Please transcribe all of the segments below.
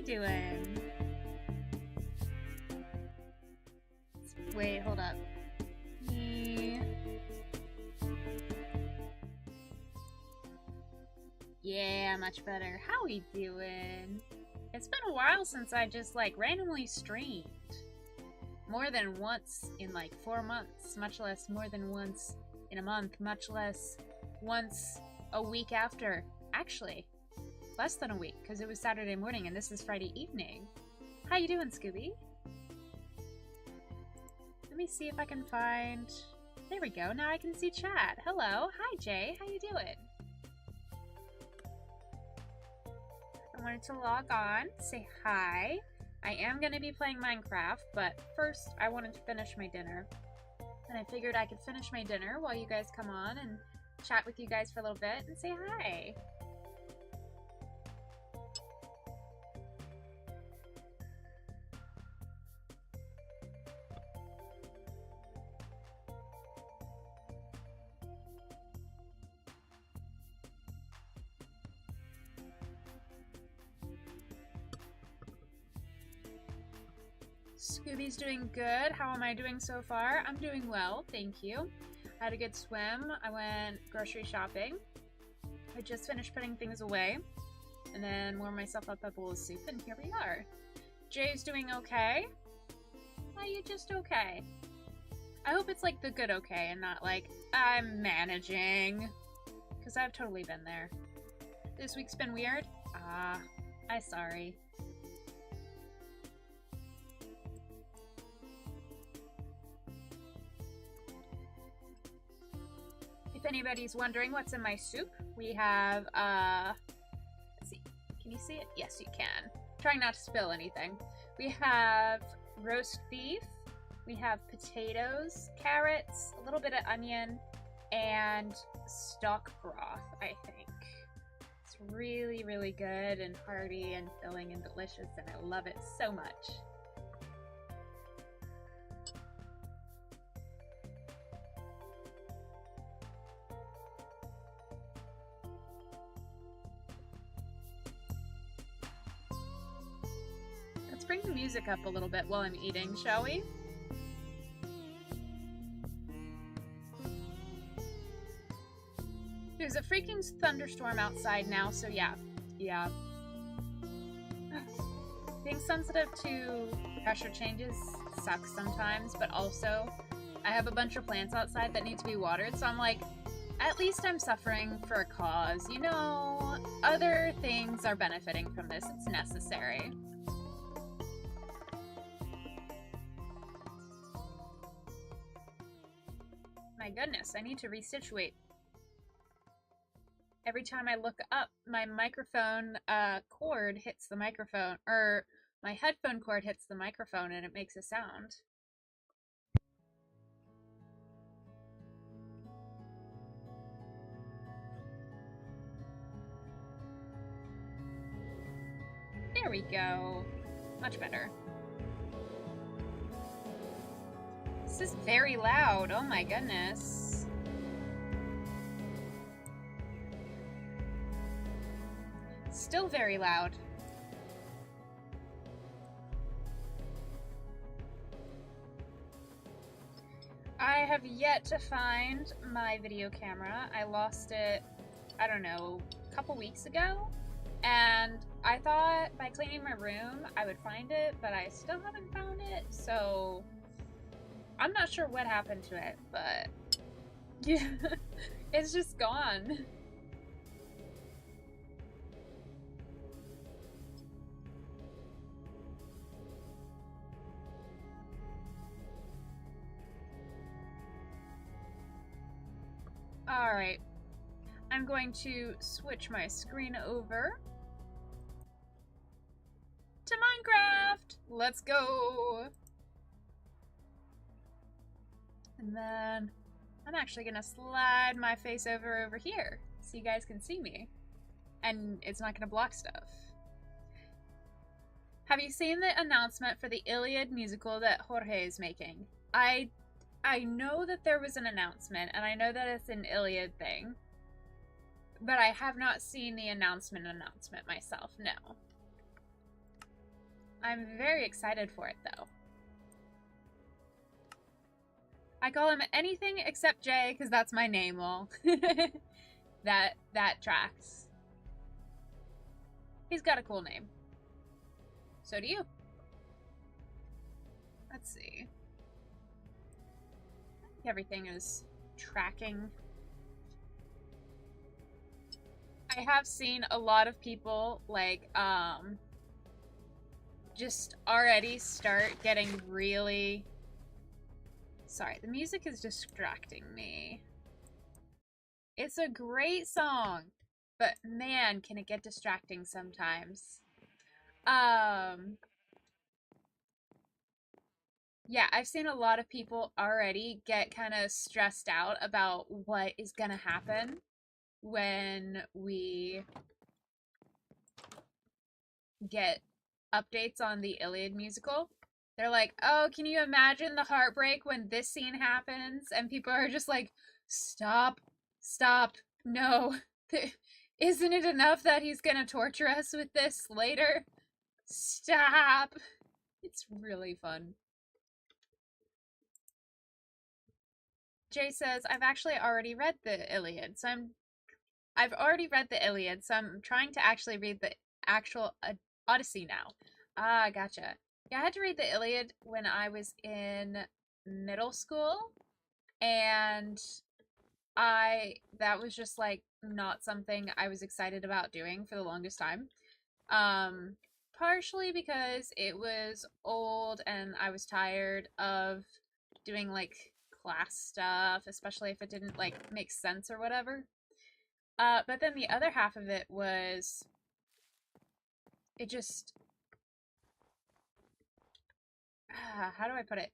doing? Wait, hold up. Yeah, much better. How we doing? It's been a while since I just like randomly streamed. More than once in like 4 months, much less more than once in a month, much less once a week after. Actually, less than a week because it was Saturday morning and this is Friday evening. How you doing, Scooby? Let me see if I can find... There we go, now I can see chat. Hello, hi Jay, how you doing? I wanted to log on, say hi. I am going to be playing Minecraft, but first I wanted to finish my dinner. And I figured I could finish my dinner while you guys come on and chat with you guys for a little bit and say hi. Scooby's doing good. How am I doing so far? I'm doing well, thank you. I had a good swim. I went grocery shopping. I just finished putting things away and then warmed myself up a bowl of soup and here we are. Jay's doing okay. Are you just okay? I hope it's like the good okay and not like I'm managing, because I've totally been there. This week's been weird? I'm sorry. If anybody's wondering what's in my soup, we have, let's see, can you see it? Yes, you can. Trying not to spill anything. We have roast beef, we have potatoes, carrots, a little bit of onion, and stock broth, I think. It's really, really good and hearty and filling and delicious, and I love it so much. Bring the music up a little bit while I'm eating, shall we? There's a freaking thunderstorm outside now, so yeah. Being sensitive to pressure changes sucks sometimes, but also I have a bunch of plants outside that need to be watered, so I'm like, at least I'm suffering for a cause. You know, other things are benefiting from this. It's necessary. My goodness, I need to resituate. Every time I look up, my microphone cord hits the microphone, or my headphone cord hits the microphone and it makes a sound. There we go. Much better. This is very loud. Oh my goodness. Still very loud. I have yet to find my video camera. I lost it, I don't know, a couple weeks ago. And I thought by cleaning my room I would find it, but I still haven't found it, so I'm not sure what happened to it, but yeah, it's just gone. Alright, I'm going to switch my screen over to Minecraft. Let's go. And then I'm actually gonna slide my face over here so you guys can see me. And it's not gonna block stuff. Have you seen the announcement for the Iliad musical that Jorge is making? I know that there was an announcement, and I know that it's an Iliad thing. But I have not seen the announcement myself, no. I'm very excited for it, though. I call him anything except Jay, because that's my name, lol. That tracks. He's got a cool name. So do you. Let's see. I think everything is tracking. I have seen a lot of people, like, just already start getting really... Sorry, the music is distracting me. It's a great song, but man, can it get distracting sometimes. Yeah, I've seen a lot of people already get kind of stressed out about what is gonna happen when we get updates on the Iliad musical. They're like, oh, can you imagine the heartbreak when this scene happens? And people are just like, stop, stop, no. Isn't it enough that he's gonna torture us with this later? Stop. It's really fun. Jay says, I've actually already read the Iliad, so I've already read the Iliad, so I'm trying to actually read the actual Odyssey now. Ah, gotcha. Yeah, I had to read the Iliad when I was in middle school, and that was just like not something I was excited about doing for the longest time. Partially because it was old and I was tired of doing like class stuff, especially if it didn't like make sense or whatever. But then the other half of it was it just how do I put it?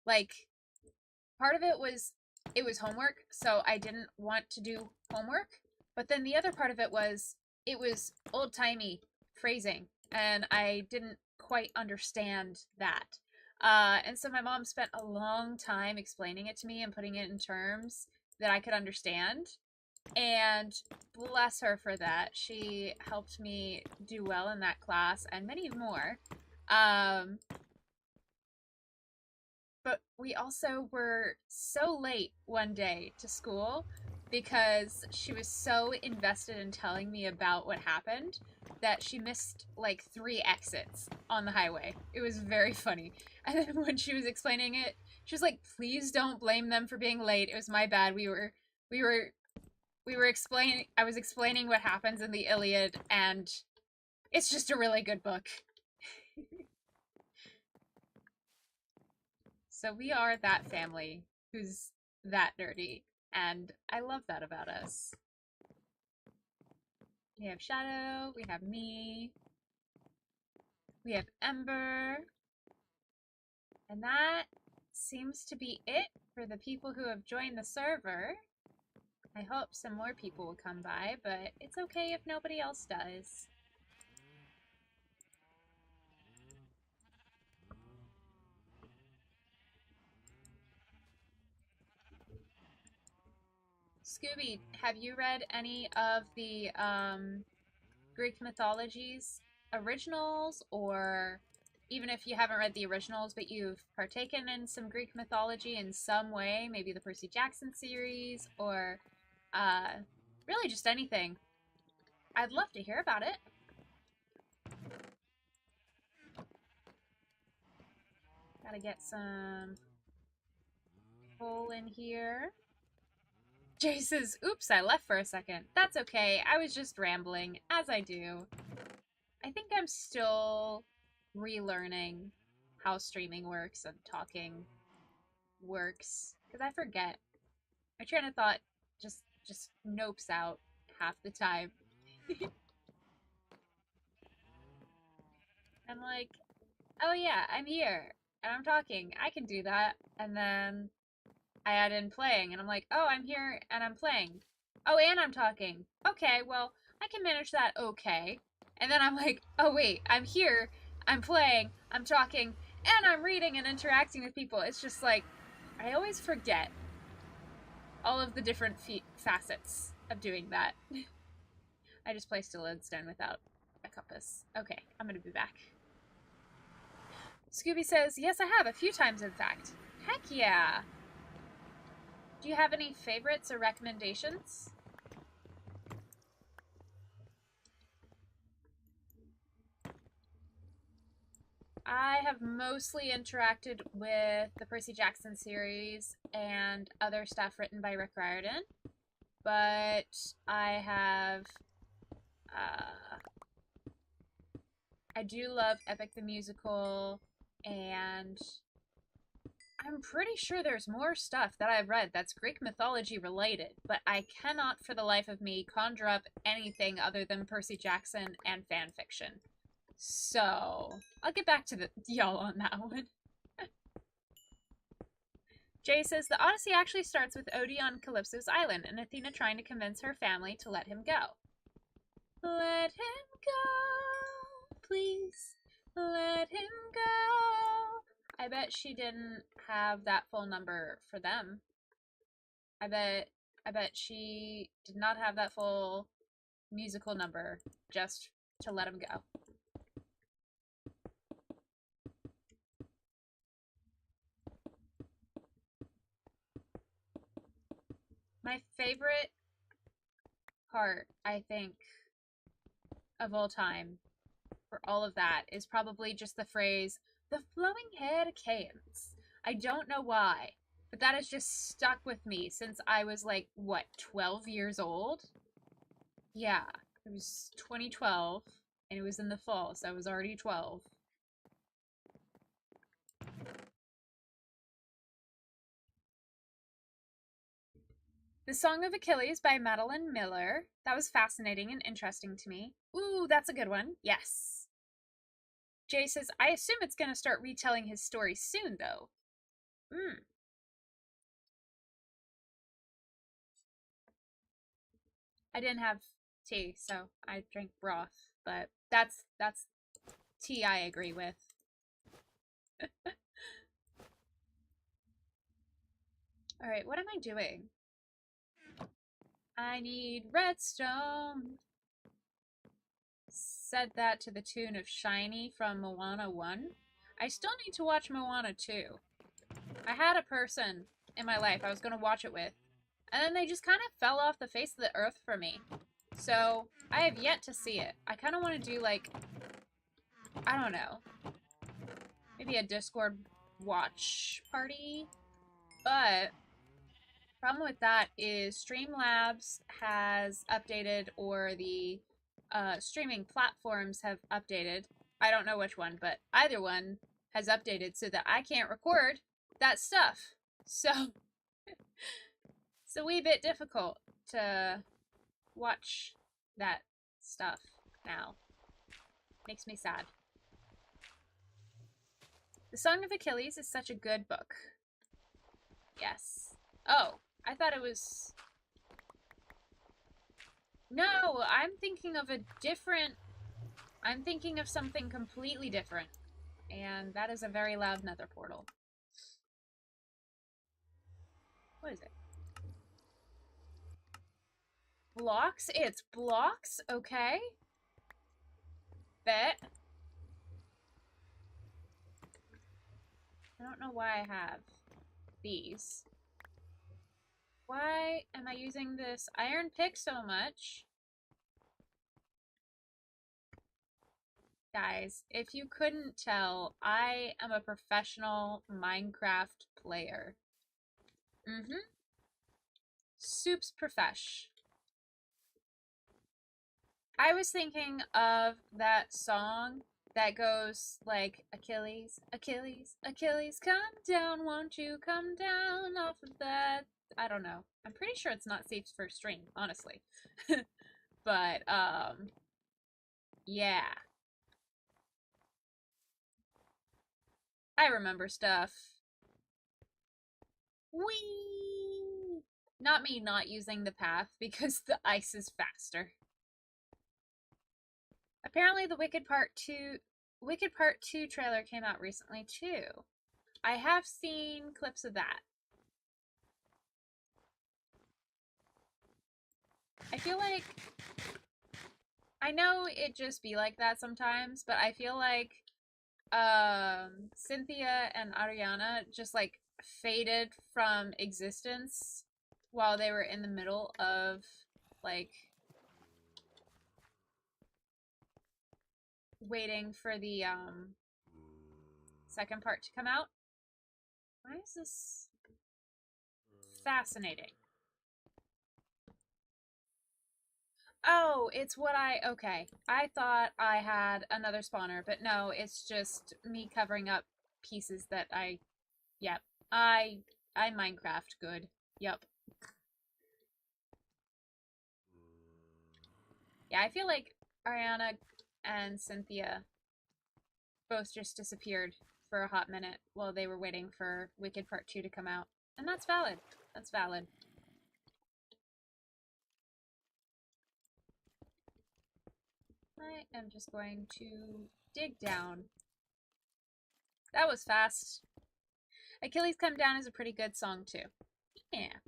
Like part of it was homework, so I didn't want to do homework. But then the other part of it was old-timey phrasing, and I didn't quite understand that. And so my mom spent a long time explaining it to me and putting it in terms that I could understand. And bless her for that. She helped me do well in that class and many more. But we also were so late one day to school because she was so invested in telling me about what happened that she missed like 3 exits on the highway. It was very funny. And then when she was explaining it, she was like, please don't blame them for being late. It was my bad. We were explaining, I was explaining what happens in the Iliad, and it's just a really good book. So we are that family who's that nerdy, and I love that about us. We have Shadow, we have me, we have Ember, and that seems to be it for the people who have joined the server. I hope some more people will come by, but it's okay if nobody else does. Scooby, have you read any of the Greek mythologies originals, or even if you haven't read the originals but you've partaken in some Greek mythology in some way, maybe the Percy Jackson series, or really just anything? I'd love to hear about it. Gotta get some coal in here. Jay says, oops, I left for a second. That's okay, I was just rambling, as I do. I think I'm still relearning how streaming works and talking works, because I forget. My train of thought just nopes out half the time. I'm like, oh yeah, I'm here, and I'm talking, I can do that, and then I add in playing, and I'm like, oh, I'm here, and I'm playing. Oh, and I'm talking. Okay, well, I can manage that okay. And then I'm like, oh wait, I'm here, I'm playing, I'm talking, and I'm reading and interacting with people. It's just like, I always forget all of the different facets of doing that. I just placed a lodestone without a compass. Okay, I'm gonna be back. Scooby says, yes, I have, a few times in fact. Heck yeah. Do you have any favorites or recommendations? I have mostly interacted with the Percy Jackson series and other stuff written by Rick Riordan, but I do love Epic the Musical, and I'm pretty sure there's more stuff that I've read that's Greek mythology related, but I cannot for the life of me conjure up anything other than Percy Jackson and fan fiction. So, I'll get back to y'all on that one. Jay says, the Odyssey actually starts with Odie on Calypso's island and Athena trying to convince her family to let him go. Let him go, please. Let him go. I bet she didn't have that full number for them. I bet she did not have that full musical number just to let him go. My favorite part, I think, of all time for all of that is probably just the phrase, the flowing-haired Achaeans. I don't know why, but that has just stuck with me since I was like, what, 12 years old? Yeah, it was 2012, and it was in the fall, so I was already 12. The Song of Achilles by Madeline Miller. That was fascinating and interesting to me. Ooh, that's a good one. Yes. Jay says, I assume it's going to start retelling his story soon, though. I didn't have tea, so I drank broth, but that's tea I agree with. Alright, what am I doing? I need redstone. Said that to the tune of Shiny from Moana 1. I still need to watch Moana 2. I had a person in my life I was going to watch it with, and then they just kind of fell off the face of the earth for me. So, I have yet to see it. I kind of want to do, like, I don't know, maybe a Discord watch party, but problem with that is Streamlabs has updated, or the streaming platforms have updated. I don't know which one, but either one has updated so that I can't record that stuff. So it's a wee bit difficult to watch that stuff now. Makes me sad. The Song of Achilles is such a good book. Yes. Oh, I thought it was... No, I'm thinking of a different... I'm thinking of something completely different. And that is a very loud nether portal. What is it? Blocks? It's blocks? Okay. Bet. I don't know why I have these. Why am I using this iron pick so much? Guys, if you couldn't tell, I am a professional Minecraft player. Soup's profesh. I was thinking of that song that goes like, Achilles, Achilles, Achilles, come down, won't you come down off of that? I don't know. I'm pretty sure it's not Safe's first string, honestly. But, yeah. I remember stuff. Whee! Not me not using the path because the ice is faster. Apparently the Wicked Part 2 trailer came out recently too. I have seen clips of that. I feel like, I know it just be like that sometimes, but I feel like Cynthia and Ariana just like faded from existence while they were in the middle of like waiting for the second part to come out. Why is this fascinating? Oh, it's what okay. I thought I had another spawner, but no, it's just me covering up pieces that yep. I Minecraft good. Yep. Yeah, I feel like Ariana and Cynthia both just disappeared for a hot minute while they were waiting for Wicked Part 2 to come out. And that's valid. That's valid. I am just going to dig down. That was fast. Achilles Come Down is a pretty good song too. Yeah.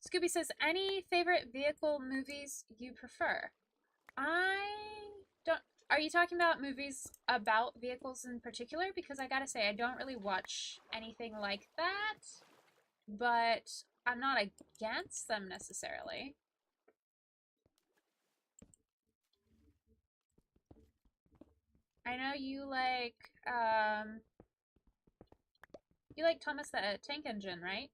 Scooby says, any favorite vehicle movies you prefer? Are you talking about movies about vehicles in particular? Because I gotta say, I don't really watch anything like that, but I'm not against them necessarily. I know you like Thomas the Tank Engine, right?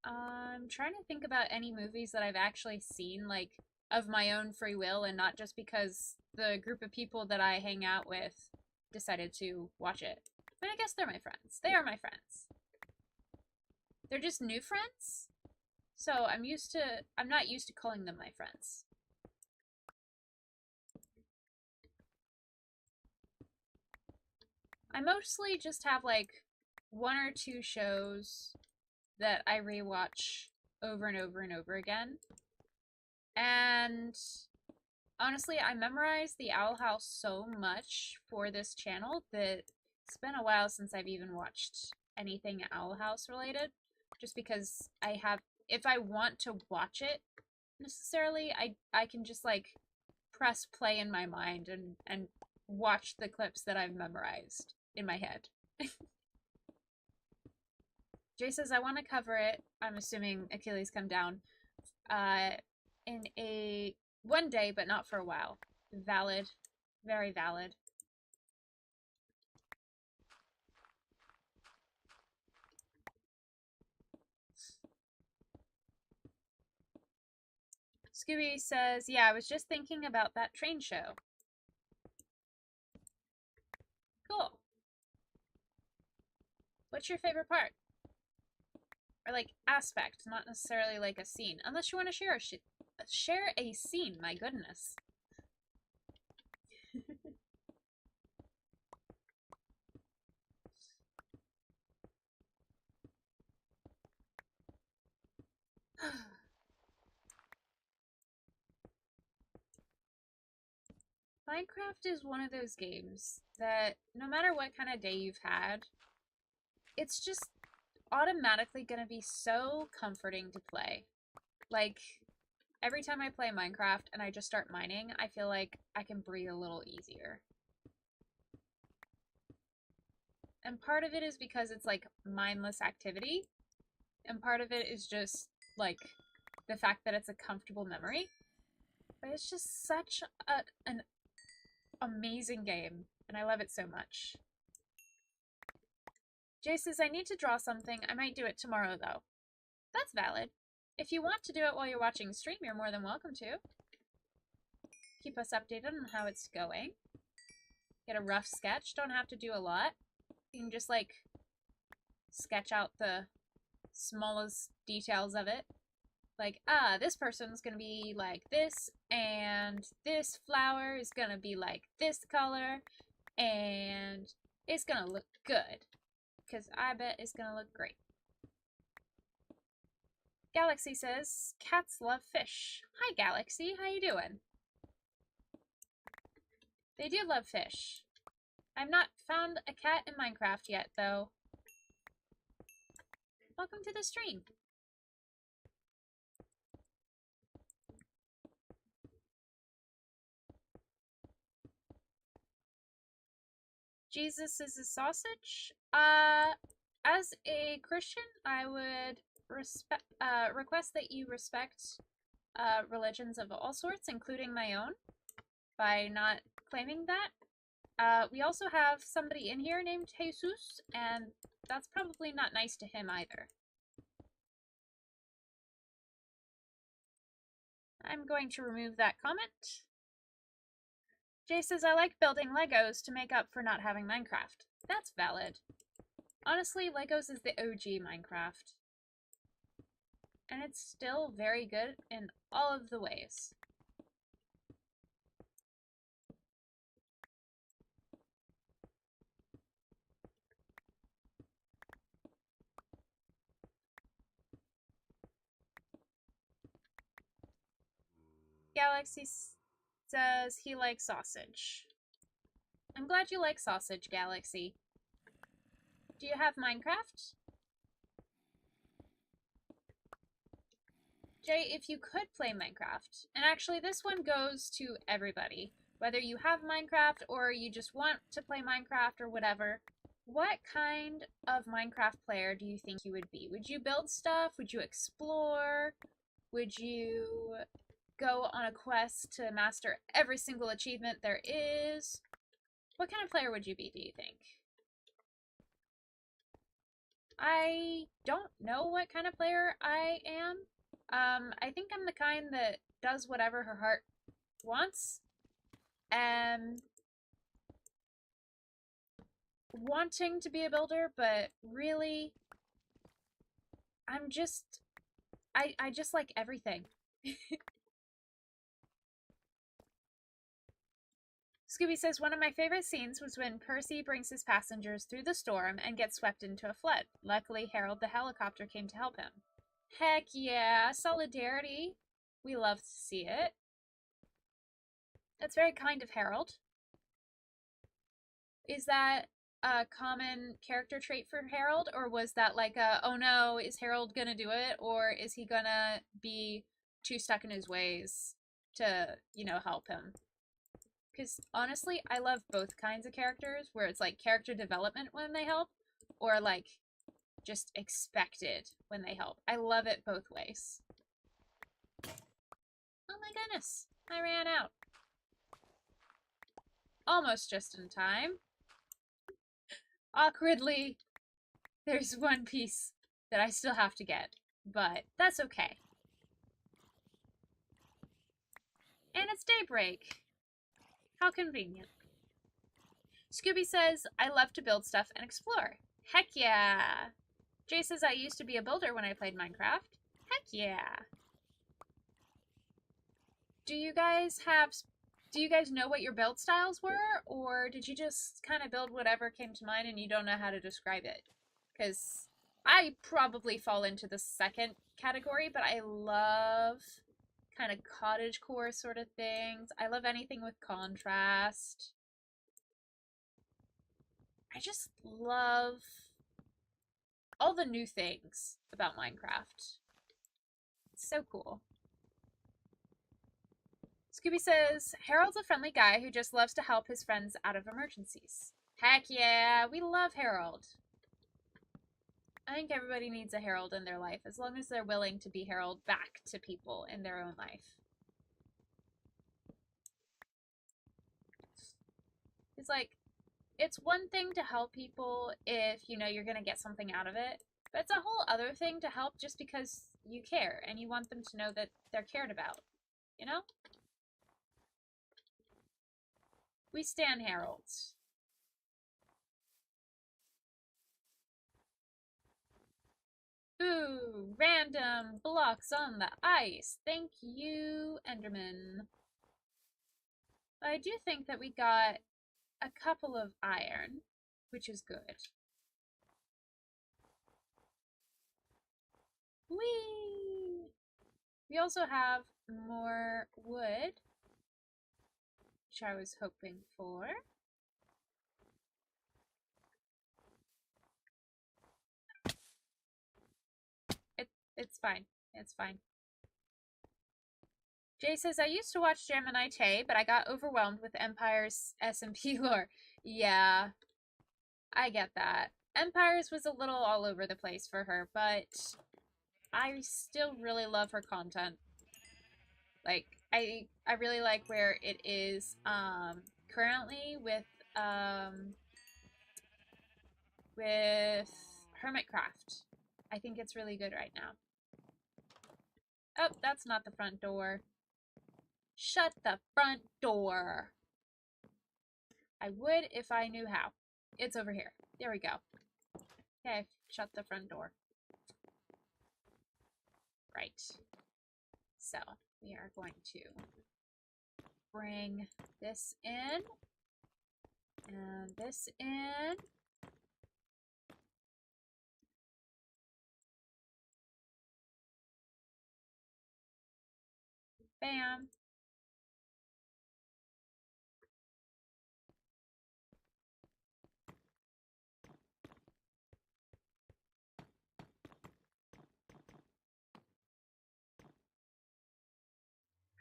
I'm trying to think about any movies that I've actually seen, like, of my own free will and not just because the group of people that I hang out with decided to watch it. But I guess they're my friends. They are my friends. They're just new friends? So I'm not used to calling them my friends. I mostly just have, like, one or two shows that I rewatch over and over and over again. And honestly, I memorized the Owl House so much for this channel that it's been a while since I've even watched anything Owl House related. Just because if I want to watch it necessarily, I can just like press play in my mind and watch the clips that I've memorized in my head. Jay says, I want to cover it, I'm assuming Achilles Come Down, in one day, but not for a while. Valid. Very valid. Scooby says, yeah, I was just thinking about that train show. Cool. What's your favorite part? Or like aspect, not necessarily like a scene. Unless you want to share a scene, my goodness. Minecraft is one of those games that no matter what kind of day you've had, it's just automatically going to be so comforting to play. Like, every time I play Minecraft and I just start mining, I feel like I can breathe a little easier. And part of it is because it's like mindless activity, and part of it is just like the fact that it's a comfortable memory. But it's just such an amazing game, and I love it so much. Jay says, I need to draw something. I might do it tomorrow, though. That's valid. If you want to do it while you're watching stream, you're more than welcome to. Keep us updated on how it's going. Get a rough sketch. Don't have to do a lot. You can just, like, sketch out the smallest details of it. Like, this person's gonna be like this, and this flower is gonna be like this color, and it's gonna look good. Because I bet it's gonna look great. Galaxy says, cats love fish. Hi, Galaxy. How you doing? They do love fish. I've not found a cat in Minecraft yet, though. Welcome to the stream. Jesus is a sausage. As a Christian, I would request that you respect religions of all sorts, including my own, by not claiming that. We also have somebody in here named Jesus, and that's probably not nice to him either. I'm going to remove that comment. Jay says, I like building Legos to make up for not having Minecraft. That's valid. Honestly, Legos is the OG Minecraft. And it's still very good in all of the ways. Galaxy says he likes sausage. I'm glad you like sausage, Galaxy. Do you have Minecraft? Jay, if you could play Minecraft, and actually this one goes to everybody, whether you have Minecraft or you just want to play Minecraft or whatever, what kind of Minecraft player do you think you would be? Would you build stuff? Would you explore? Would you go on a quest to master every single achievement there is? What kind of player would you be, do you think? I don't know what kind of player I am. I think I'm the kind that does whatever her heart wants. And wanting to be a builder, but really, I just like everything. Scooby says, one of my favorite scenes was when Percy brings his passengers through the storm and gets swept into a flood. Luckily, Harold the helicopter came to help him. Heck yeah, solidarity. We love to see it. That's very kind of Harold. Is that a common character trait for Harold, or was that like a, oh no, is Harold gonna do it, or is he gonna be too stuck in his ways to, you know, help him? Because honestly, I love both kinds of characters, where it's like character development when they help, or like just expected when they help. I love it both ways. Oh my goodness, I ran out. Almost just in time. Awkwardly, there's one piece that I still have to get, but that's okay. And it's daybreak. How convenient. Scooby says, I love to build stuff and explore. Heck yeah. Jay says, I used to be a builder when I played Minecraft. Heck yeah. Do you guys know what your build styles were? Or did you just kind of build whatever came to mind and you don't know how to describe it? Because I probably fall into the second category, but I love kind of cottagecore sort of things. I love anything with contrast. I just love all the new things about Minecraft. It's so cool. Scooby says, Harold's a friendly guy who just loves to help his friends out of emergencies. Heck yeah, we love Harold. I think everybody needs a Harold in their life, as long as they're willing to be Harold back to people in their own life. It's like, it's one thing to help people if you know you're going to get something out of it, but it's a whole other thing to help just because you care and you want them to know that they're cared about, you know? We stan Harolds. Ooh, random blocks on the ice. Thank you, Enderman. I do think that we got a couple of iron, which is good. Whee! We also have more wood, which I was hoping for. It's fine. It's fine. Jay says, I used to watch Gemini Tay, but I got overwhelmed with Empire's SMP lore. Yeah. I get that. Empires was a little all over the place for her, but I still really love her content. Like, I really like where it is currently with Hermitcraft. I think it's really good right now. Oh, that's not the front door. Shut the front door. I would if I knew how. It's over here. There we go. Okay, shut the front door. Right. So, we are going to bring this in. And this in. Bam.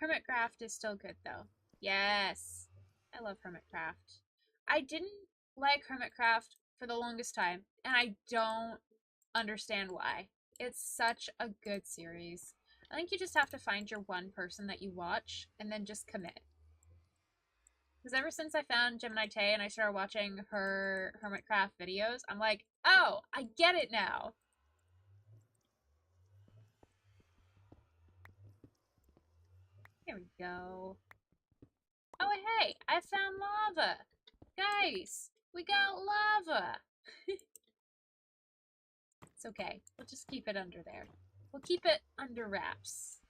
Hermitcraft is still good though. Yes. I love Hermitcraft. I didn't like Hermitcraft for the longest time, and I don't understand why. It's such a good series. I think you just have to find your one person that you watch and then just commit. Because ever since I found Gemini Tay and I started watching her Hermitcraft videos, I'm like, oh, I get it now. Here we go. Oh, hey, I found lava. Guys, we got lava. It's okay. We'll just keep it under there. We'll keep it under wraps.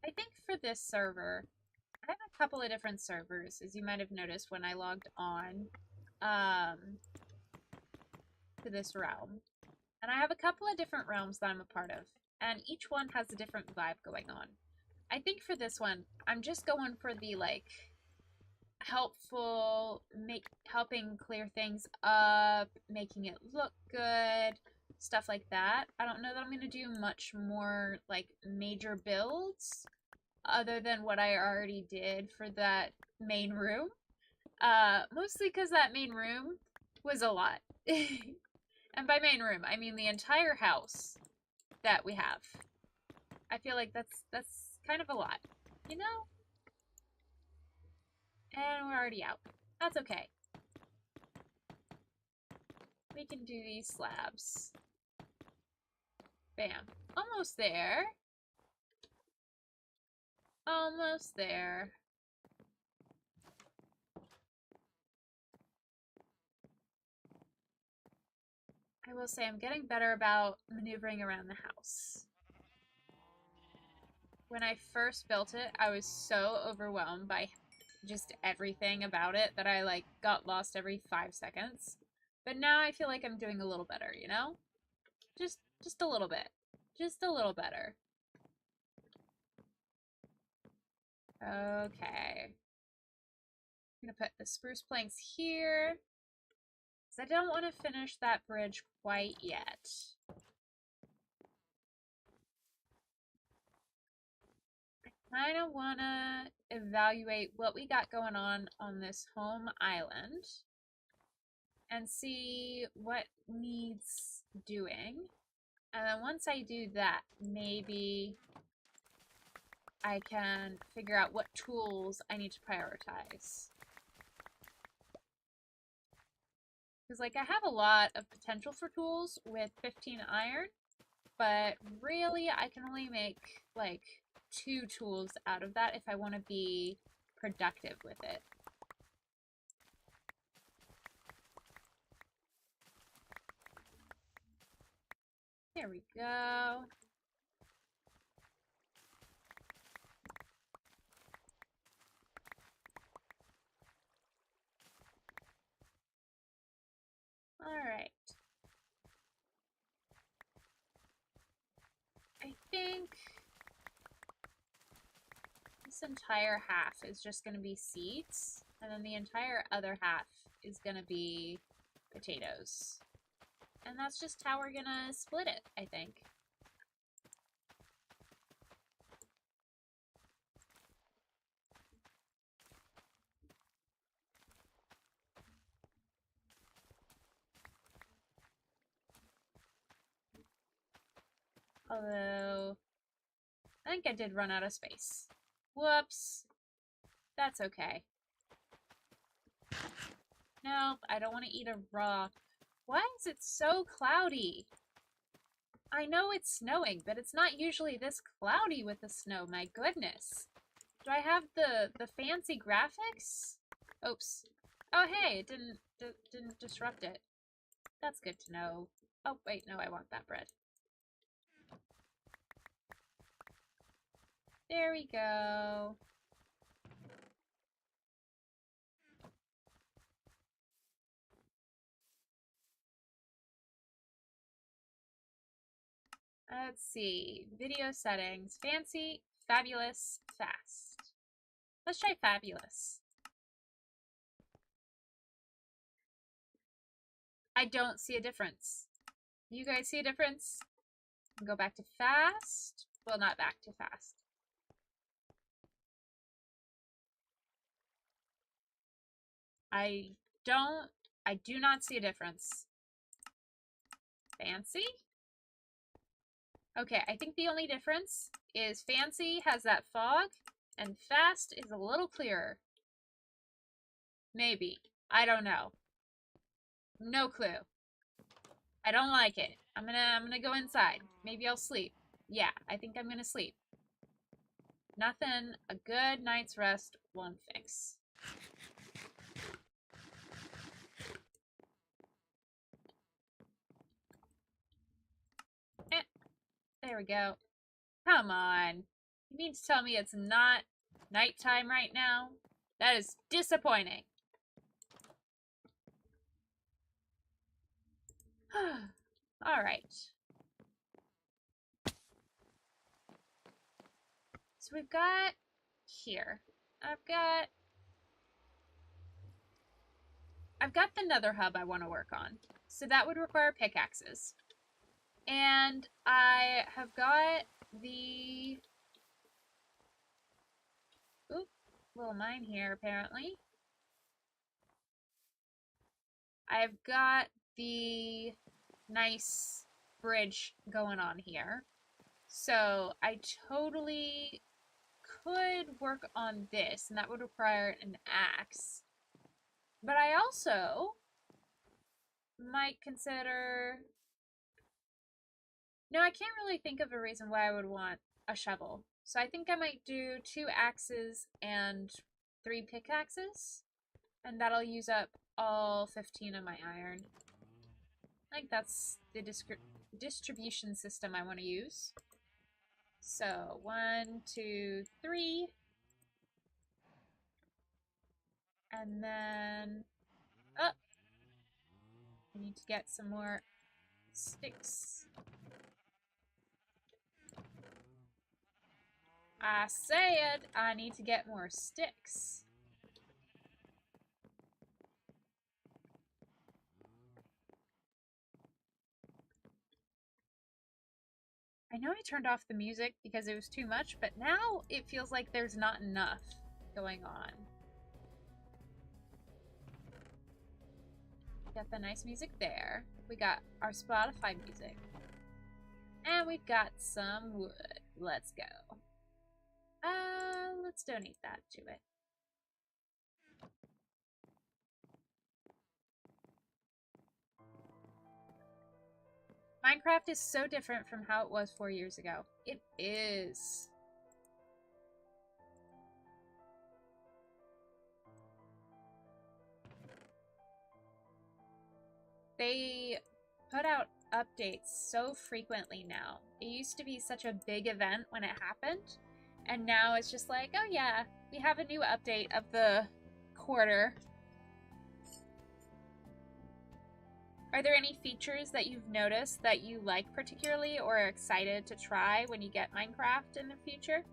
I think for this server, I have a couple of different servers, as you might have noticed when I logged on to this realm. And I have a couple of different realms that I'm a part of, and each one has a different vibe going on. I think for this one, I'm just going for the, like, helping clear things up, making it look good, stuff like that. I don't know that I'm going to do much more, like, major builds other than what I already did for that main room. Mostly because that main room was a lot. And by main room, I mean the entire house that we have. I feel like that's kind of a lot, you know? And we're already out. That's okay. We can do these slabs. Bam. Almost there. Almost there. I will say I'm getting better about maneuvering around the house. When I first built it, I was so overwhelmed by just everything about it that I, like, got lost every 5 seconds. But now I feel like I'm doing a little better, you know? Just a little bit. Just a little better. Okay. I'm gonna put the spruce planks here. Because I don't want to finish that bridge quite yet. I kind of want to evaluate what we got going on this home island and see what needs doing. And then once I do that, maybe I can figure out what tools I need to prioritize. Because, like, I have a lot of potential for tools with 15 iron, but really I can only make, like, 2 tools out of that if I want to be productive with it. There we go. Alright. I think this entire half is just going to be seeds, and then the entire other half is going to be potatoes. And that's just how we're gonna split it, I think. Although, I think I did run out of space. Whoops. That's okay. Nope, I don't want to eat a raw. Why is it so cloudy? I know it's snowing, but it's not usually this cloudy with the snow. My goodness. Do I have the fancy graphics? Oops. Oh hey, it didn't disrupt it. That's good to know. Oh wait, no, I want that bread. There we go. Let's see. Video settings. Fancy, fabulous, fast. Let's try fabulous. I don't see a difference. You guys see a difference? Go back to fast. Well, not back to fast. I do not see a difference. Fancy? Okay, I think the only difference is fancy has that fog, and fast is a little clearer. Maybe. I don't know. No clue. I don't like it. I'm gonna go inside. Maybe I'll sleep. Yeah, I think I'm gonna sleep. Nothing a good night's rest won't fix. There we go. Come on. You mean to tell me it's not nighttime right now? That is disappointing. Alright. So we've got here. I've got the nether hub I want to work on. So that would require pickaxes. And I have got the... Oop, little mine here, apparently. I've got the nice bridge going on here. So I totally could work on this, and that would require an axe. But I also might consider... No, I can't really think of a reason why I would want a shovel. So I think I might do 2 axes and 3 pickaxes. And that'll use up all 15 of my iron. I think that's the distribution system I want to use. So 1, 2, 3. And then... Oh! I need to get some more sticks. I said I need to get more sticks. I know I turned off the music because it was too much, but now it feels like there's not enough going on. Got the nice music there. We got our Spotify music. And we've got some wood. Let's go. Let's donate that to it. Minecraft is so different from how it was 4 years ago. It is. They put out updates so frequently now. It used to be such a big event when it happened, and now it's just like, oh yeah, we have a new update of the quarter. Are there any features that you've noticed that you like particularly or are excited to try when you get Minecraft in the future?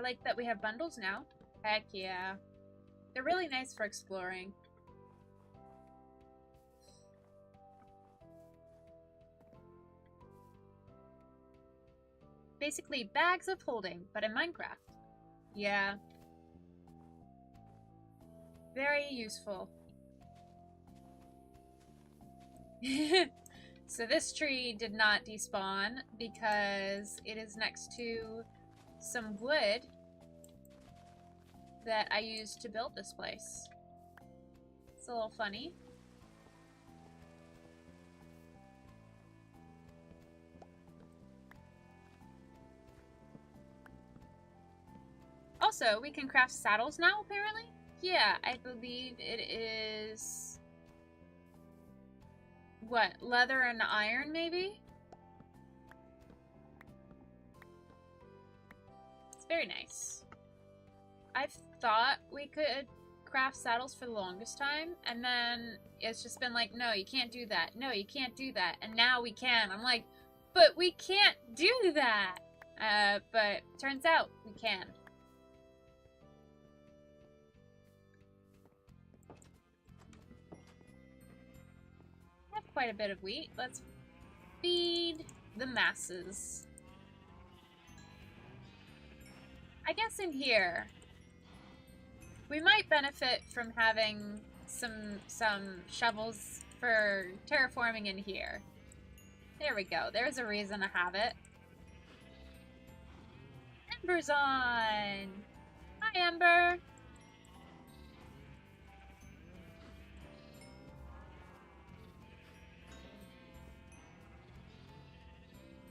I like that we have bundles now. Heck yeah. They're really nice for exploring. Basically, bags of holding, but in Minecraft. Yeah. Very useful. So this tree did not despawn because it is next to some wood that I used to build this place. It's a little funny. Also, we can craft saddles now, apparently? Yeah, I believe it is... what, leather and iron, maybe? It's very nice. I've thought we could craft saddles for the longest time, and then it's just been like, no, you can't do that. No, you can't do that. And now we can. I'm like, but we can't do that. But turns out we can. I have quite a bit of wheat. Let's feed the masses. I guess in here, we might benefit from having some shovels for terraforming in here. There we go. There's a reason to have it. Ember's on! Hi, Ember!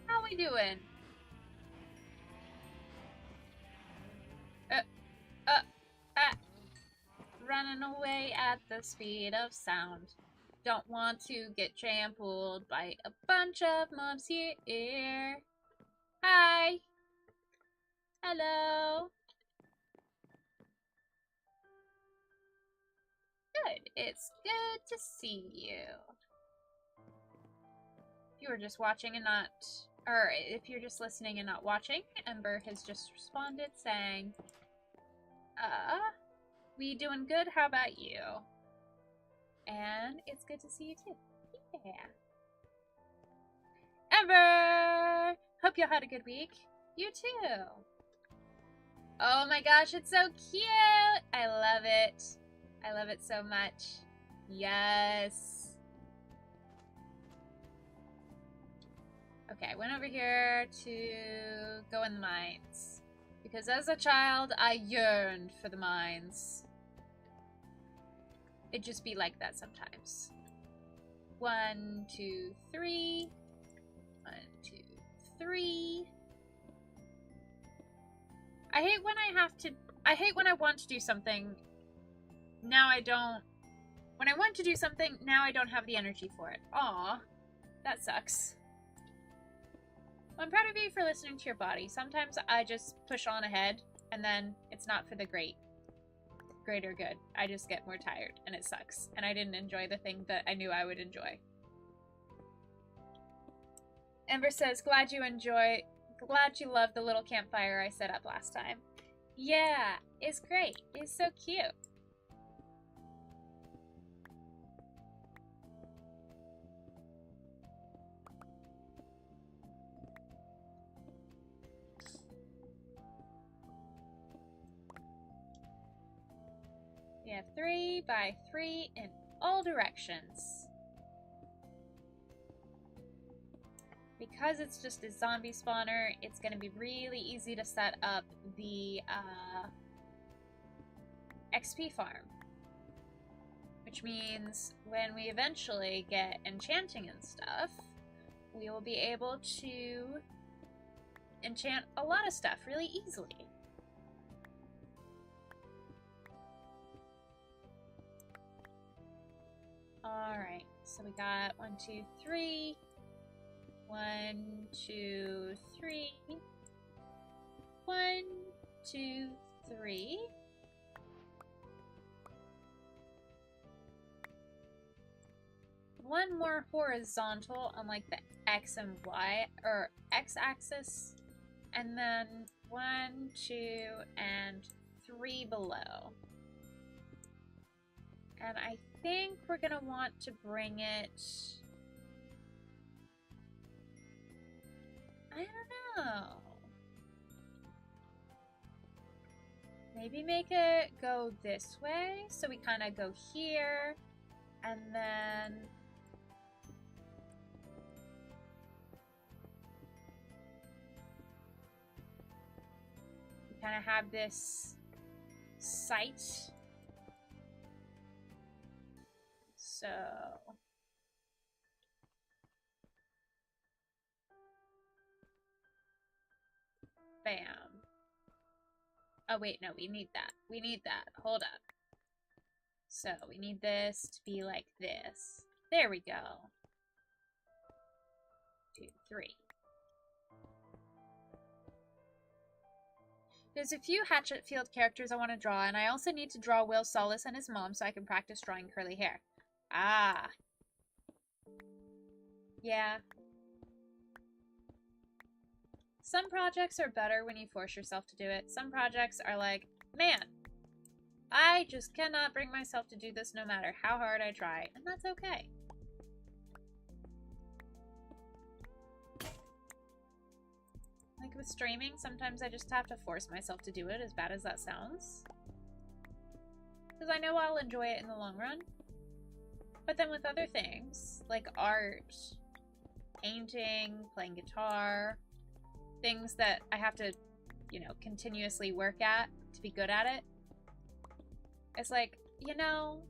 How we doing? Running away at the speed of sound. Don't want to get trampled by a bunch of mobs here. Hi. Hello. Good. It's good to see you. If you were just watching and not... or if you're just listening and not watching, Ember has just responded saying, we doing good, how about you? And it's good to see you too. Yeah. Ember! Hope you had a good week. You too. Oh my gosh, it's so cute! I love it. I love it so much. Yes. Okay, I went over here to go in the mines. Because as a child, I yearned for the mines. It just be like that sometimes. 1, 2, 3. 1, 2, 3. I hate when I hate when I want to do something. Now I don't. When I want to do something, now I don't have the energy for it. Aw. That sucks. Well, I'm proud of you for listening to your body. Sometimes I just push on ahead, and then it's not for the greater good. I just get more tired, and it sucks. And I didn't enjoy the thing that I knew I would enjoy. Ember says, glad you love the little campfire I set up last time. Yeah, it's great. It's so cute. We have 3 by 3 in all directions. Because it's just a zombie spawner, it's going to be really easy to set up the XP farm. Which means when we eventually get enchanting and stuff, we will be able to enchant a lot of stuff really easily. Alright, so we got 1, 2, 3. 1, 2, 3. 1, 2, 3. One more horizontal on like the X and Y or X axis, and then 1, 2, and 3 below. And I think we're gonna want to bring it... I don't know. Maybe make it go this way, so we kind of go here, and then... we kind of have this site. So... bam. Oh, wait, no, we need that. We need that. Hold up. So, we need this to be like this. There we go. 2, 3. There's a few Hatchetfield characters I want to draw, and I also need to draw Will Solace and his mom so I can practice drawing curly hair. Ah. Yeah. Some projects are better when you force yourself to do it. Some projects are like, man, I just cannot bring myself to do this no matter how hard I try, and that's okay. Like with streaming, sometimes I just have to force myself to do it, as bad as that sounds. Because I know I'll enjoy it in the long run. But then with other things, like art, painting, playing guitar, things that I have to, you know, continuously work at to be good at it. It's like, you know,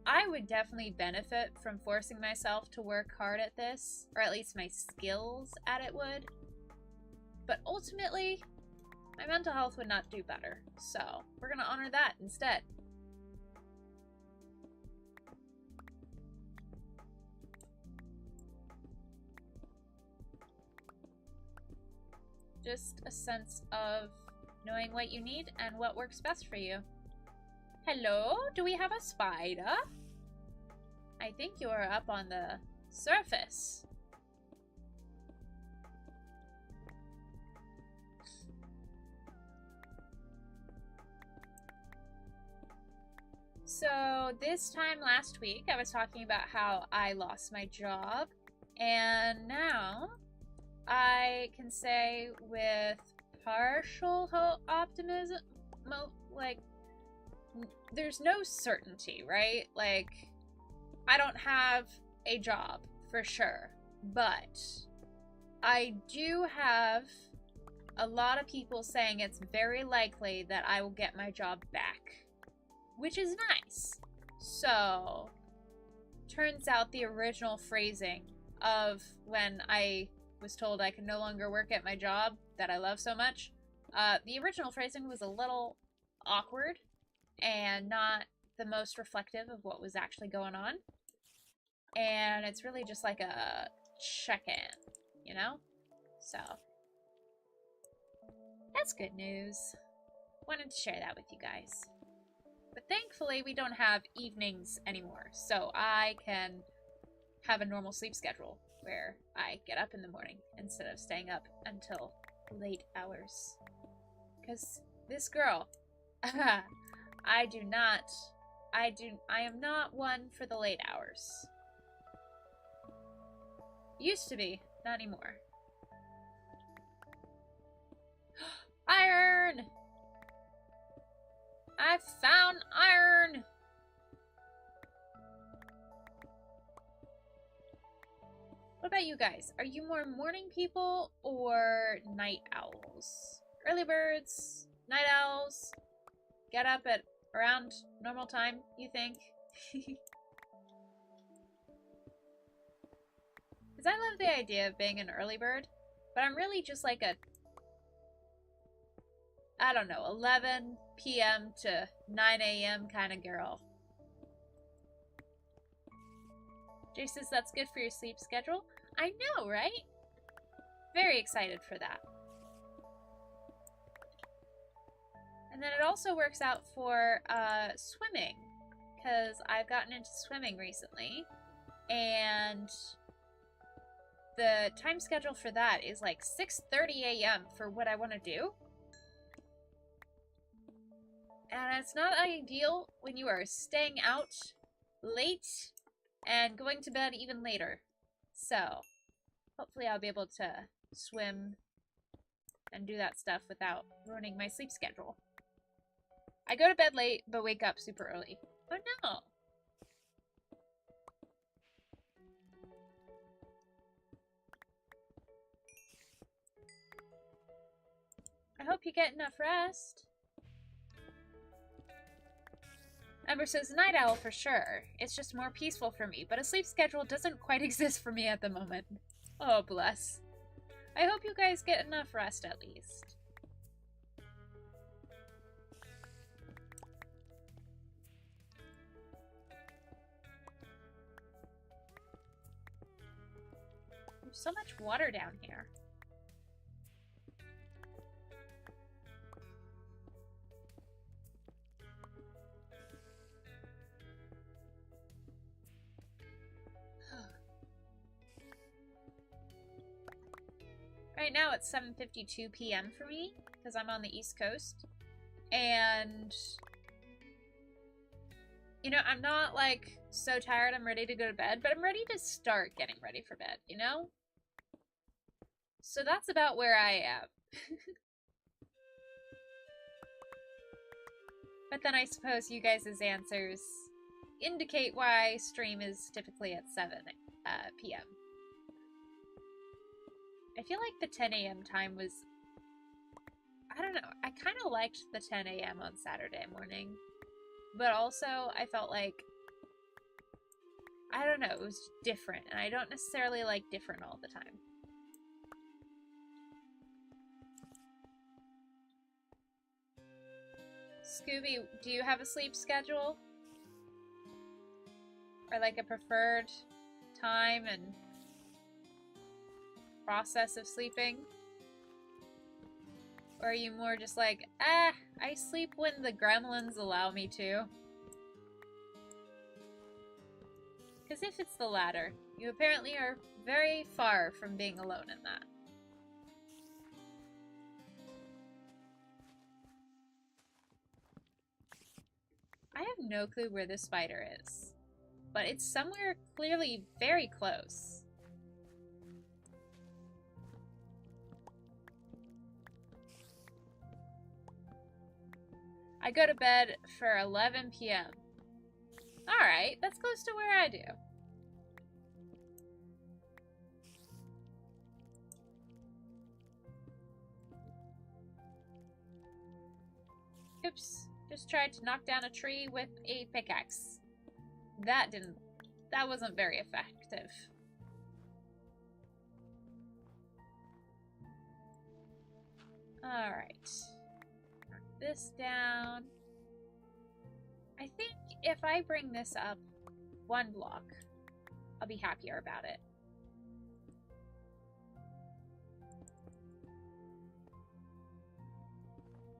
I would definitely benefit from forcing myself to work hard at this, or at least my skills at it would. But ultimately, my mental health would not do better. So, we're gonna honor that instead. Just a sense of knowing what you need and what works best for you. Hello? Do we have a spider? I think you are up on the surface. So this time last week, I was talking about how I lost my job, and now I can say with partial optimism, like, there's no certainty, right? Like, I don't have a job for sure, but I do have a lot of people saying it's very likely that I will get my job back, which is nice. So, turns out the original phrasing of when I was told I could no longer work at my job that I love so much, the original phrasing was a little awkward and not the most reflective of what was actually going on. And it's really just like a check-in, you know? So, that's good news. Wanted to share that with you guys. But thankfully, we don't have evenings anymore, so I can have a normal sleep schedule where I get up in the morning instead of staying up until late hours. Because this girl, I am not one for the late hours. Used to be, not anymore. Iron! I found iron! What about you guys? Are you more morning people or night owls? Early birds? Night owls? Get up at around normal time, you think? Because I love the idea of being an early bird, but I'm really just like a, I don't know, 11 p.m. to 9 a.m. kind of girl. Jay says that's good for your sleep schedule. I know, right? Very excited for that. And then it also works out for swimming, because I've gotten into swimming recently, and the time schedule for that is like 6:30 a.m. for what I want to do. And it's not ideal when you are staying out late and going to bed even later. So, hopefully I'll be able to swim and do that stuff without ruining my sleep schedule. I go to bed late, but wake up super early. Oh no! I hope you get enough rest. Ember says, night owl for sure. It's just more peaceful for me, but a sleep schedule doesn't quite exist for me at the moment. Oh, bless. I hope you guys get enough rest at least. There's so much water down here. Right now it's 7:52 p.m. for me, because I'm on the East Coast. And, you know, I'm not, like, so tired I'm ready to go to bed, but I'm ready to start getting ready for bed, you know? So that's about where I am. But then I suppose you guys' answers indicate why stream is typically at 7 p.m. I feel like the 10 a.m. time was... I don't know. I kind of liked the 10 a.m. on Saturday morning. But also, I felt like... I don't know. It was different. And I don't necessarily like different all the time. Scooby, do you have a sleep schedule? Or like a preferred time and process of sleeping? Or are you more just like, I sleep when the gremlins allow me to? Because if it's the latter, you apparently are very far from being alone in that. I have no clue where this spider is, but it's somewhere clearly very close. I go to bed for 11 p.m. Alright, that's close to where I do. Oops, just tried to knock down a tree with a pickaxe. That wasn't very effective. Alright. This down. I think if I bring this up one block, I'll be happier about it.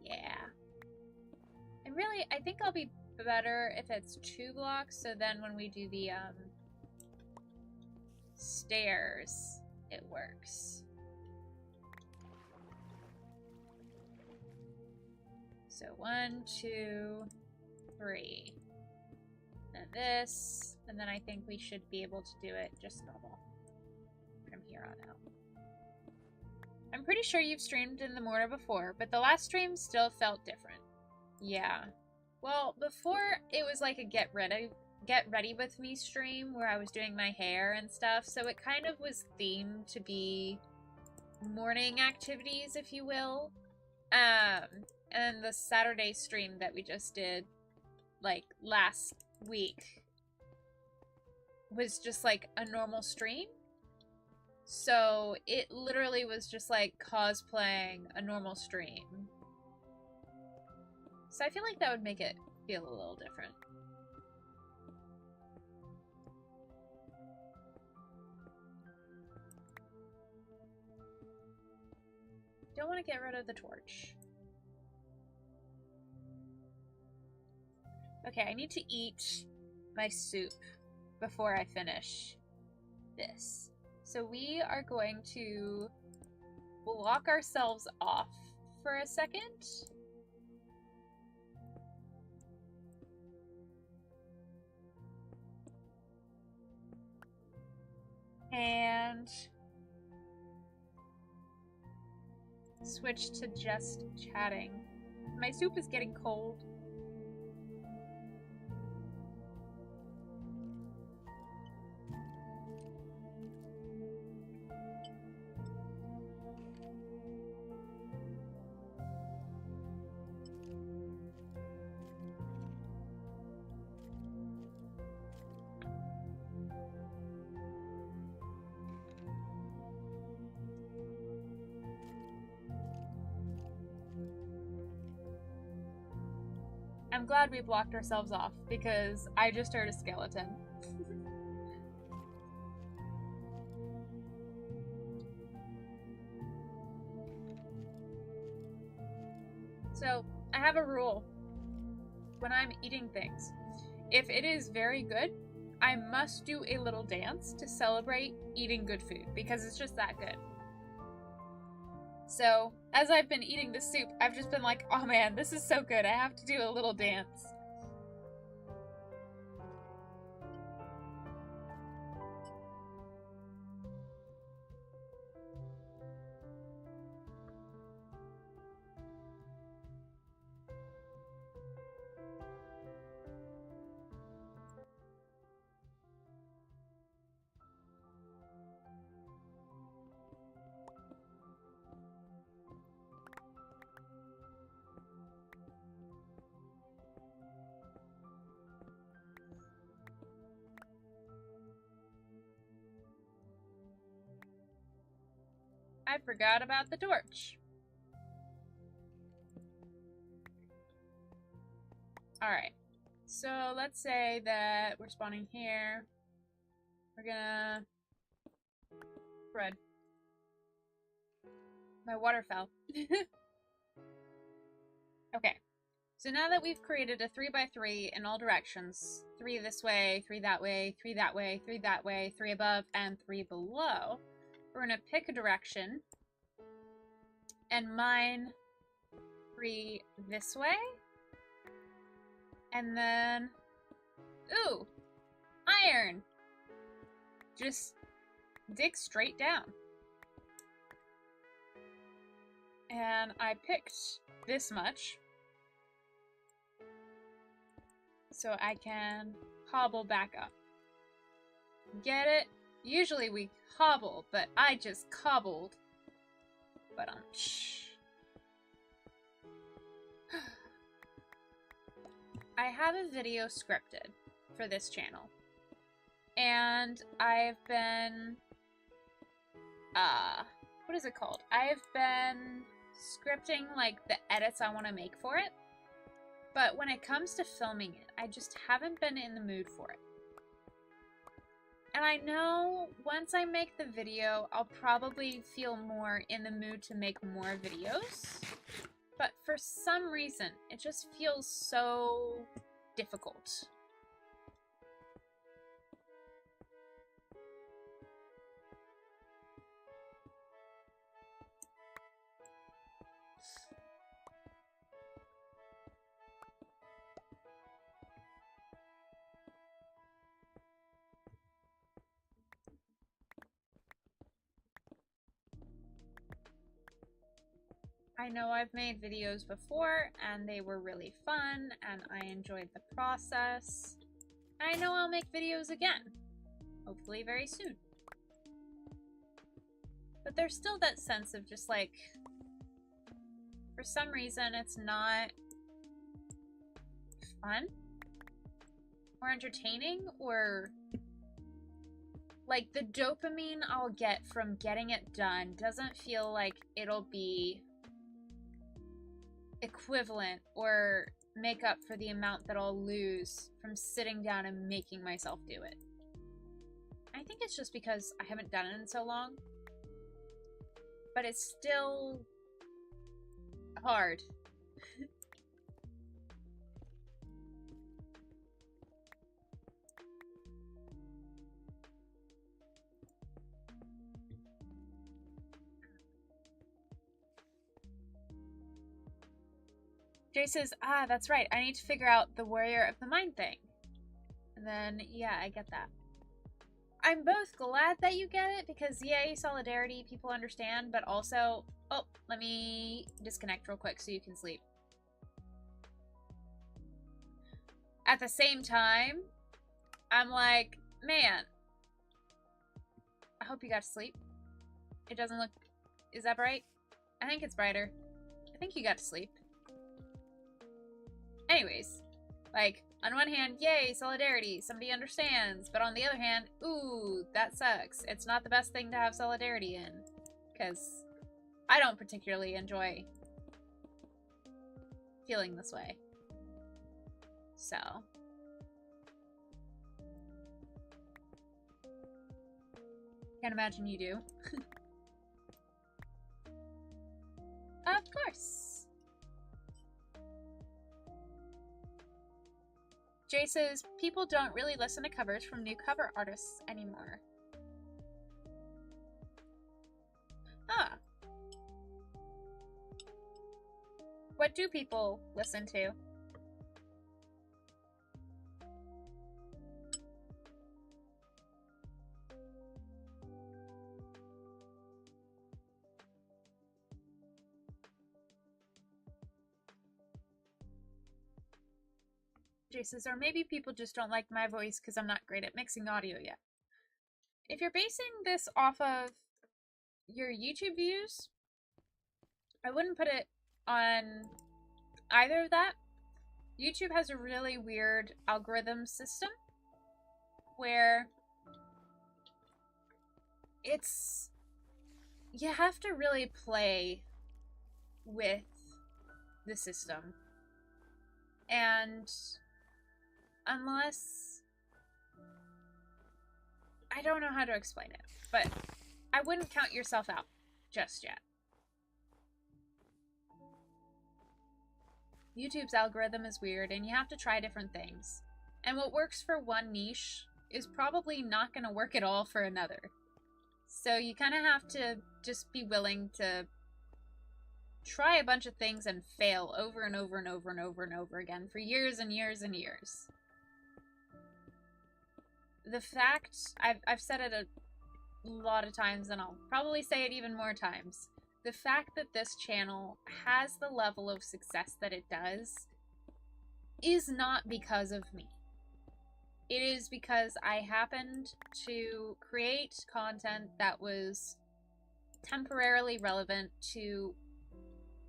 Yeah. And really, I think I'll be better if it's 2 blocks, so then when we do the stairs, it works. So 1, 2, 3. And this, and then I think we should be able to do it just normal from here on out. I'm pretty sure you've streamed in the mortar before, but the last stream still felt different. Yeah. Well, before it was like a get ready with me stream where I was doing my hair and stuff, so it kind of was themed to be morning activities, if you will. And the Saturday stream that we just did, like, last week was just, like, a normal stream. So it literally was just, like, cosplaying a normal stream. So I feel like that would make it feel a little different. Don't want to get rid of the torch. Okay, I need to eat my soup before I finish this. So we are going to block ourselves off for a second. and switch to just chatting. My soup is getting cold. I'm glad we blocked ourselves off because I just heard a skeleton. So, I have a rule when I'm eating things. If it is very good, I must do a little dance to celebrate eating good food because it's just that good. So, as I've been eating the soup, I've just been like, oh man, this is so good, I have to do a little dance. I forgot about the torch. Alright, so let's say that we're spawning here. We're gonna... Bread. My water fell. Okay, so now that we've created a 3x3 in all directions, 3 this way, 3 that way, 3 that way, 3 that way, 3 above, and 3 below, we're going to pick a direction and mine 3 this way. And then, ooh, iron. Just dig straight down. And I picked this much so I can hobble back up. Get it? Usually we hobble, but I just cobbled. But I have a video scripted for this channel. And I've been what is it called? I've been scripting like the edits I want to make for it. But when it comes to filming it, I just haven't been in the mood for it. And I know once I make the video, I'll probably feel more in the mood to make more videos. But for some reason, it just feels so difficult. I know I've made videos before and they were really fun and I enjoyed the process. I know I'll make videos again, hopefully very soon. But there's still that sense of just like, for some reason it's not fun or entertaining, or like the dopamine I'll get from getting it done doesn't feel like it'll be equivalent or make up for the amount that I'll lose from sitting down and making myself do it. I think it's just because I haven't done it in so long, but it's still hard. Jay says, ah, that's right, I need to figure out the warrior of the mine thing. And then, yeah, I get that. I'm both glad that you get it, because yay, solidarity, people understand, but also, oh, let me disconnect real quick so you can sleep. At the same time, I'm like, man, I hope you got to sleep. It doesn't look, is that bright? I think it's brighter. I think you got to sleep. Anyways, like, on one hand, yay, solidarity, somebody understands. But on the other hand, ooh, that sucks. It's not the best thing to have solidarity in. Because I don't particularly enjoy feeling this way. So. Can't imagine you do. Of course. Jay says, people don't really listen to covers from new cover artists anymore. Ah. What do people listen to? Jay says, or maybe people just don't like my voice because I'm not great at mixing audio yet. If you're basing this off of your YouTube views, I wouldn't put it on either of that. YouTube has a really weird algorithm system where it's, you have to really play with the system. And unless, I don't know how to explain it, but I wouldn't count yourself out just yet. YouTube's algorithm is weird, and you have to try different things. And what works for one niche is probably not going to work at all for another. So you kind of have to just be willing to try a bunch of things and fail over and over and over and over and over again for years and years and years. The fact, I've said it a lot of times, and I'll probably say it even more times, the fact that this channel has the level of success that it does is not because of me. It is because I happened to create content that was temporarily relevant to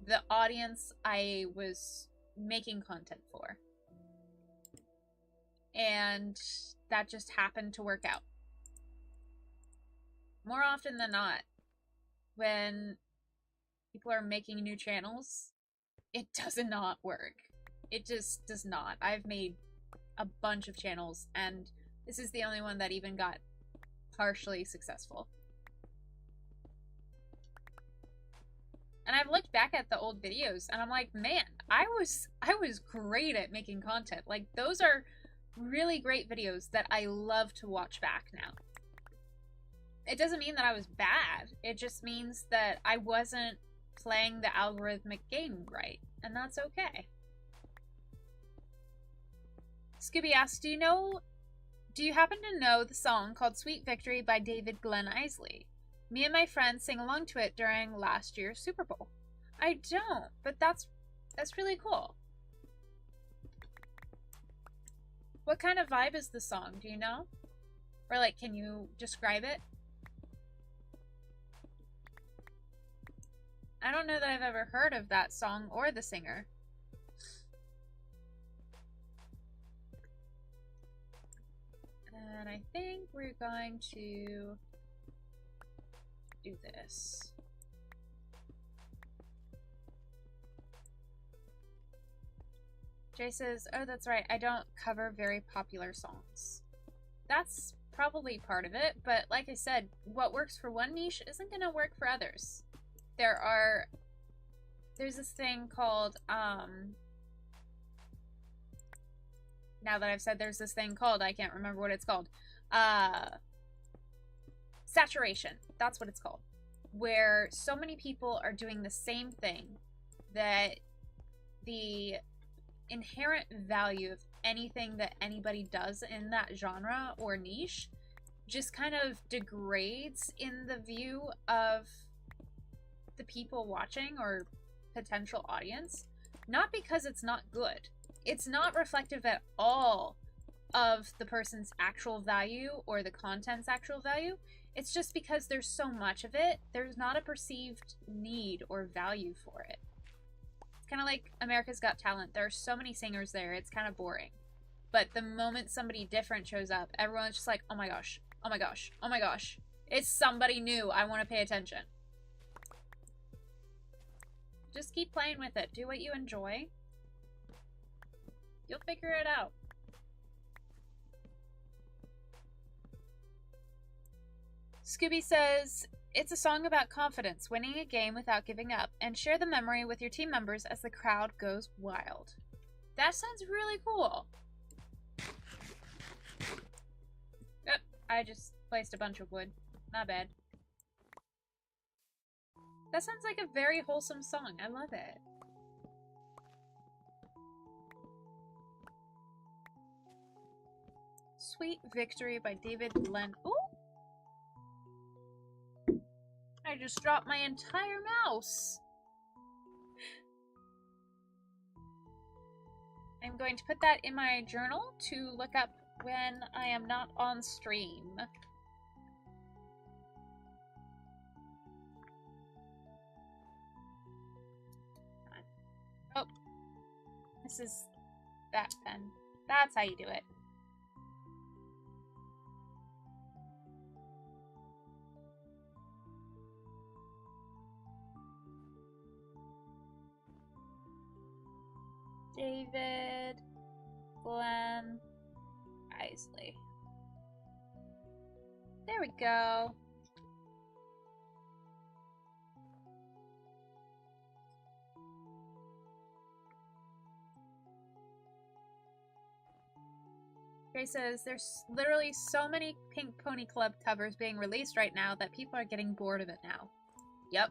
the audience I was making content for. And that just happened to work out. More often than not, when people are making new channels, it does not work. It just does not. I've made a bunch of channels, and this is the only one that even got partially successful. And I've looked back at the old videos, and I'm like, man, I was great at making content. Like, those are really great videos that I love to watch back now. It doesn't mean that I was bad. It just means that I wasn't playing the algorithmic game right, and that's okay. Scooby asks, do you happen to know the song called Sweet Victory by David Glenn Isley? Me and my friends sang along to it during last year's Super Bowl. I don't, but that's really cool. What kind of vibe is the song, do you know? Or like, can you describe it? I don't know that I've ever heard of that song or the singer. And I think we're going to do this. Jay says, oh, that's right, I don't cover very popular songs. That's probably part of it, but like I said, what works for one niche isn't going to work for others. There's this thing called, now that I've said there's this thing called, I can't remember what it's called. Saturation. That's what it's called. Where so many people are doing the same thing that the inherent value of anything that anybody does in that genre or niche just kind of degrades in the view of the people watching or potential audience. Not because it's not good. It's not reflective at all of the person's actual value or the content's actual value. It's just because there's so much of it, there's not a perceived need or value for it. It's kind of like America's Got Talent. There are so many singers there, it's kind of boring. But the moment somebody different shows up, everyone's just like, oh my gosh, oh my gosh, oh my gosh. It's somebody new, I want to pay attention. Just keep playing with it. Do what you enjoy. You'll figure it out. Scooby says, it's a song about confidence, winning a game without giving up, and share the memory with your team members as the crowd goes wild. That sounds really cool. Yep, I just placed a bunch of wood. Not bad. That sounds like a very wholesome song. I love it. Sweet Victory by David Len. Ooh! I just dropped my entire mouse. I'm going to put that in my journal to look up when I am not on stream. Oh, this is that pen. That's how you do it. David Glenn Isley. There we go. Gray says, there's literally so many Pink Pony Club covers being released right now that people are getting bored of it now. Yep.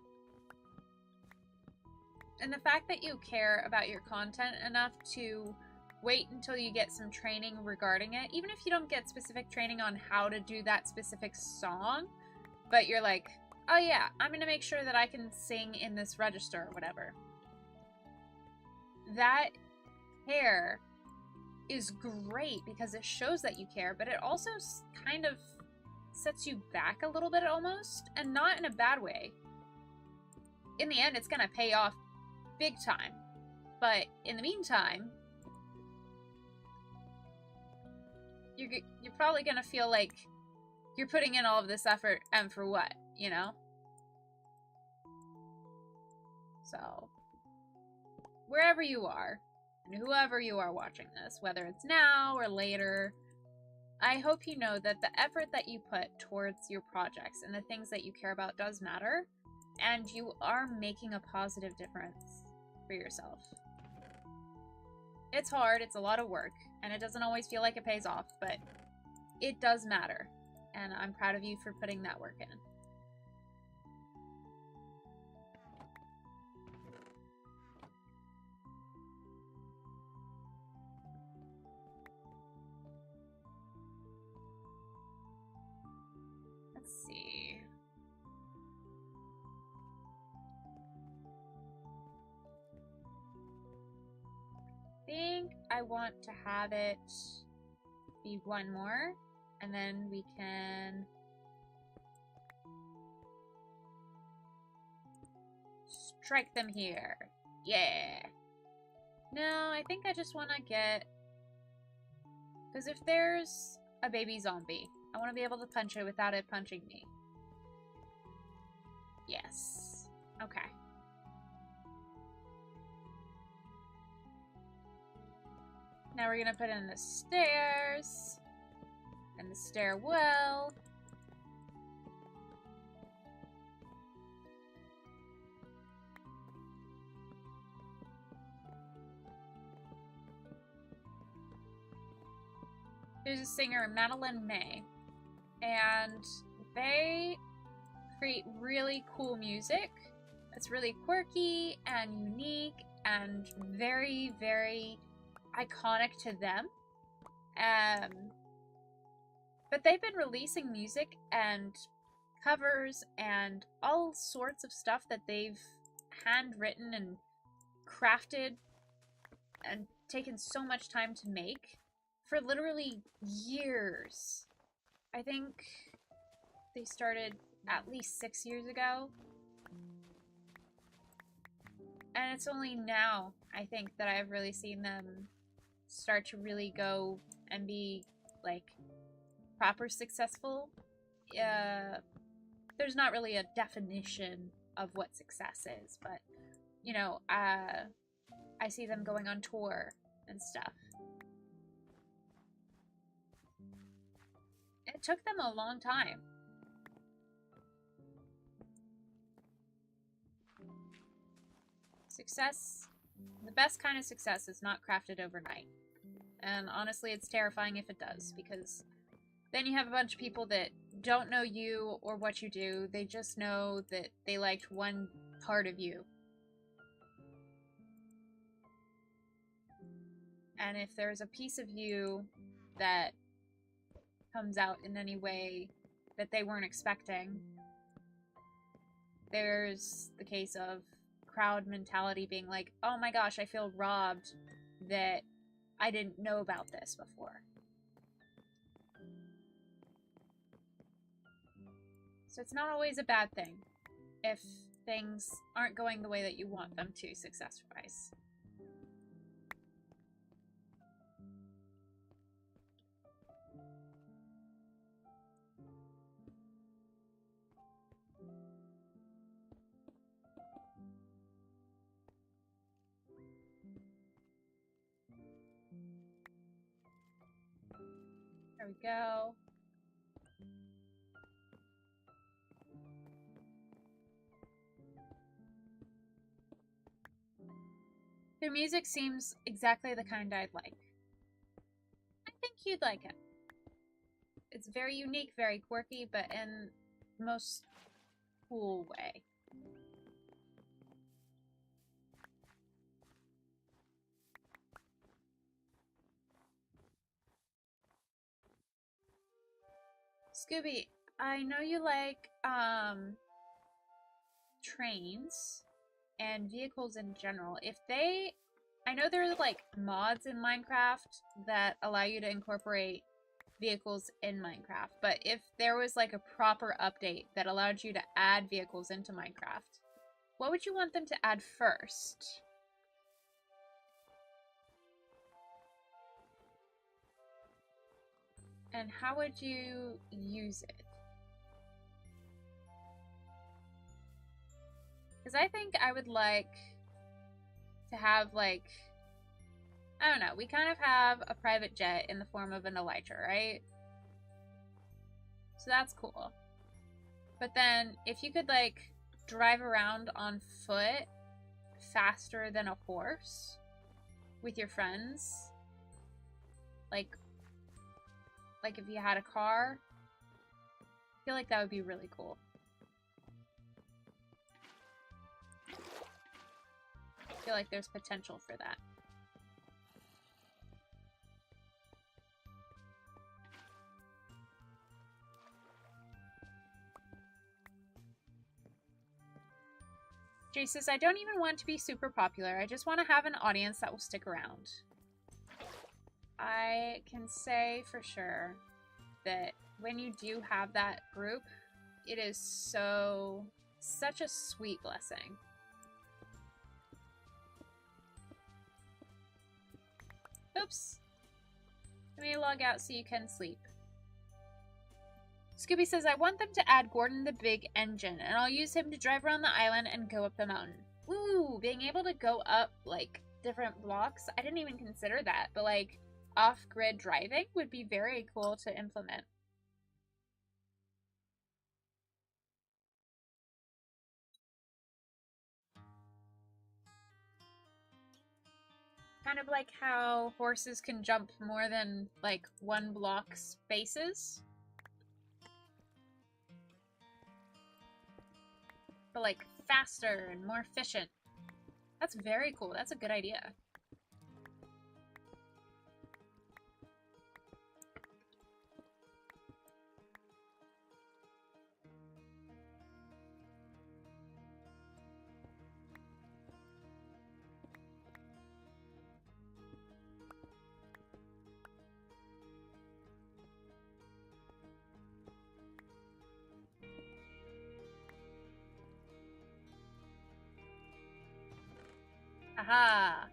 And the fact that you care about your content enough to wait until you get some training regarding it, even if you don't get specific training on how to do that specific song, but you're like, oh yeah, I'm gonna make sure that I can sing in this register or whatever. That care is great because it shows that you care, but it also kind of sets you back a little bit almost, and not in a bad way. In the end, it's gonna pay off big time, but in the meantime, you're probably gonna feel like you're putting in all of this effort and for what, you know? So, wherever you are, and whoever you are watching this, whether it's now or later, I hope you know that the effort that you put towards your projects and the things that you care about does matter, and you are making a positive difference for yourself. It's hard, it's a lot of work, and it doesn't always feel like it pays off, but it does matter, and I'm proud of you for putting that work in. Let's see. I think I want to have it be one more, and then we can strike them here. Yeah. No, I think I just want to get, because if there's a baby zombie, I want to be able to punch it without it punching me. Yes. Okay. Now we're gonna put in the stairs and the stairwell. There's a singer, Madeline May, and they create really cool music. It's really quirky and unique and very, very iconic to them. But they've been releasing music and covers and all sorts of stuff that they've handwritten and crafted and taken so much time to make for literally years. I think they started at least 6 years ago. And it's only now, I think, that I've really seen them start to really go and be, like, proper successful. There's not really a definition of what success is, but, you know, I see them going on tour and stuff. It took them a long time. Success, the best kind of success is not crafted overnight. And honestly, it's terrifying if it does, because then you have a bunch of people that don't know you or what you do. They just know that they liked one part of you. And if there's a piece of you that comes out in any way that they weren't expecting, there's the case of crowd mentality being like, oh my gosh, I feel robbed that I didn't know about this before. So it's not always a bad thing if things aren't going the way that you want them to success-wise. There we go. Their music seems exactly the kind I'd like. I think you'd like it. It's very unique, very quirky, but in the most cool way. Scooby, I know you like trains and vehicles in general. If they, I know there are like mods in Minecraft that allow you to incorporate vehicles in Minecraft, but if there was like a proper update that allowed you to add vehicles into Minecraft, what would you want them to add first? And how would you use it? Because I think I would like to have, like, I don't know, we kind of have a private jet in the form of an elytra, right? So that's cool. But then, if you could, like, drive around on foot faster than a horse with your friends, like if you had a car, I feel like that would be really cool. I feel like there's potential for that. Jay says, I don't even want to be super popular. I just want to have an audience that will stick around. I can say for sure that when you do have that group, it is such a sweet blessing. Oops. Let me log out so you can sleep. Scooby says, I want them to add Gordon the Big Engine, and I'll use him to drive around the island and go up the mountain. Ooh, being able to go up, like, different blocks. I didn't even consider that, but, like, off-grid driving would be very cool to implement. Kind of like how horses can jump more than, like, one block spaces. But, like, faster and more efficient. That's very cool. That's a good idea. Aha!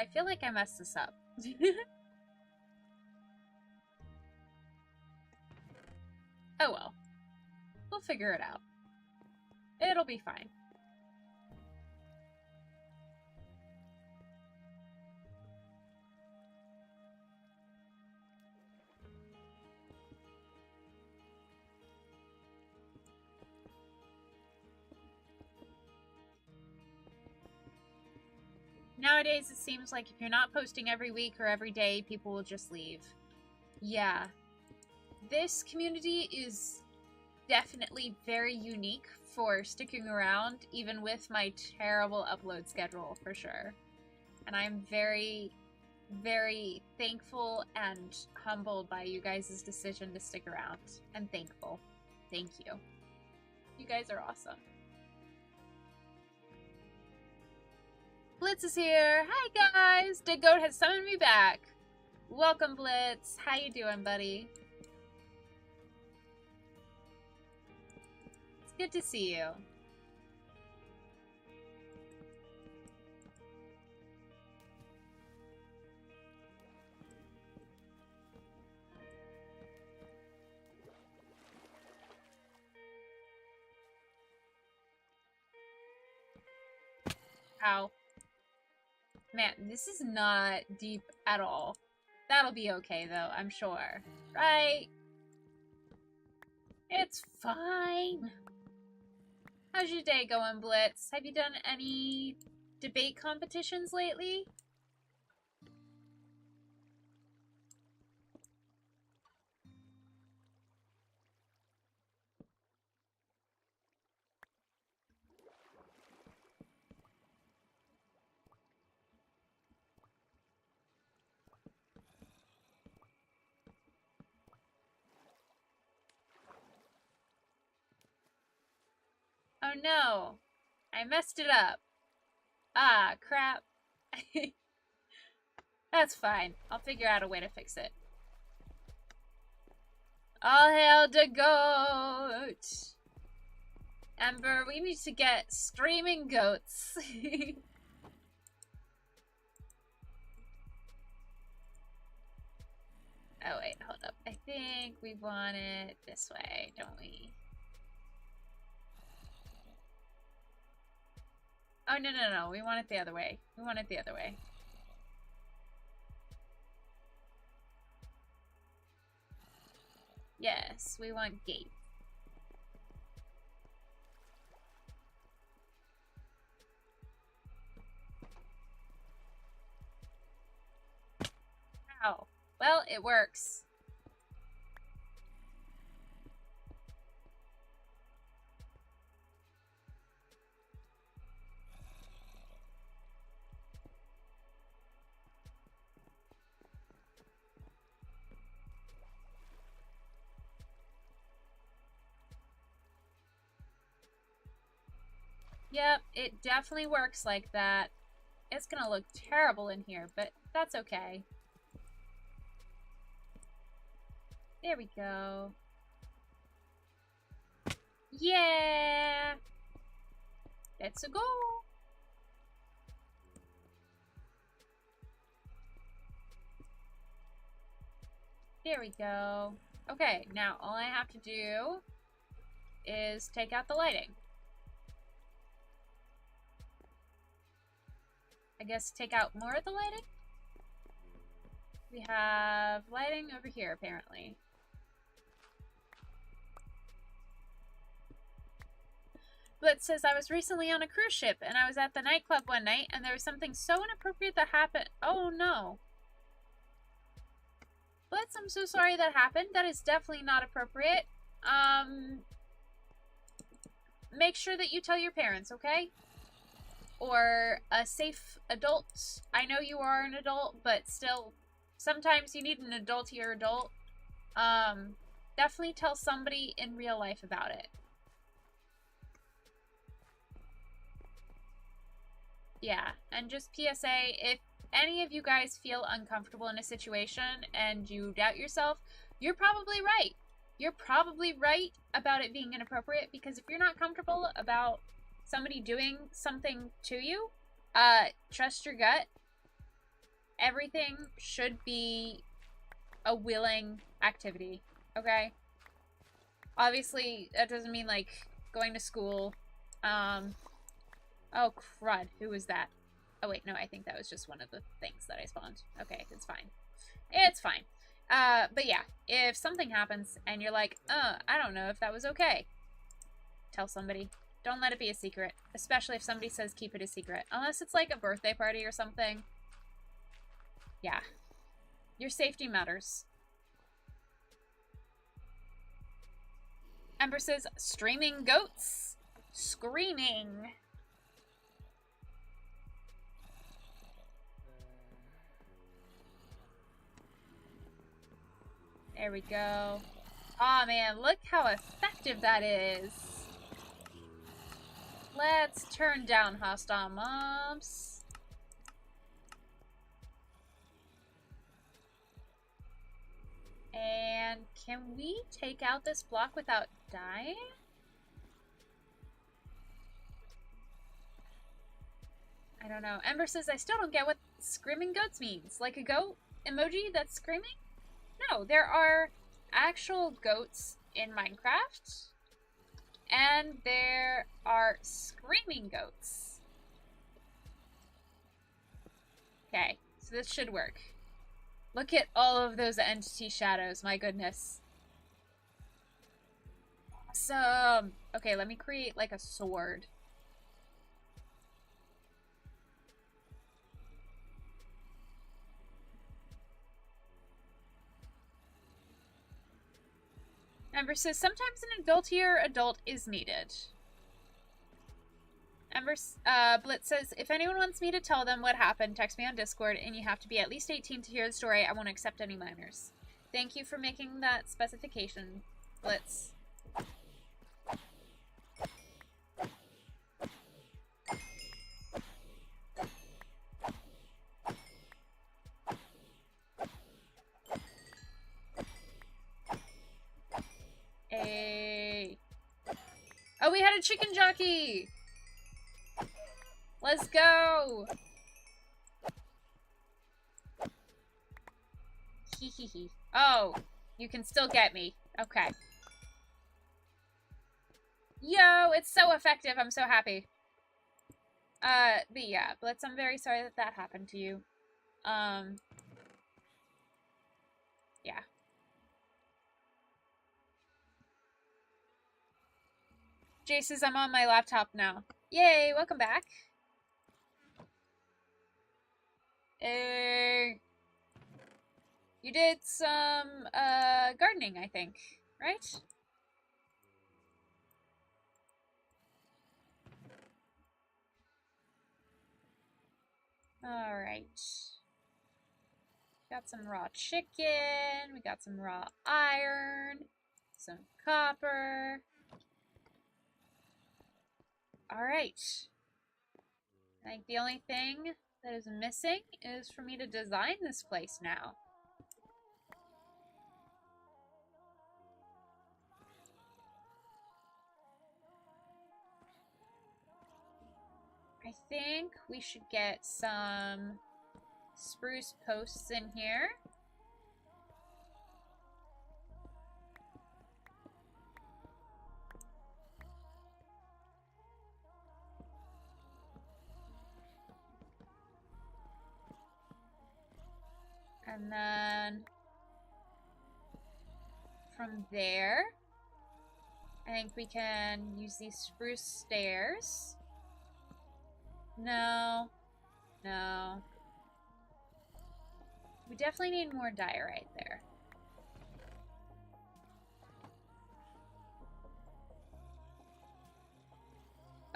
I feel like I messed this up. Oh well. We'll figure it out. It'll be fine. Nowadays, it seems like if you're not posting every week or every day, people will just leave. Yeah. This community is definitely very unique for sticking around, even with my terrible upload schedule, for sure. And I'm very, very thankful and humbled by you guys' decision to stick around. And thankful. Thank you. You guys are awesome. Blitz is here. Hi guys. Dead Goat has summoned me back. Welcome, Blitz. How you doing, buddy? It's good to see you. Ow. Man, this is not deep at all. That'll be okay, though, I'm sure. Right? It's fine. How's your day going, Blitz? Have you done any debate competitions lately? Oh no, I messed it up. Ah, crap. That's fine. I'll figure out a way to fix it. All hail the goat! Ember, we need to get streaming goats. Oh wait, hold up. I think we want it this way, don't we? Oh, no, no, no. We want it the other way. We want it the other way. Yes, we want gate. Ow. Well, it works. Yep, it definitely works like that. It's gonna look terrible in here, but that's okay. There we go. Yeah! Let's go! There we go. Okay, now all I have to do is take out the lighting. I guess take out more of the lighting? We have lighting over here, apparently. Blitz says, I was recently on a cruise ship, and I was at the nightclub one night, and there was something so inappropriate that happened. Oh, no. Blitz, I'm so sorry that happened. That is definitely not appropriate. Make sure that you tell your parents, okay? Or a safe adult. I know you are an adult, but still, sometimes you need an adultier adult. Definitely tell somebody in real life about it. Yeah, and just PSA, if any of you guys feel uncomfortable in a situation and you doubt yourself, you're probably right. You're probably right about it being inappropriate, because if you're not comfortable about somebody doing something to you, trust your gut. Everything should be a willing activity, okay? Obviously, that doesn't mean, like, going to school. Oh, crud. Who was that? Oh, wait, no, I think that was just one of the things that I spawned. Okay, it's fine. It's fine. But yeah, if something happens and you're like, I don't know if that was okay, tell somebody. Don't let it be a secret, especially if somebody says keep it a secret. Unless it's like a birthday party or something. Yeah. Your safety matters. Ember says, streaming goats. Screaming. There we go. Aw, man, look how effective that is. Let's turn down hostile mobs. And can we take out this block without dying? I don't know. Ember says, I still don't get what screaming goats means. Like a goat emoji that's screaming? No, there are actual goats in Minecraft. And there are screaming goats. Okay, so this should work. Look at all of those entity shadows, my goodness. Awesome! Okay, let me create like a sword. Ember says, sometimes an adultier adult is needed. Blitz says, if anyone wants me to tell them what happened, text me on Discord, and you have to be at least 18 to hear the story. I won't accept any minors. Thank you for making that specification, Blitz. Hey. Oh, we had a chicken jockey! Let's go! Hee hee hee. Oh, you can still get me. Okay. Yo, it's so effective. I'm so happy. But yeah, Blitz, I'm very sorry that that happened to you. Yeah. Jay says, I'm on my laptop now. Yay, welcome back. You did some, gardening, I think, right? Alright. Got some raw chicken, we got some raw iron, some copper. Alright. I think the only thing that is missing is for me to design this place now. I think we should get some spruce posts in here. And then from there, I think we can use these spruce stairs. No. No. We definitely need more diorite there.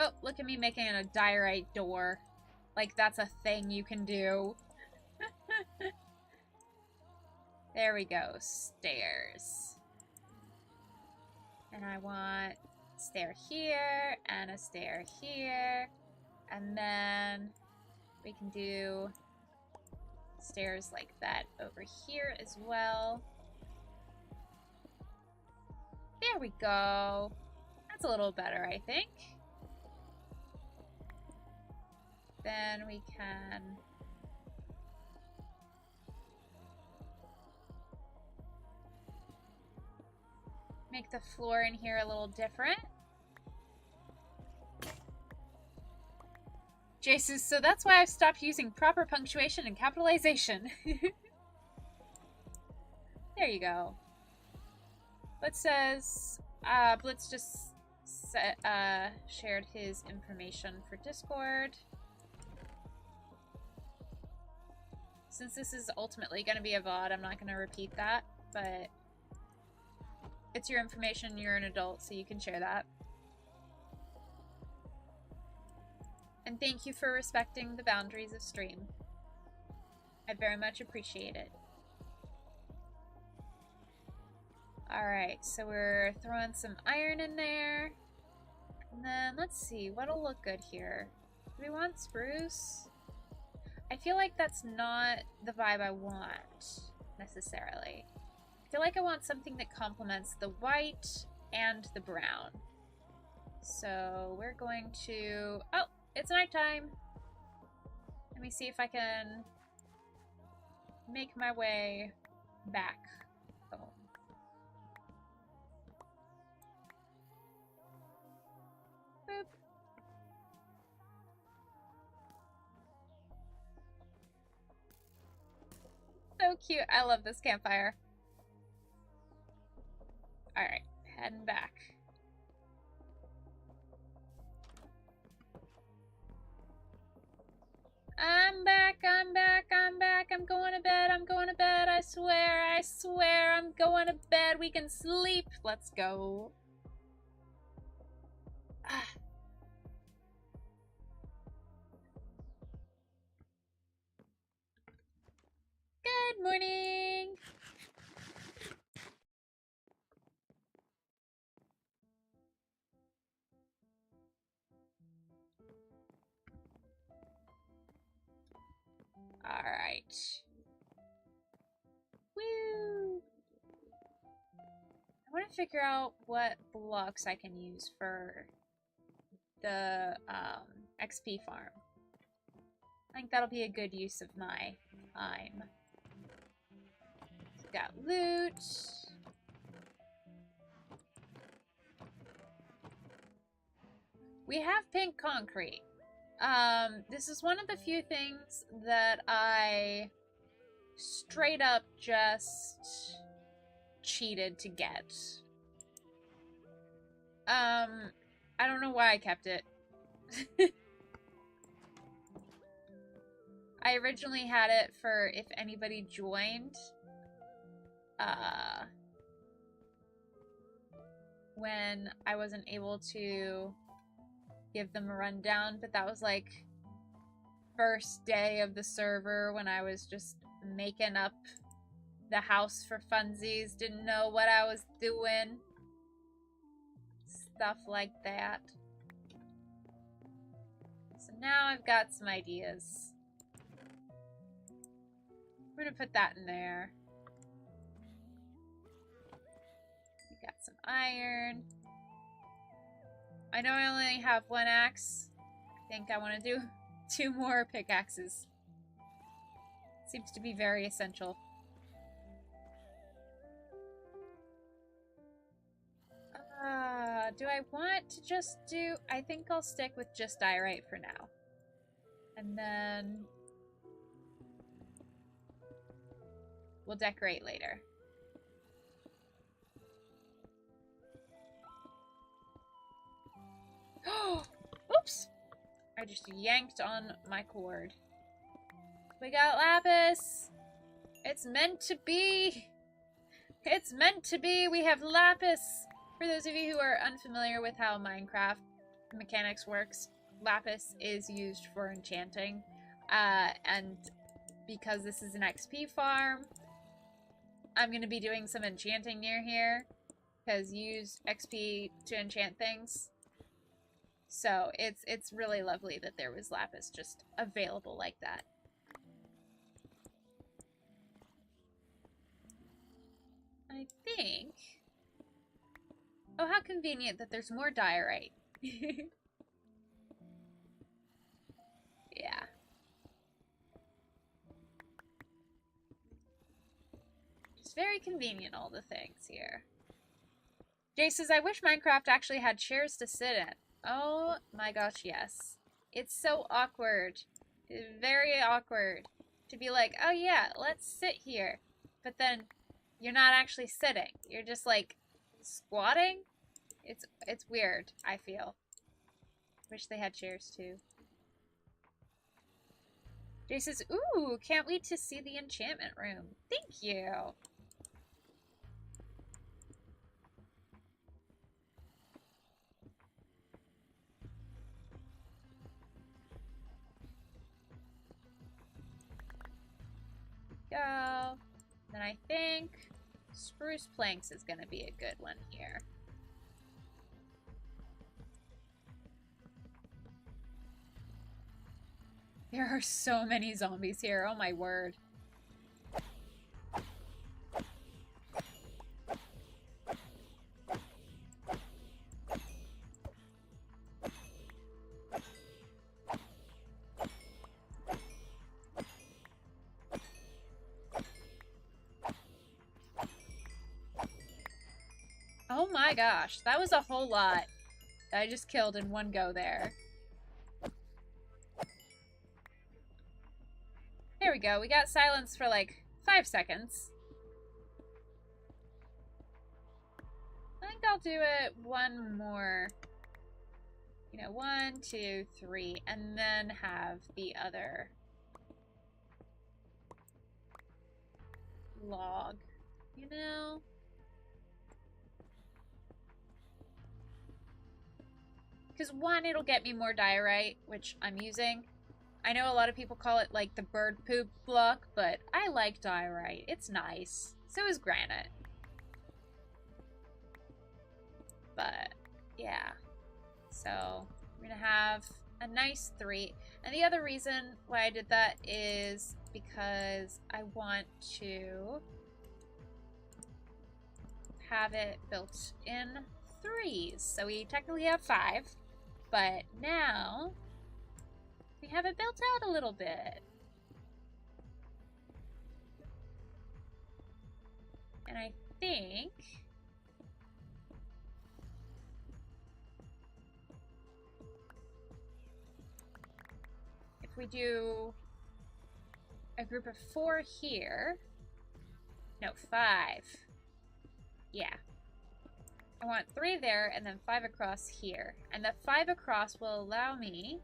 Oh, look at me making a diorite door. Like that's a thing you can do. There we go. Stairs. And I want a stair here and a stair here. And then we can do stairs like that over here as well. There we go. That's a little better, I think. Then we can make the floor in here a little different. Jason, so that's why I've stopped using proper punctuation and capitalization. There you go. What says, Blitz just shared his information for Discord. Since this is ultimately going to be a VOD, I'm not going to repeat that, but it's your information, you're an adult, so you can share that. And thank you for respecting the boundaries of stream. I very much appreciate it. Alright, so we're throwing some iron in there. And then, let's see, what'll look good here? Do we want spruce? I feel like that's not the vibe I want, necessarily. I feel like I want something that complements the white and the brown. So, we're going to... Oh! It's nighttime! Let me see if I can make my way back home. Boop. So cute. I love this campfire. Alright, heading back. I'm back, I'm back, I'm back. I'm going to bed, I'm going to bed. I swear, I'm going to bed. We can sleep. Let's go. Good morning. All right. Woo! I want to figure out what blocks I can use for the XP farm. I think that'll be a good use of my time. So we got loot. We have pink concrete. This is one of the few things that I straight up just cheated to get. I don't know why I kept it. I originally had it for if anybody joined, when I wasn't able to give them a rundown, but that was like first day of the server when I was just making up the house for funsies, didn't know what I was doing, stuff like that. So now I've got some ideas. We're gonna put that in there. We got some iron. I know I only have one axe. I think I want to do 2 more pickaxes. Seems to be very essential. Do I want to just do... I think I'll stick with just diorite for now. And then... we'll decorate later. Oops! I just yanked on my cord. We got lapis! It's meant to be! It's meant to be! We have lapis! For those of you who are unfamiliar with how Minecraft mechanics works, lapis is used for enchanting, and because this is an XP farm, I'm going to be doing some enchanting near here, because you use XP to enchant things. So it's really lovely that there was lapis just available like that. I think... Oh, how convenient that there's more diorite. Yeah. It's very convenient, all the things here. Jay says, I wish Minecraft actually had chairs to sit in. Oh my gosh, yes. It's so awkward. Very awkward. To be like, oh yeah, let's sit here. But then you're not actually sitting. You're just like squatting. It's weird, I feel. Wish they had chairs too. Jay says, ooh, can't wait to see the enchantment room. Thank you. Go. Then I think spruce planks is going to be a good one here. There are so many zombies here. Oh my word. Oh my gosh, that was a whole lot that I just killed in one go there. There we go, we got silence for like 5 seconds. I think I'll do it one more. You know, 1, 2, 3, and then have the other log, you know? Because one, it'll get me more diorite, which I'm using. I know a lot of people call it like the bird poop block, but I like diorite. It's nice. So is granite. But, yeah. So, I'm going to have a nice 3. And the other reason why I did that is because I want to have it built in 3s. So we technically have 5. But now, we have it built out a little bit. And I think... if we do a group of 4 here... No, 5. Yeah. I want 3 there, and then 5 across here. And the 5 across will allow me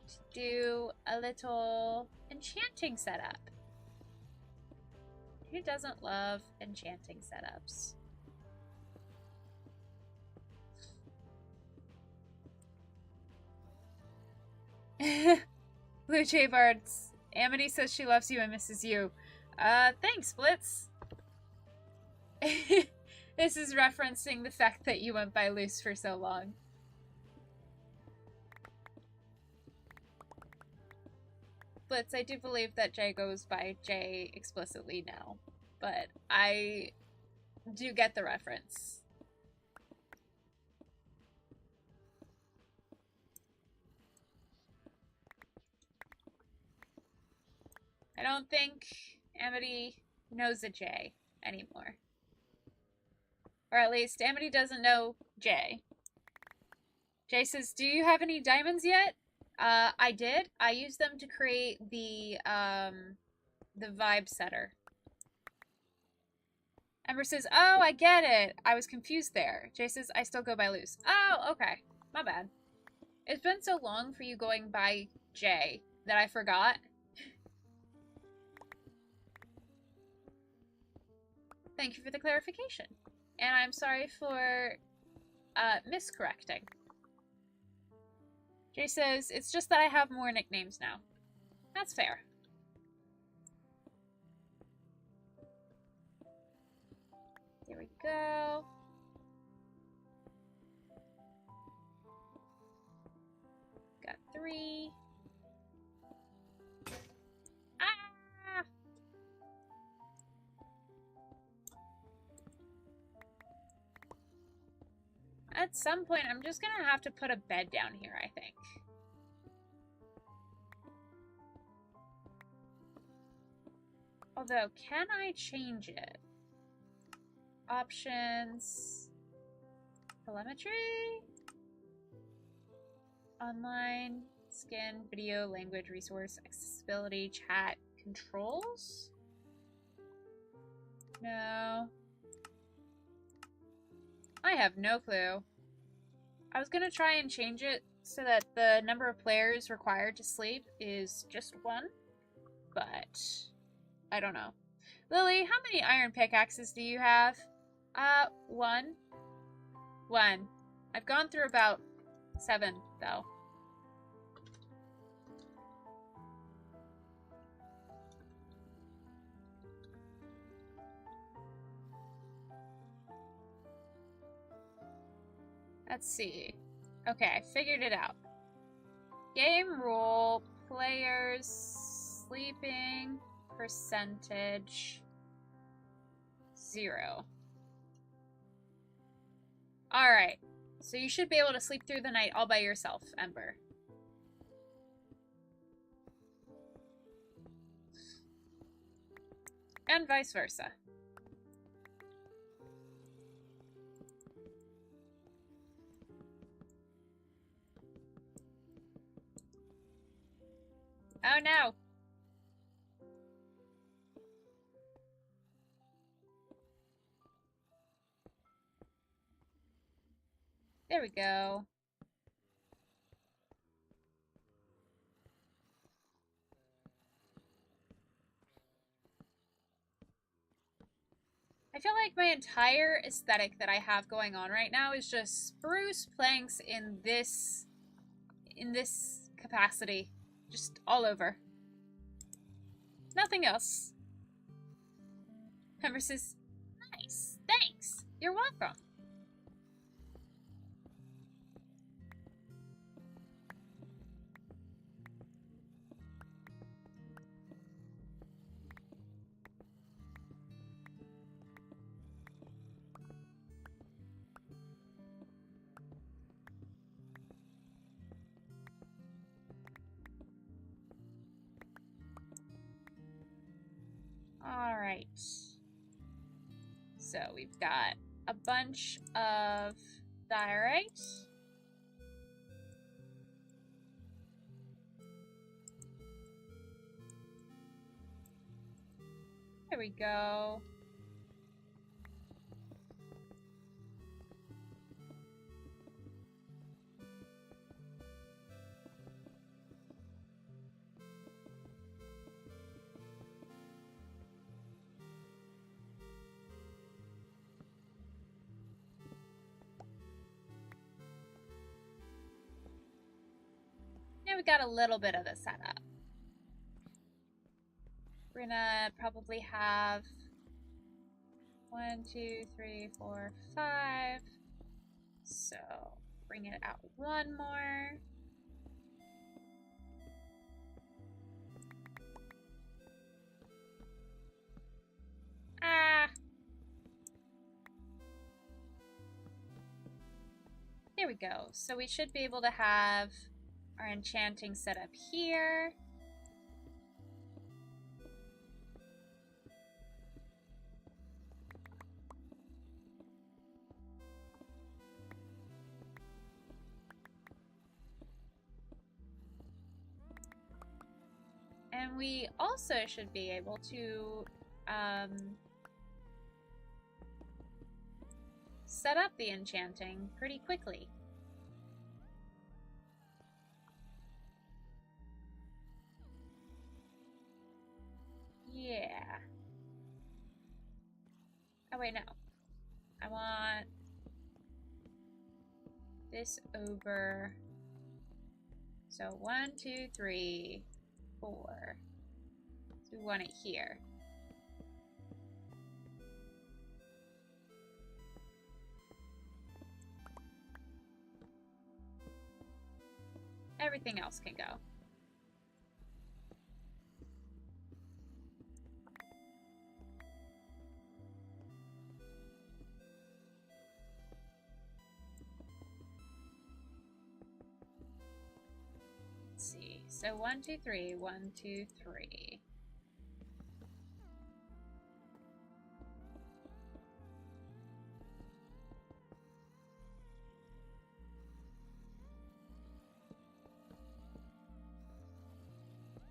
to do a little enchanting setup. Who doesn't love enchanting setups? Blue Jay Bards. Amity says she loves you and misses you. Thanks, Blitz. This is referencing the fact that you went by Luz for so long. Blitz, I do believe that Jay goes by Jay explicitly now, but I do get the reference. I don't think Amity knows a Jay anymore. Or at least Amity doesn't know Jay. Jay says, do you have any diamonds yet? I did. I used them to create the vibe setter. Ember says, oh, I get it. I was confused there. Jay says, I still go by Luz. Oh, okay. My bad. It's been so long for you going by Jay that I forgot. Thank you for the clarification. And I'm sorry for miscorrecting. Jay says, it's just that I have more nicknames now. That's fair. There we go. Got 3. Ah! At some point, I'm just gonna have to put a bed down here, I think. Although, can I change it? Options. Telemetry? Online, skin, video, language, resource, accessibility, chat, controls? No. I have no clue. I was gonna try and change it so that the number of players required to sleep is just 1, but I don't know. Lily, how many iron pickaxes do you have? 1. 1. I've gone through about 7, though. Let's see. Okay, I figured it out. Game rule, players, sleeping, percentage, 0. Alright, so you should be able to sleep through the night all by yourself, Ember. And vice versa. Oh no! There we go. I feel like my entire aesthetic that I have going on right now is just spruce planks in this capacity. Just all over. Nothing else. Pember says, nice, thanks. You're welcome. Alright. So we've got a bunch of diorite. There we go. Now we got a little bit of a setup. We're gonna probably have 1, 2, 3, 4, 5. So bring it out 1 more. Ah! There we go. So we should be able to have our enchanting set up here. And we also should be able to set up the enchanting pretty quickly. Yeah. Oh wait, no. I want this over So 1, 2, 3, 4. So we want it here. Everything else can go. Let's see. So 1, 2, 3, 1, 2, 3.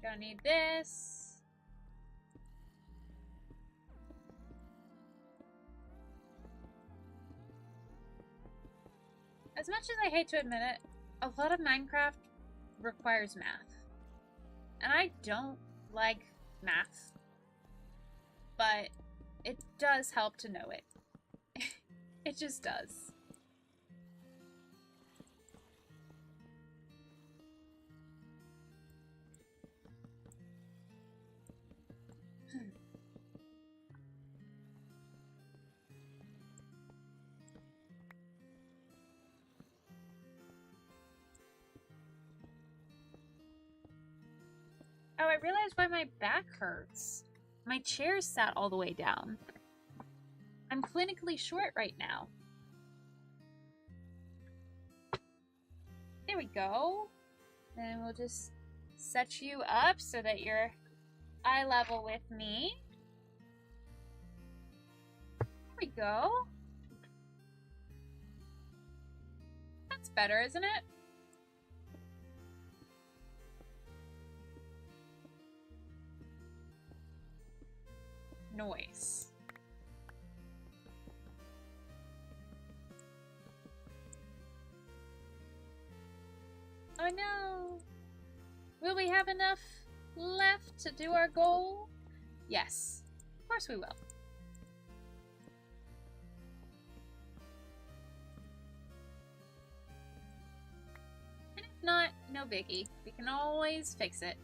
Don't need this. As much as I hate to admit it, a lot of Minecraft requires math. And I don't like math. But it does help to know it. It just does. Oh, I realized why my back hurts. My chair's sat all the way down. I'm clinically short right now. There we go. Then we'll just set you up so that you're eye level with me. There we go. That's better, isn't it? Noise. Oh no! Will we have enough left to do our goal? Yes, of course we will. And if not, no biggie. We can always fix it.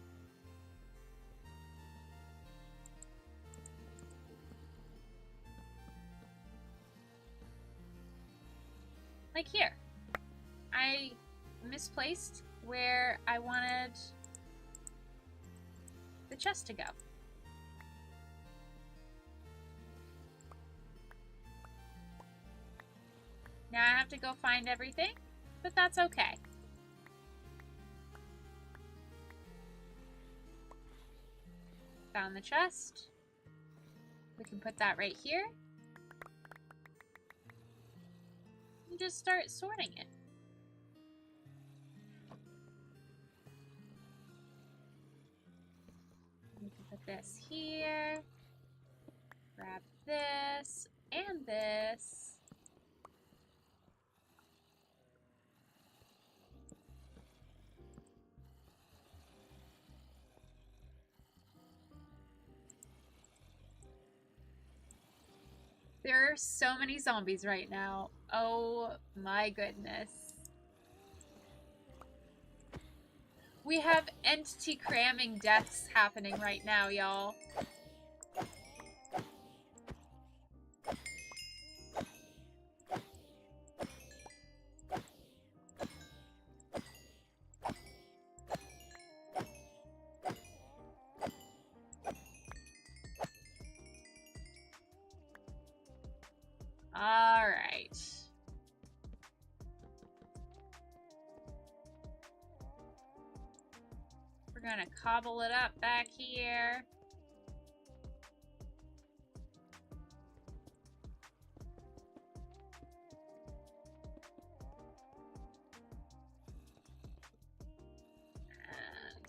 Like here. I misplaced where I wanted the chest to go. Now I have to go find everything, but that's okay. Found the chest. We can put that right here. And just start sorting it. We can put this here. Grab this and this. There are so many zombies right now. Oh my goodness. We have entity cramming deaths happening right now, y'all. All right. We're gonna cobble it up back here. And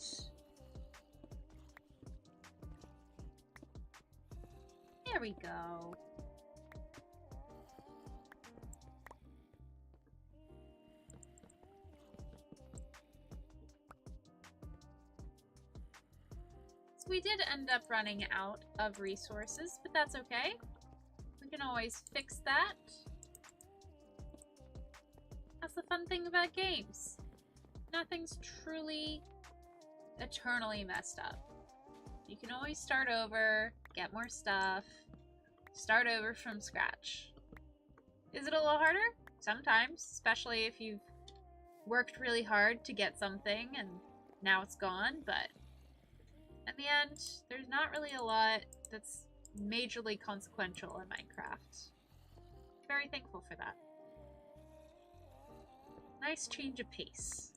there we go. We did end up running out of resources, but that's okay. We can always fix that. That's the fun thing about games. nothing's truly eternally messed up. You can always start over, get more stuff, start over from scratch. Is it a little harder? Sometimes, especially if you've worked really hard to get something and now it's gone, but in the end, there's not really a lot that's majorly consequential in Minecraft. Very thankful for that. Nice change of pace.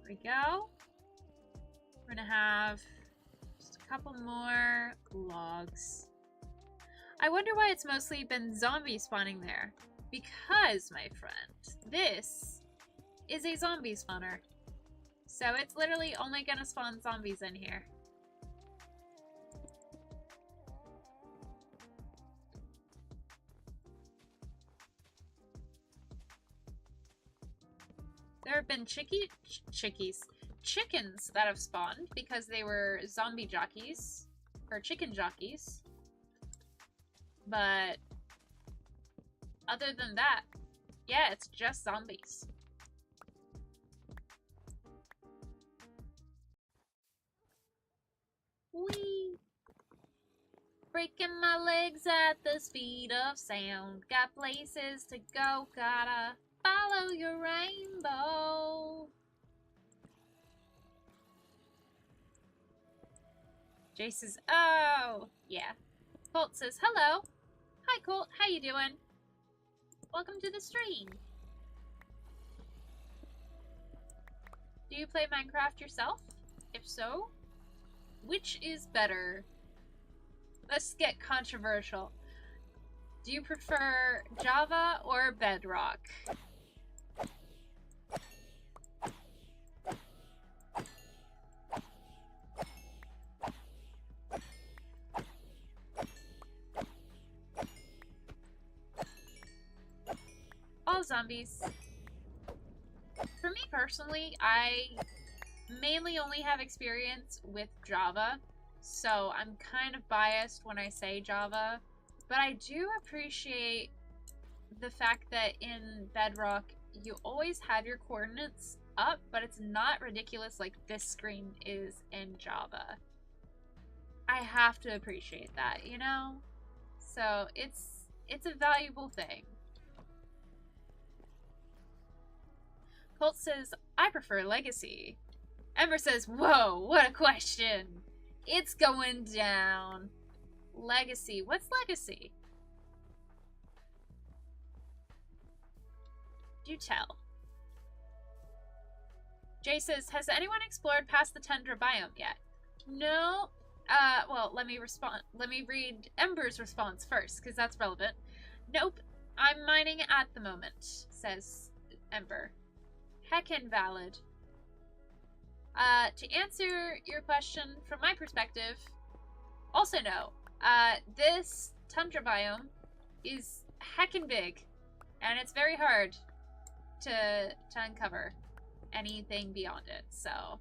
There we go. We're gonna have just a couple more logs. I wonder why it's mostly been zombies spawning there. Because, my friend, this is a zombie spawner. So it's literally only gonna spawn zombies in here. There have been chickens that have spawned because they were zombie jockeys, or chicken jockeys. But other than that, yeah, it's just zombies. Whee! Breaking my legs at the speed of sound. Got places to go, gotta follow your rainbow. Jay says, oh, yeah. Colt says, hello. Hi, Colt. How you doing? Welcome to the stream. Do you play Minecraft yourself? If so, which is better? Let's get controversial. Do you prefer Java or Bedrock? All zombies. For me personally, I mainly only have experience with Java, so I'm kind of biased when I say Java, but I do appreciate the fact that in Bedrock you always have your coordinates up, but it's not ridiculous like this screen is in Java. I have to appreciate that, you know? So it's a valuable thing. Colt says, I prefer Legacy. Ember says, whoa, what a question. It's going down. Legacy. What's Legacy? Do tell. Jay says, has anyone explored past the tundra biome yet? No. Well, let me read Ember's response first, because that's relevant. Nope. I'm mining at the moment, says Ember. Heckin' valid. To answer your question from my perspective, also no. This tundra biome is heckin' big, and it's very hard to uncover anything beyond it, so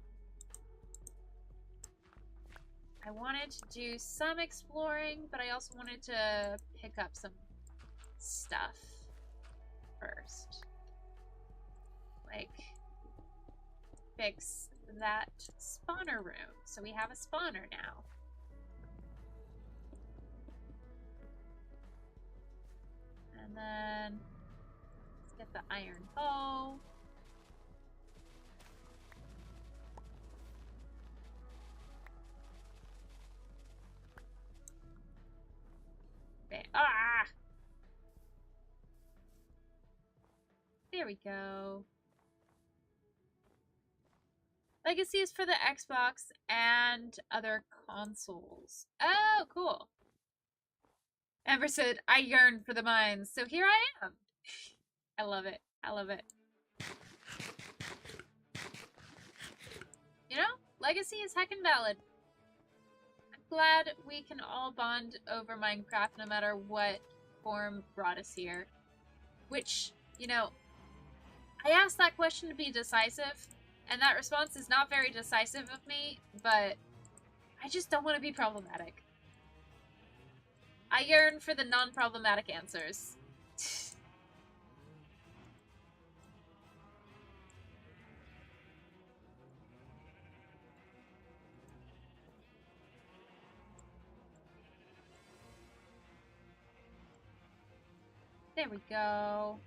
I wanted to do some exploring, but I also wanted to pick up some stuff first. Like, fix that spawner room. So we have a spawner now. And then let's get the iron bow. Okay. Ah! There we go. Legacy is for the Xbox and other consoles. Oh, cool. Ember said, I yearn for the mines, so here I am. I love it. I love it. You know, Legacy is heckin' valid. I'm glad we can all bond over Minecraft no matter what form brought us here. Which, you know, I asked that question to be decisive, And that response is not very decisive of me, but I just don't want to be problematic. I yearn for the non-problematic answers. There we go.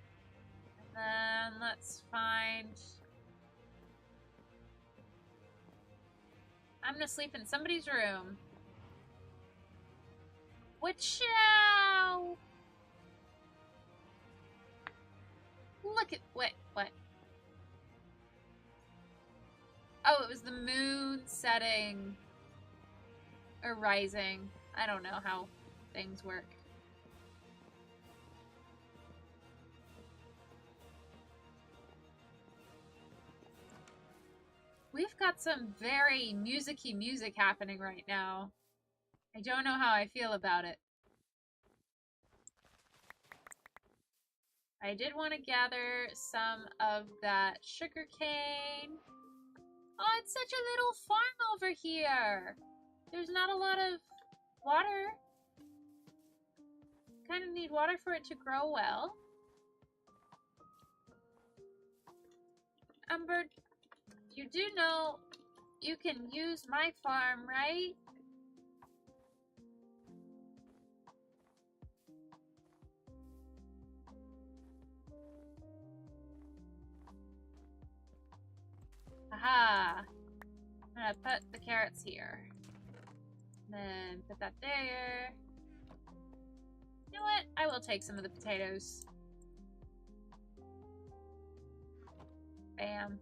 And then let's find... I'm gonna sleep in somebody's room. Wachow! Look at... Wait, what? Oh, it was the moon setting. Or rising. I don't know how things work. We've got some very music-y music happening right now. I don't know how I feel about it. I did want to gather some of that sugar cane. Oh, it's such a little farm over here. There's not a lot of water. Kind of need water for it to grow well. Umber, you do know you can use my farm, right? Aha! I'm gonna put the carrots here. Then put that there. You know what? I will take some of the potatoes. Bam.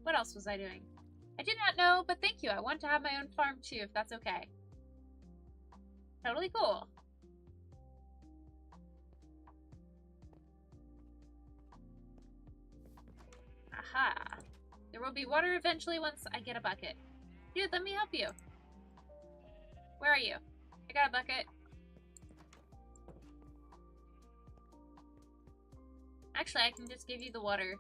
What else was I doing? I did not know, but thank you. I want to have my own farm too, if that's okay. Totally cool. Aha. There will be water eventually once I get a bucket. Dude, let me help you. Where are you? I got a bucket. Actually, I can just give you the water.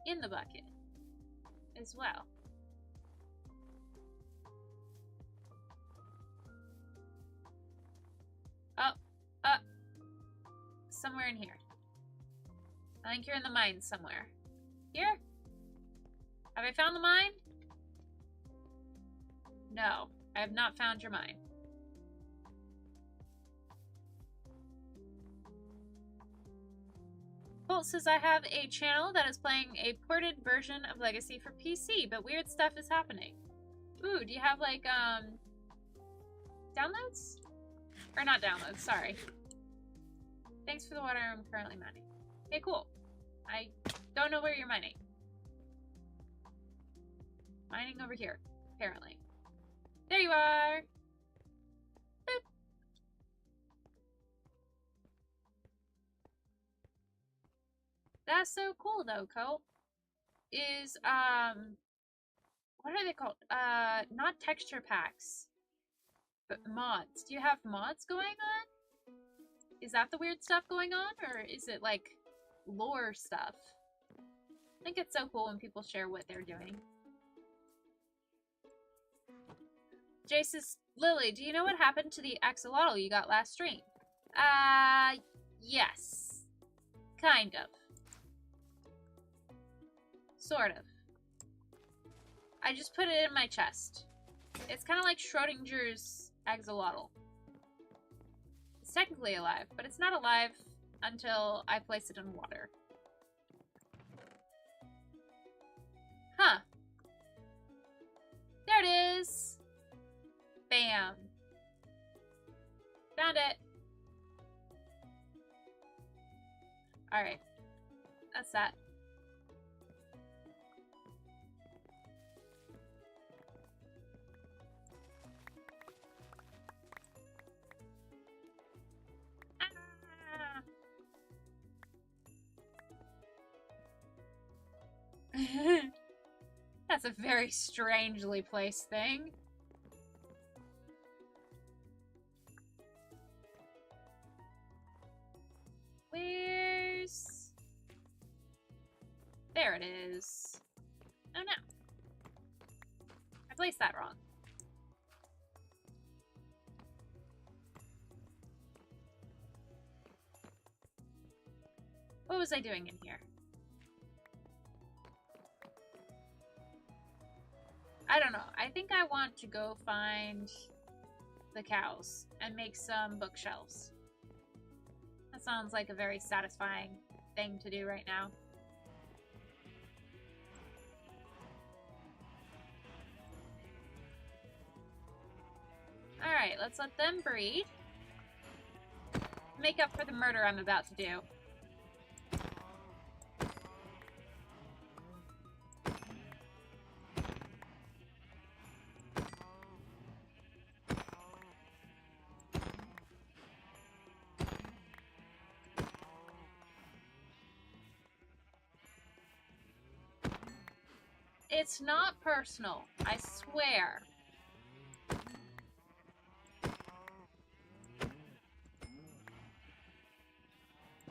In the bucket as well. Somewhere in here. I think you're in the mine somewhere. Here? Have I found the mine? No, I have not found your mine. Colt says I have a channel that is playing a ported version of Legacy for PC, but weird stuff is happening. Ooh, do you have like, downloads? Or not downloads, sorry. Thanks for the water I'm currently mining. Okay, cool. I don't know where you're mining. Mining over here, apparently. There you are! Boop. That's so cool though, Colt. Is, what are they called? Not texture packs, but mods. Do you have mods going on? Is that the weird stuff going on, or is it like lore stuff? I think it's so cool when people share what they're doing. Jace says, Lily, do you know what happened to the axolotl you got last stream? Yes. Kind of. Sort of. I just put it in my chest. It's kind of like Schrodinger's axolotl. It's technically alive, but it's not alive until I place it in water. Huh. There it is. Bam. Found it. Alright. That's that. That's a very strangely placed thing. There it is. Oh no. I placed that wrong. What was I doing in here? I don't know. I think I want to go find the cows and make some bookshelves. That sounds like a very satisfying thing to do right now. Alright, let's let them breed. Make up for the murder I'm about to do. It's not personal, I swear.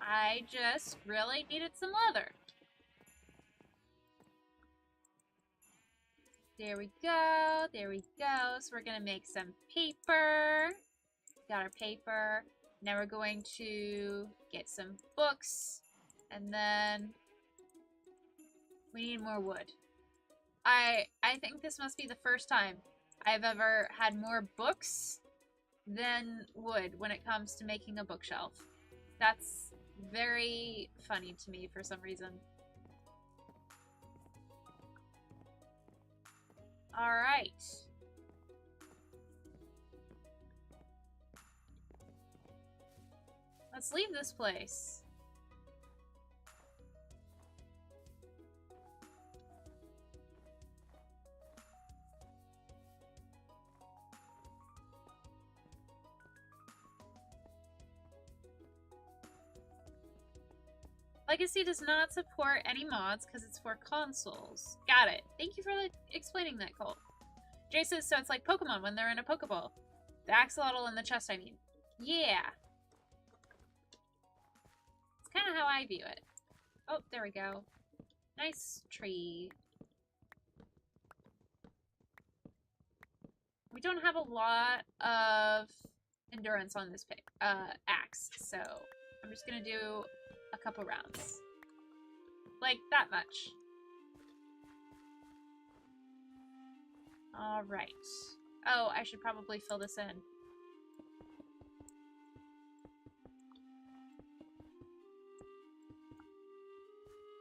I just really needed some leather. There we go, there we go. So we're gonna make some paper. Got our paper. Now we're going to get some books. And then we need more wood. I think this must be the first time I've ever had more books than wood when it comes to making a bookshelf. That's very funny to me for some reason. Alright. Let's leave this place. Legacy does not support any mods because it's for consoles. Got it. Thank you for explaining that, Cole. Jay says, so it's like Pokemon when they're in a Pokeball. The axolotl in the chest, I mean. Yeah. It's kind of how I view it. Oh, there we go. Nice tree. We don't have a lot of endurance on this axe, so I'm just gonna do a couple rounds. Like, that much. Alright. Oh, I should probably fill this in.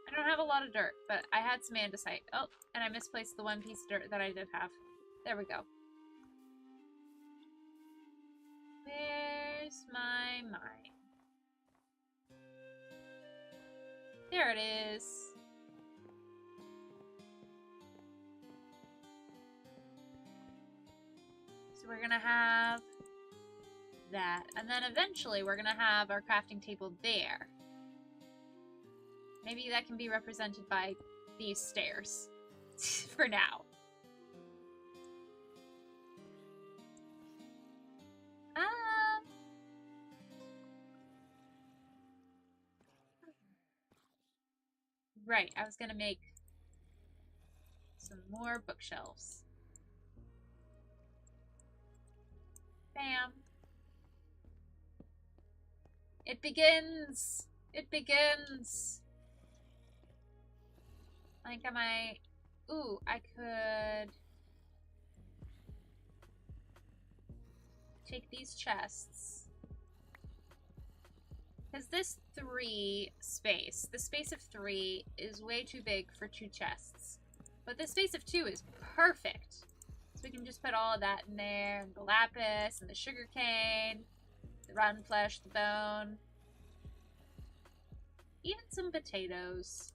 I don't have a lot of dirt, but I had some andesite. Oh, and I misplaced the one piece of dirt that I did have. There we go. Where's my mine? There it is. So we're gonna have that. And then eventually we're gonna have our crafting table there. Maybe that can be represented by these stairs. For now. Right, I was gonna make some more bookshelves. Bam. It begins! It begins! I think I might... Ooh, I could... take these chests. Because this the space of 3 is way too big for 2 chests. But the space of 2 is perfect. So we can just put all of that in there, and the lapis, and the sugarcane, the rotten flesh, the bone. Even some potatoes.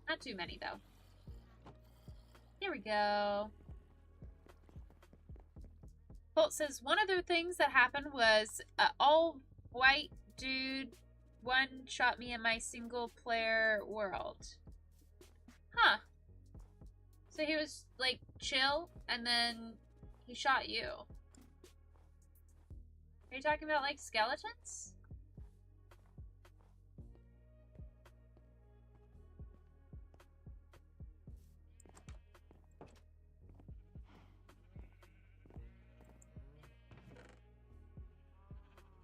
Not too many, though. There we go. Bolt says, one of the things that happened was all white dude one-shot me in my single-player world. Huh. So he was, like, chill, and then he shot you. Are you talking about, like, skeletons?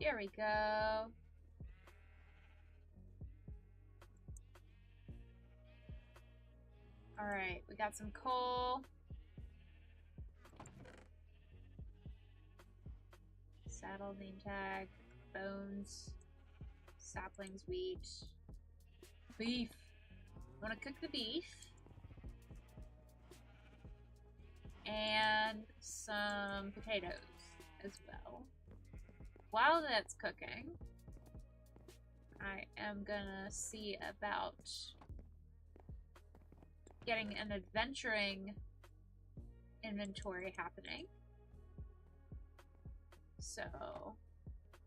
Here we go. Alright, we got some coal. Saddle, name tag, bones, saplings, wheat, beef. I want to cook the beef. And some potatoes as well. While that's cooking, I am gonna see about getting an adventuring inventory happening. So,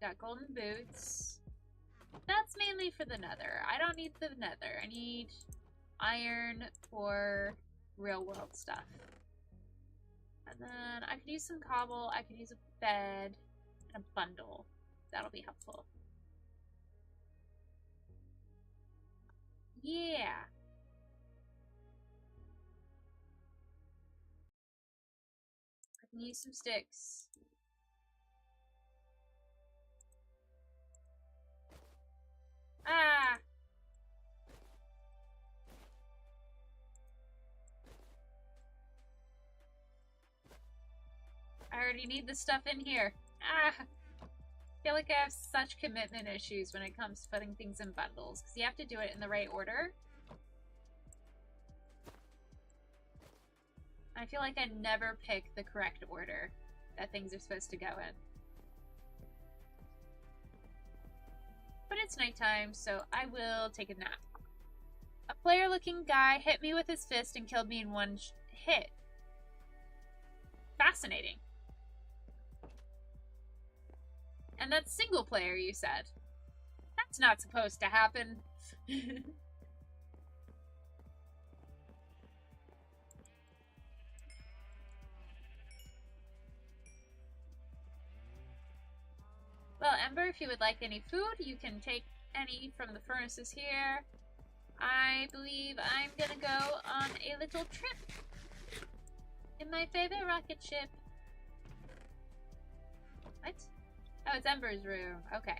got golden boots. That's mainly for the nether. I don't need the nether. I need iron for real world stuff. And then I could use some cobble, I could use a bed, and a bundle. That'll be helpful. Yeah. I can use some sticks. Ah! I already need the stuff in here. Ah! I feel like I have such commitment issues when it comes to putting things in bundles, because you have to do it in the right order. I feel like I never pick the correct order that things are supposed to go in. But it's nighttime, so I will take a nap. A player-looking guy hit me with his fist and killed me in one hit. Fascinating. And that's single player, you said. That's not supposed to happen. Well, Ember, if you would like any food, you can take any from the furnaces here. I believe I'm gonna go on a little trip in my favorite rocket ship. What? Oh, it's Ember's room. Okay.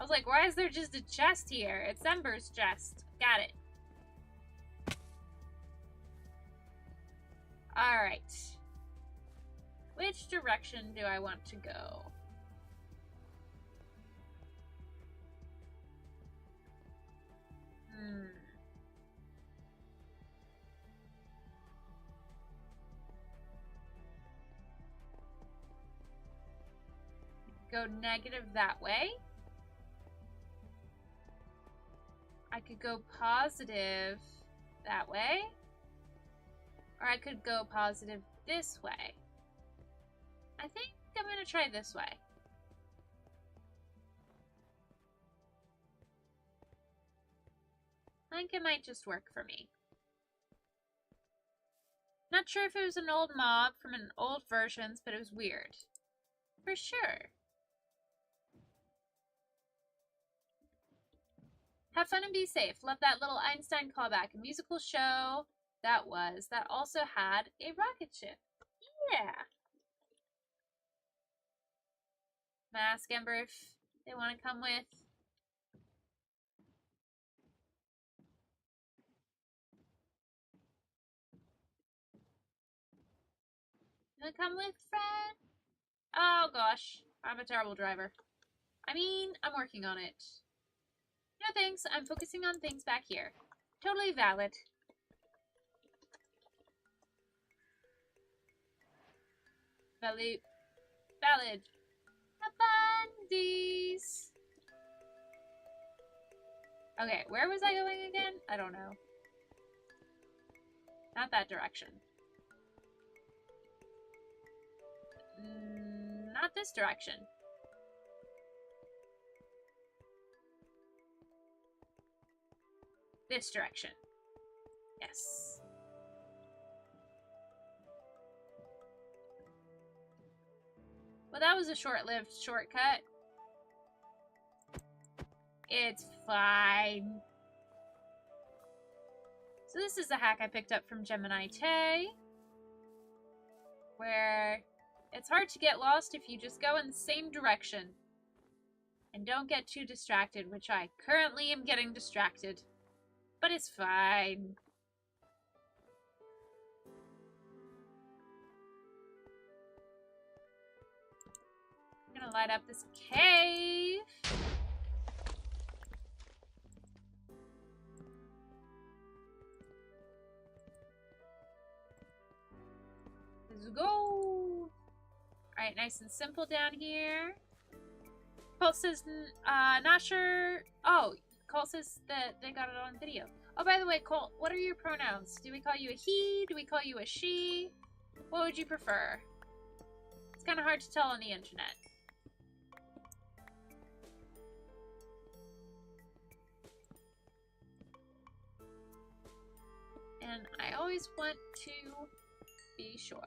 I was like, why is there just a chest here? It's Ember's chest. Got it. Alright. Which direction do I want to go? Go negative that way. I could go positive that way. Or I could go positive this way. I think I'm gonna try this way. I think it might just work for me. Not sure if it was an old mob from an old versions, but it was weird. For sure. Have fun and be safe. Love that little Einstein callback. A musical show that also had a rocket ship. Yeah. Ask Ember if they want to come with. You want to come with, friend? Oh gosh, I'm a terrible driver. I mean, I'm working on it. No thanks, I'm focusing on things back here. Totally valid. Valid. Have fun, these. Okay, where was I going again? I don't know. Not that direction. Not this direction. This direction. Yes. Well, that was a short-lived shortcut. It's fine. So this is a hack I picked up from Gemini Tay, where it's hard to get lost if you just go in the same direction. And don't get too distracted, which I currently am getting distracted. But it's fine. I'm gonna light up this cave. Let's go. Alright, nice and simple down here. Colt says, not sure. Oh, Colt says that they got it on video. Oh, by the way, Colt, what are your pronouns? Do we call you a he? Do we call you a she? What would you prefer? It's kind of hard to tell on the internet. And I always want to be sure.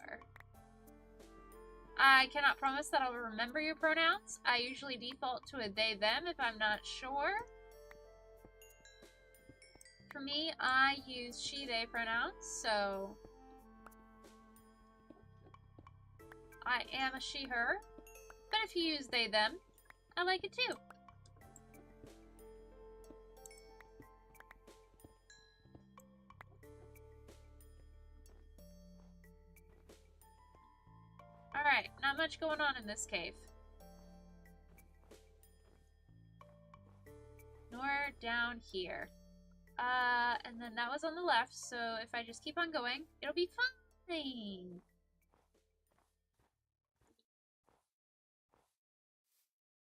I cannot promise that I'll remember your pronouns. I usually default to a they, them if I'm not sure. For me, I use she, they pronouns, so I am a she, her. But if you use they, them, I like it too. Alright, not much going on in this cave. Nor down here. And then that was on the left, so if I just keep on going, it'll be fine.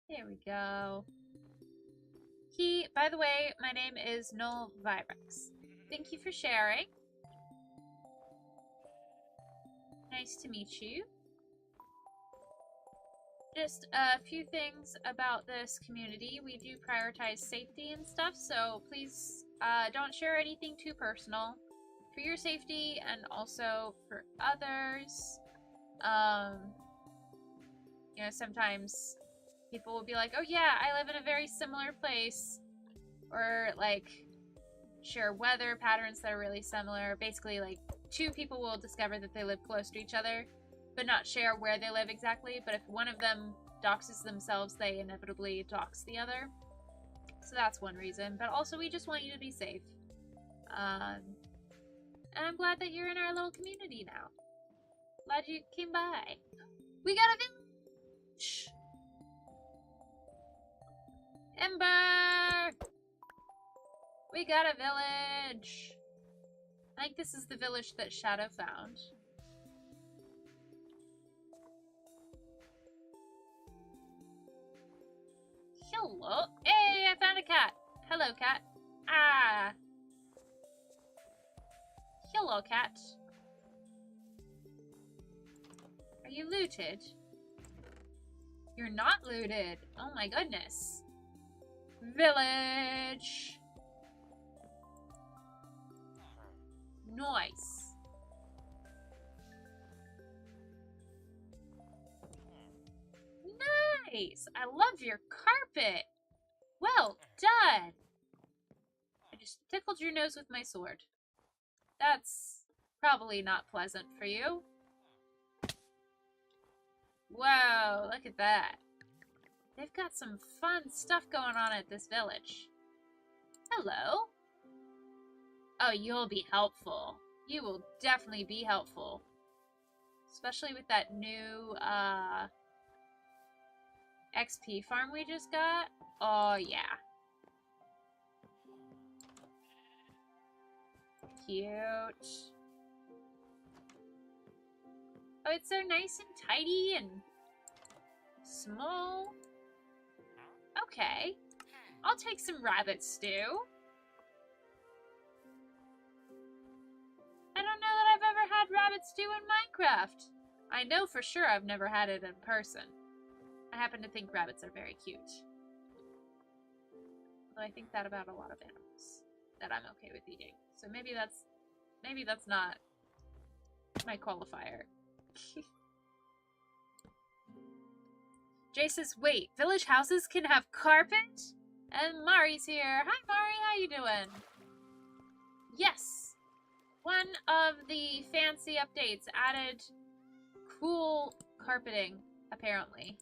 There we go. By the way, my name is Null Virex. Thank you for sharing. Nice to meet you. Just a few things about this community. We do prioritize safety and stuff, so please don't share anything too personal for your safety and also for others. You know, sometimes people will be like, oh yeah, I live in a very similar place, or like share weather patterns that are really similar. Basically, like, two people will discover that they live close to each other but not share where they live exactly. But if one of them doxes themselves, they inevitably dox the other. So that's one reason. But also, we just want you to be safe. And I'm glad that you're in our little community now. Glad you came by. We got a village! Ember! We got a village! I think this is the village that Shadow found. Hello. Hey, I found a cat. Hello, cat. Ah. Hello, cat. Are you looted? You're not looted. Oh my goodness. Village. Nice. Nice! I love your carpet! Well done! I just tickled your nose with my sword. That's probably not pleasant for you. Whoa, look at that. They've got some fun stuff going on at this village. Hello? Oh, you'll be helpful. You will definitely be helpful. Especially with that new, XP farm we just got. Oh, yeah. Cute. Oh, it's so nice and tidy and small. Okay. I'll take some rabbit stew. I don't know that I've ever had rabbit stew in Minecraft. I know for sure I've never had it in person. I happen to think rabbits are very cute. Although I think that about a lot of animals that I'm okay with eating. So maybe that's not my qualifier. Jay says, wait, village houses can have carpet? And Mari's here. Hi Mari, how you doing? Yes. One of the fancy updates added cool carpeting, apparently.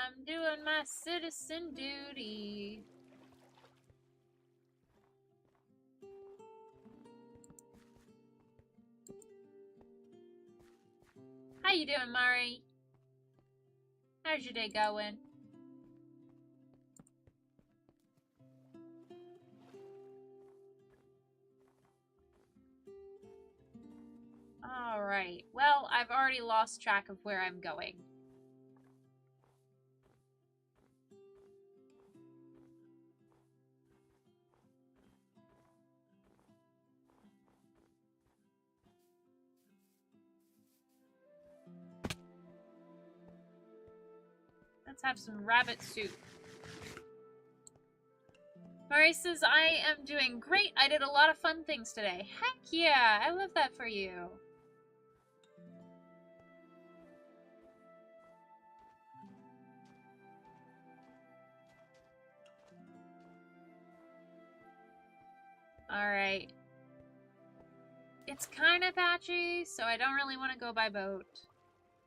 I'm doing my citizen duty. How you doing, Mari? How's your day going? Alright, well, I've already lost track of where I'm going. Let's have some rabbit soup. Mari says, I am doing great. I did a lot of fun things today. Heck yeah, I love that for you. Alright. It's kind of patchy, so I don't really want to go by boat.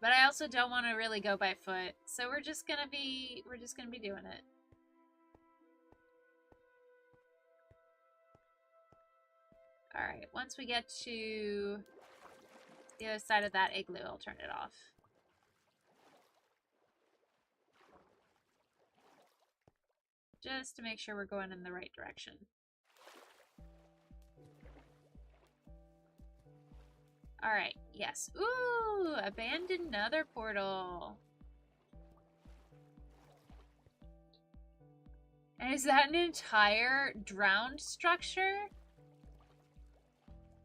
But I also don't want to really go by foot. So we're just gonna be doing it. Alright, once we get to the other side of that igloo, I'll turn it off. Just to make sure we're going in the right direction. Alright, yes. Ooh, abandoned nether portal. And is that an entire drowned structure?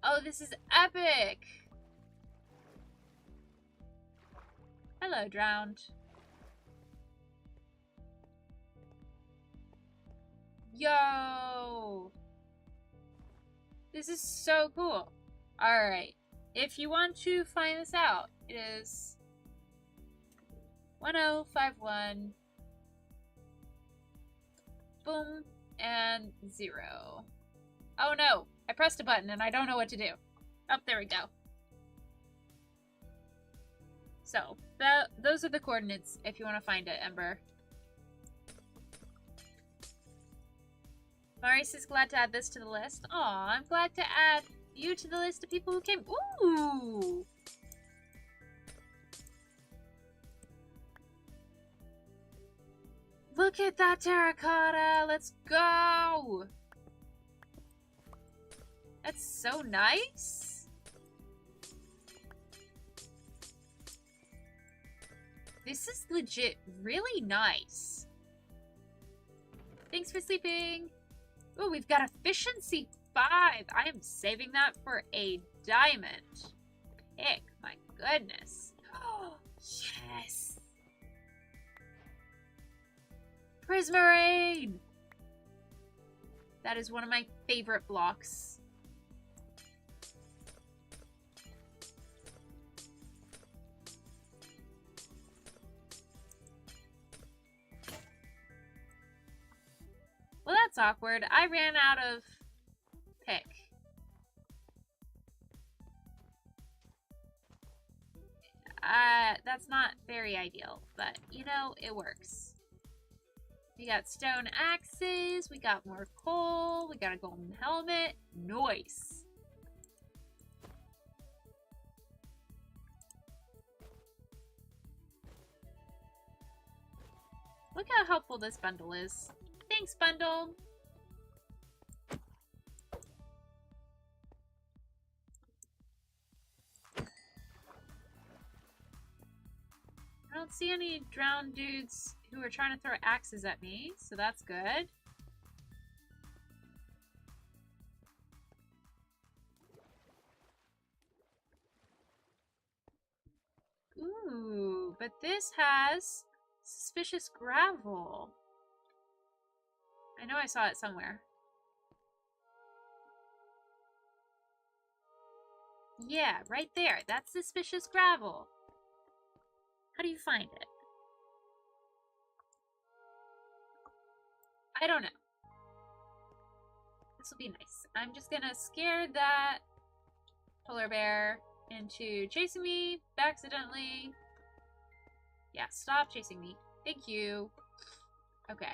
Oh, this is epic! Hello, drowned. Yo! This is so cool. Alright. If you want to find this out, it is 1051. Boom. And 0. Oh no! I pressed a button and I don't know what to do. Oh, there we go. So, those are the coordinates if you want to find it, Ember. Maurice is glad to add this to the list. Aw, I'm glad to add you to the list of people who came. Ooh! Look at that terracotta! Let's go! That's so nice! This is legit really nice. Thanks for sleeping! Ooh, we've got efficiency 5. I am saving that for a diamond pick. My goodness. Oh, yes. Prismarine. That is one of my favorite blocks. Well, that's awkward. I ran out of pick. That's not very ideal, but, you know, it works. We got stone axes, we got more coal, we got a golden helmet. Nice! Look how helpful this bundle is. Thanks, bundle! I don't see any drowned dudes who are trying to throw axes at me, so that's good. Ooh, but this has suspicious gravel. I know I saw it somewhere. Yeah, right there. That's suspicious gravel. How do you find it? I don't know. This will be nice. I'm just gonna scare that polar bear into chasing me accidentally. Yeah, stop chasing me. Thank you. Okay.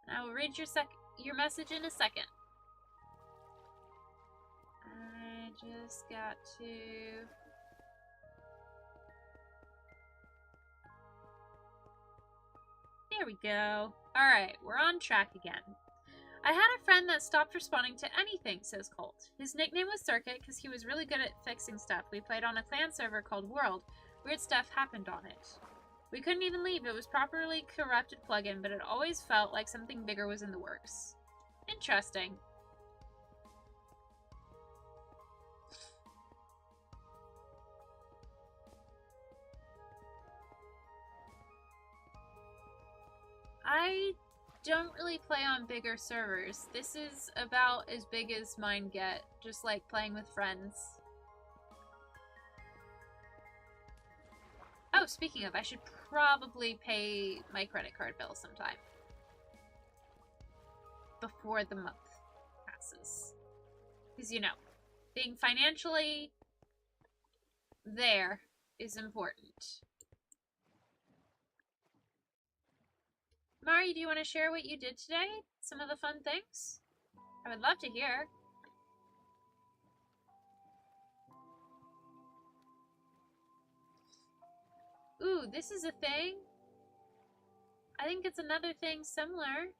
I will read your message in a second. I just got to... There we go. Alright, we're on track again. I had a friend that stopped responding to anything, says Colt. His nickname was Circuit because he was really good at fixing stuff. We played on a clan server called World. Weird stuff happened on it. We couldn't even leave. It was properly corrupted plugin, but it always felt like something bigger was in the works. Interesting. I don't really play on bigger servers. This is about as big as mine get, just like playing with friends. Oh, speaking of, I should probably pay my credit card bill sometime. Before the month passes. Because, you know, being financially there is important. Mari, do you want to share what you did today? Some of the fun things? I would love to hear. Ooh, this is a thing. I think it's another thing similar.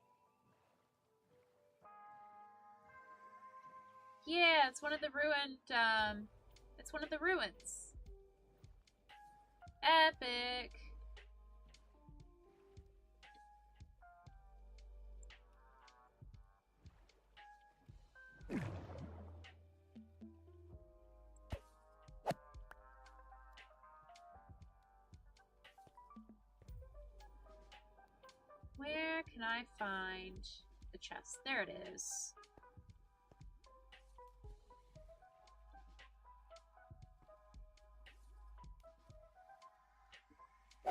Yeah, it's one of the ruined, it's one of the ruins. Epic. Where can I find the chest? There it is.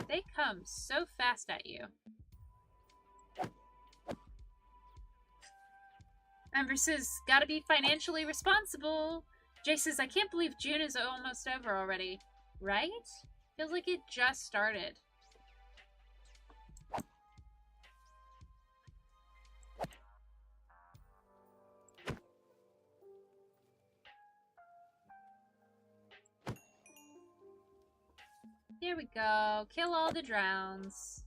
They come so fast at you. Mfer says, gotta be financially responsible. Jay says, I can't believe June is almost over already. Right? Feels like it just started. There we go. Kill all the drowns.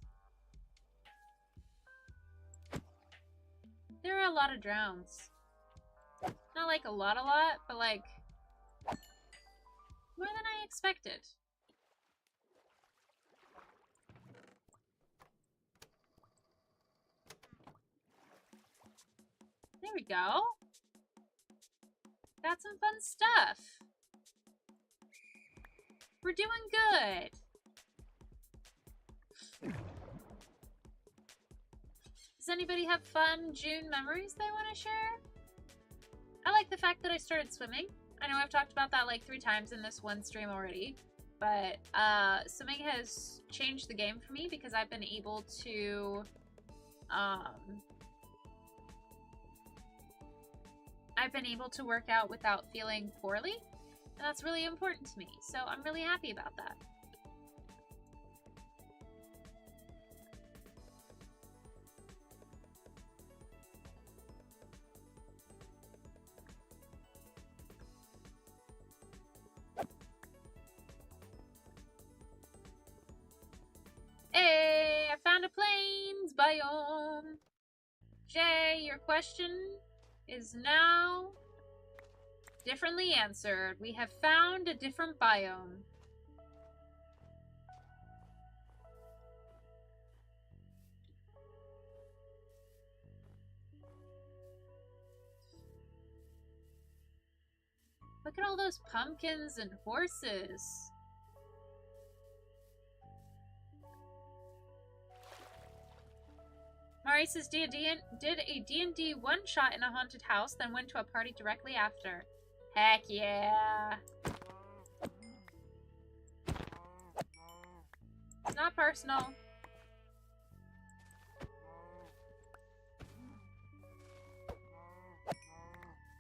There are a lot of drowns. Not like a lot, but like more than I expected. There we go. Got some fun stuff. We're doing good. Does anybody have fun June memories they want to share? I like the fact that I started swimming. I know I've talked about that like 3 times in this one stream already, but swimming has changed the game for me because I've been able to work out without feeling poorly, and that's really important to me, so I'm really happy about that. Hey, I found a plains biome. Jay, your question is now differently answered. We have found a different biome. Look at all those pumpkins and horses. Mari says did a D&D one-shot in a haunted house, then went to a party directly after. Heck yeah. It's not personal.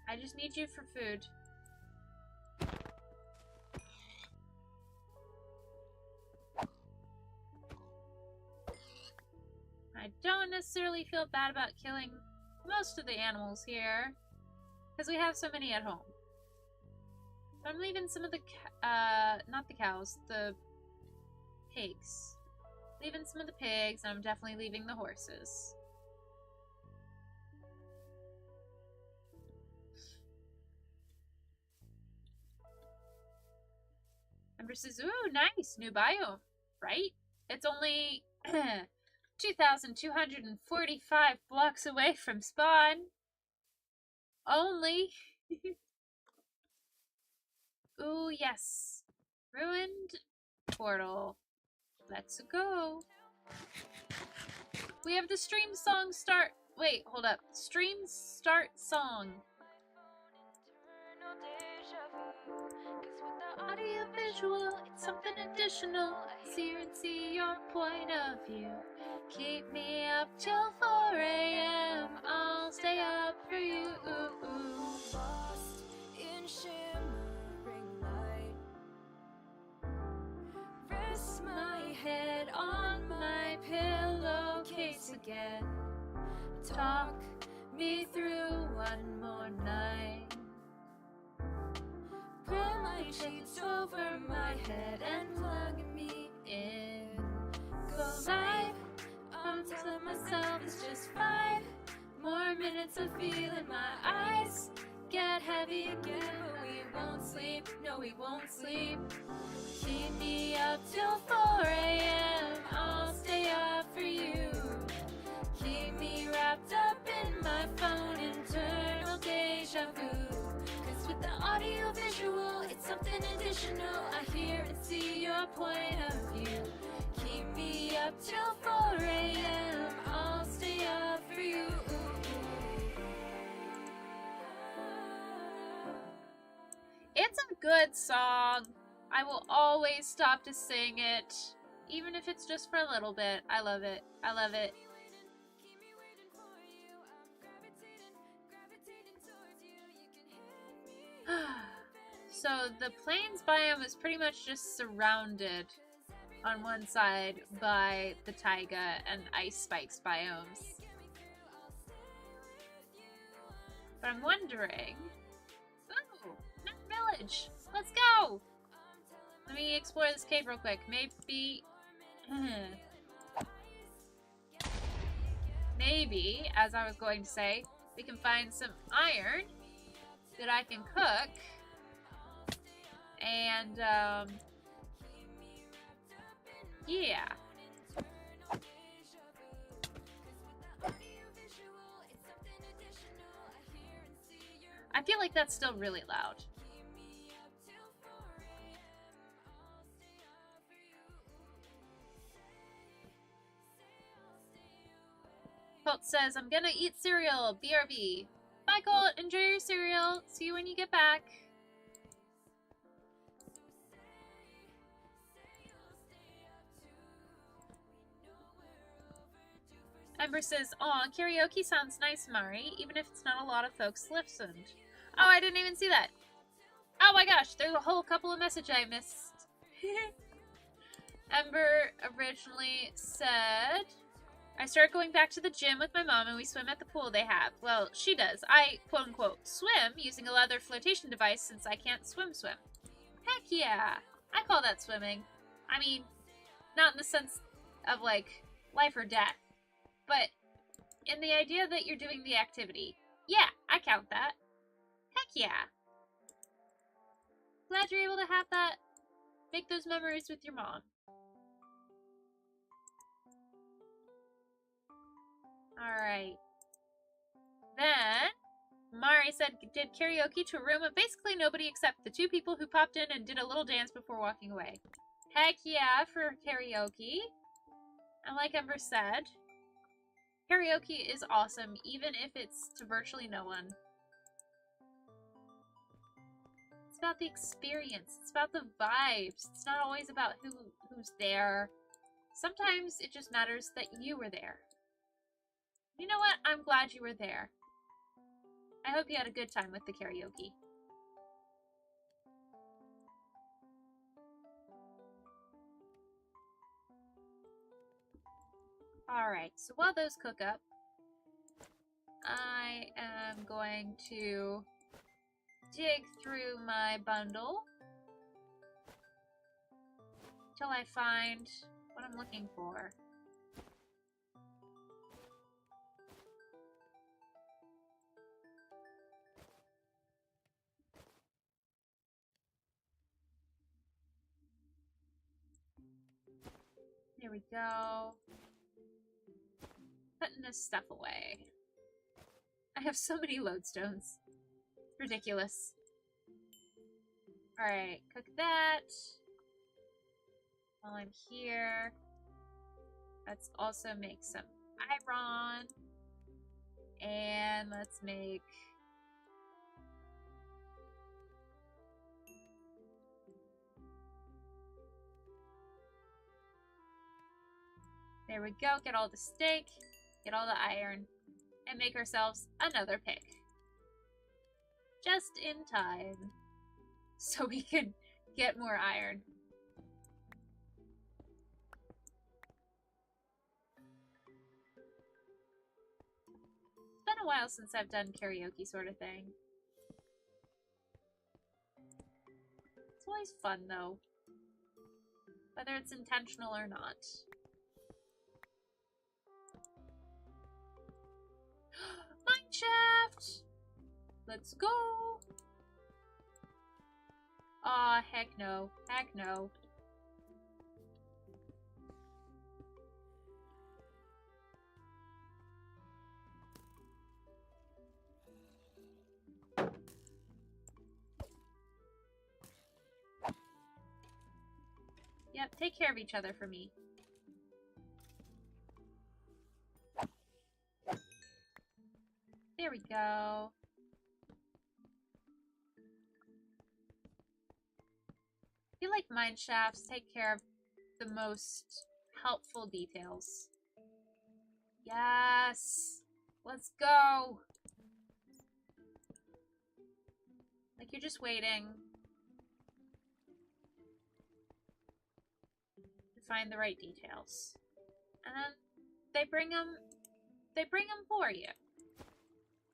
I just need you for food. I don't necessarily feel bad about killing most of the animals here, because we have so many at home. But I'm leaving some of the, not the cows, the pigs. Leaving some of the pigs, and I'm definitely leaving the horses. Ember says, ooh, nice, new biome, right? It's only 2,245 blocks away from spawn. Only. Ooh, yes. Ruined portal. Let's go. We have the stream song start. Wait, hold up. Stream start song. Audio visual, it's something additional. See and see your point of view. Keep me up till 4 a.m. I'll stay up for you. Lost in shimmering light. Rest my head on my pillowcase again. Talk me through one more night. Pull my sheets over my head and plug me in. Go live. I'm telling myself it's just 5 more minutes of feeling my eyes get heavy again, but we won't sleep. No, we won't sleep. Keep me up till 4 a.m. I'll stay up for you. Keep me wrapped up in my phone, internal deja vu. Cause with the audio visual, it's something additional. I hear and see your point of view. Keep me up till 4 a.m. I'll stay up for you. It's a good song. I will always stop to sing it, even if it's just for a little bit. I love it. I love it. So the plains biome is pretty much just surrounded on one side by the taiga and ice spikes biomes. But I'm wondering... Ooh, another village! Let's go! Let me explore this cave real quick. Maybe... Maybe, as I was going to say, we can find some iron that I can cook. And, yeah. I feel like that's still really loud. Colt says, I'm gonna eat cereal. BRB. Bye, Colt. Enjoy your cereal. See you when you get back. Ember says, aw, karaoke sounds nice, Mari, even if it's not a lot of folks listened. Oh, I didn't even see that. Oh my gosh, there's a whole couple of messages I missed. Ember originally said, I started going back to the gym with my mom and we swim at the pool they have. Well, she does. I, quote unquote, swim using a leather flotation device since I can't swim. Heck yeah. I call that swimming. I mean, not in the sense of, like, life or death. But in the idea that you're doing the activity. Yeah, I count that. Heck yeah. Glad you're able to have that. Make those memories with your mom. Alright. Then, Mari said did karaoke to a room of basically nobody except the 2 people who popped in and did a little dance before walking away. Heck yeah for karaoke. And like Ember said, karaoke is awesome, even if it's to virtually no one. It's about the experience. It's about the vibes. It's not always about who's there. Sometimes it just matters that you were there. You know what? I'm glad you were there. I hope you had a good time with the karaoke. Alright, so while those cook up, I am going to dig through my bundle till I find what I'm looking for. Here we go. Putting this stuff away. I have so many lodestones. Ridiculous. Alright, cook that. While I'm here. Let's also make some iron. And let's make... There we go, get all the steak, get all the iron, and make ourselves another pick. Just in time. So we could get more iron. It's been a while since I've done karaoke sort of thing. It's always fun though. Whether it's intentional or not. Mineshaft! Let's go! Aw, heck no. Heck no. Yep, take care of each other for me. There we go. I feel like mineshafts take care of the most helpful details. Yes! Let's go! Like you're just waiting to find the right details. And then they bring them for you.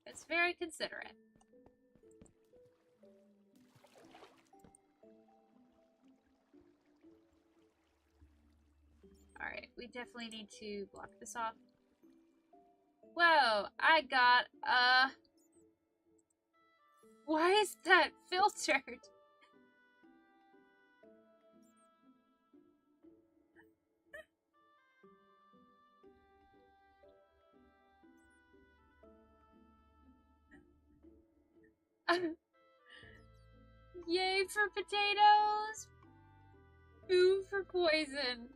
It's very considerate. Alright, we definitely need to block this off. Whoa, I got a... Why is that filtered? Yay for potatoes! Boo for poison.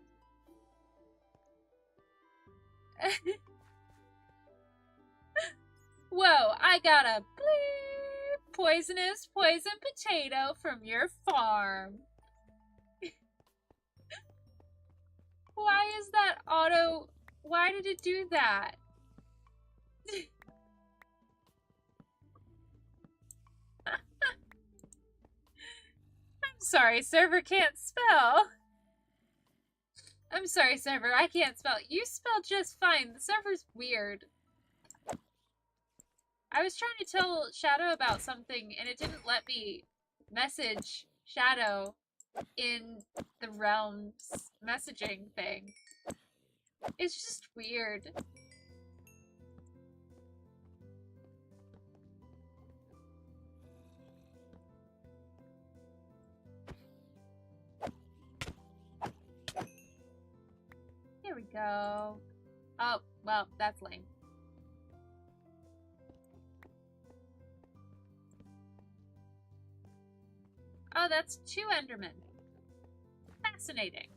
Whoa, I got a bleep poisonous poison potato from your farm. Why is that auto... Why did it do that? I'm sorry, server can't spell. I'm sorry, server, I can't spell. You spelled just fine. The server's weird. I was trying to tell Shadow about something, and it didn't let me message Shadow in the Realms messaging thing. It's just weird. Here we go. Oh, well, that's lame. Oh, that's 2 Endermen. Fascinating.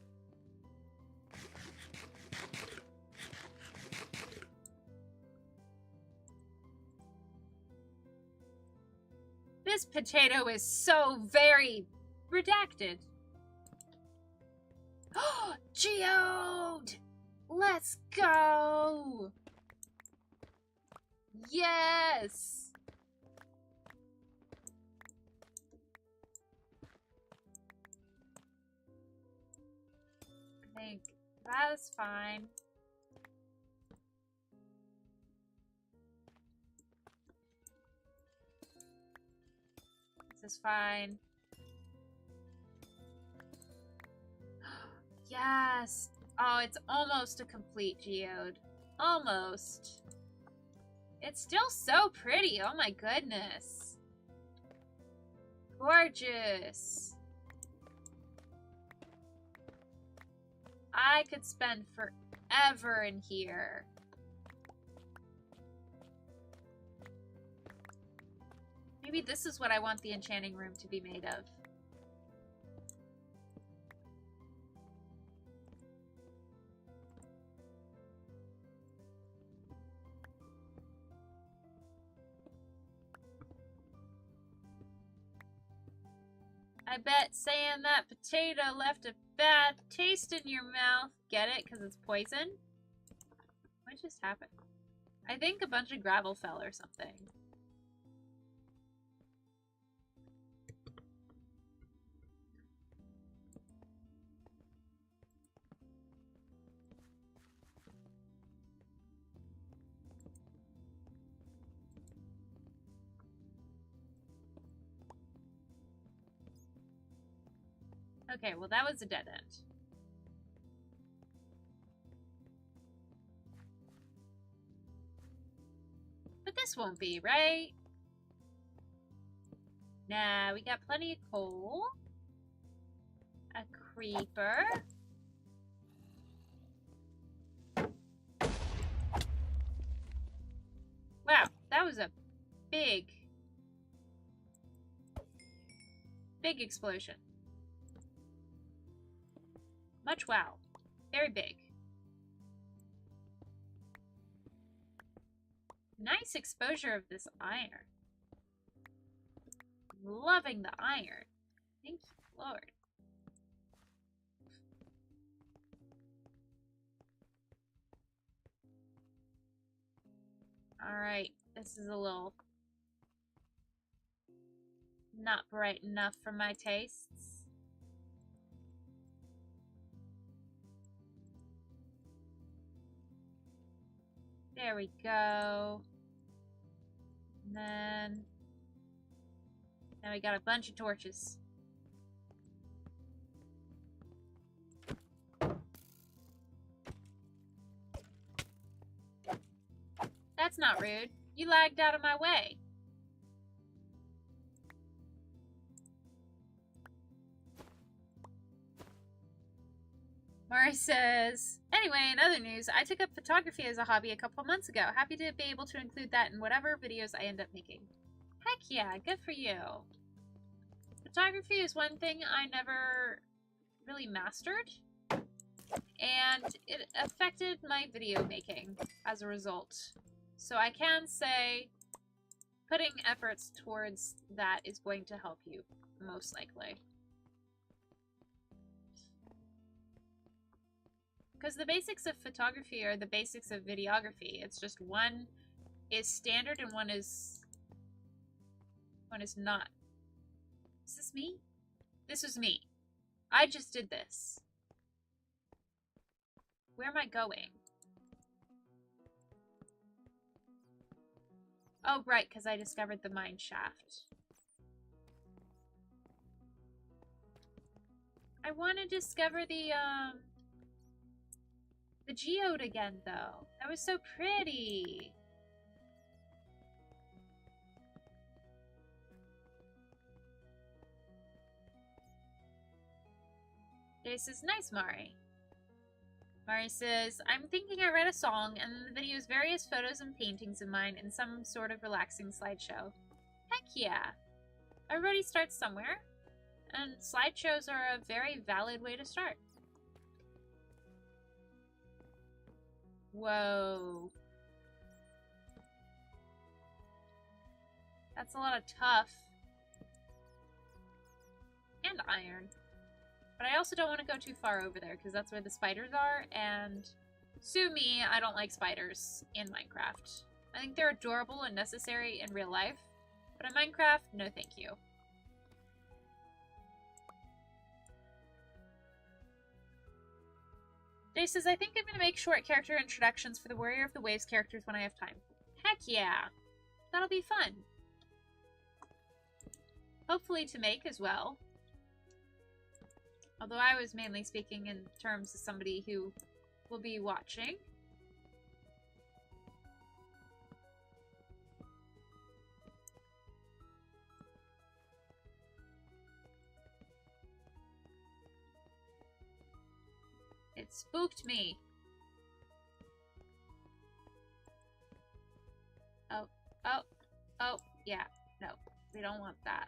This potato is so very redacted. Geode! Let's go! Yes! I think that is fine. Everything's fine. Yes! Oh, it's almost a complete geode. Almost. It's still so pretty. Oh my goodness. Gorgeous. I could spend forever in here. Maybe this is what I want the enchanting room to be made of. I bet saying that potato left a bad taste in your mouth. Get it? Because it's poison? What just happened? I think a bunch of gravel fell or something. Okay, well that was a dead end. But this won't be, right? Nah, we got plenty of coal. A creeper. Wow, that was a big explosion. Much wow. Very big. Nice exposure of this iron. Loving the iron. Thank you, Lord. Alright, this is a little not bright enough for my tastes. There we go. And then now we got a bunch of torches. That's not rude. You lagged out of my way. Mari says, anyway, in other news, I took up photography as a hobby a couple months ago. Happy to be able to include that in whatever videos I end up making. Heck yeah, good for you. Photography is one thing I never really mastered, and it affected my video making as a result. So I can say putting efforts towards that is going to help you, most likely. Because the basics of photography are the basics of videography. It's just one is standard and one is not. Is this me? This was me. I just did this. Where am I going? Oh, right, because I discovered the mine shaft. I want to discover the geode again, though. That was so pretty. Jay says, nice, Mari. Mari says, I'm thinking I read a song and then the video is various photos and paintings of mine in some sort of relaxing slideshow. Heck yeah. Everybody starts somewhere, and slideshows are a very valid way to start. Whoa. That's a lot of tough. And iron. But I also don't want to go too far over there, because that's where the spiders are, and sue me, I don't like spiders in Minecraft. I think they're adorable and necessary in real life, but in Minecraft, no thank you. Jay says, I think I'm going to make short character introductions for the Warrior of the Waves characters when I have time. Heck yeah! That'll be fun. hopefully to make as well. Although I was mainly speaking in terms of somebody who will be watching. It spooked me. Oh, yeah, no, we don't want that.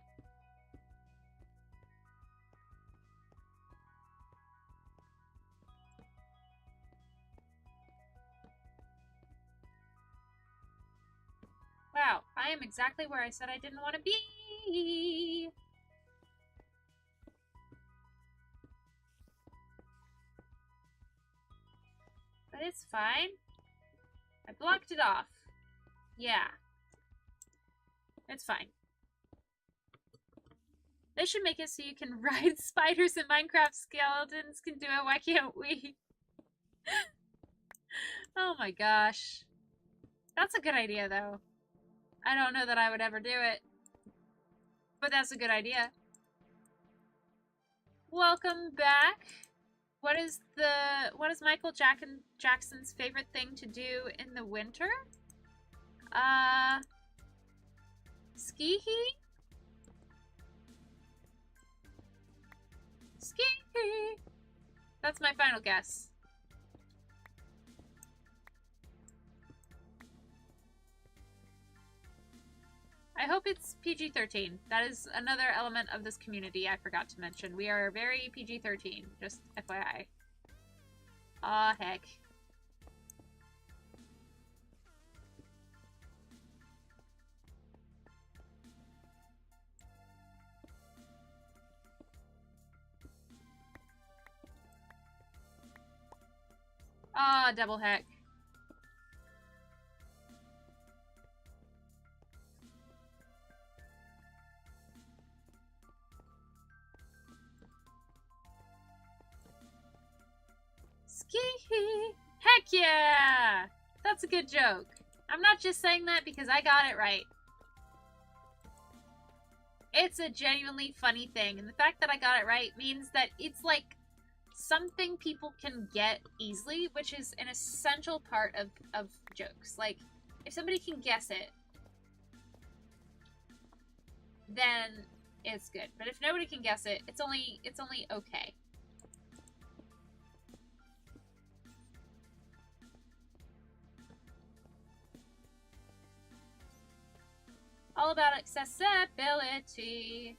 Wow, I am exactly where I said I didn't want to be. But it's fine. I blocked it off. Yeah. It's fine. They should make it so you can ride spiders in Minecraft. Skeletons can do it. Why can't we? Oh my gosh. That's a good idea, though. I don't know that I would ever do it. But that's a good idea. Welcome back. What is Michael Jackson's favorite thing to do in the winter? Ski-hee? Ski-hee. That's my final guess. I hope it's PG-13. That is another element of this community I forgot to mention. We are very PG-13, just FYI. Aw, heck. Ah, double heck. Ski-hee! Heck yeah! That's a good joke. I'm not just saying that because I got it right. It's a genuinely funny thing, and the fact that I got it right means that it's like something people can get easily, which is an essential part of jokes. Like, if somebody can guess it, then it's good. But if nobody can guess it, it's only okay. All about accessibility.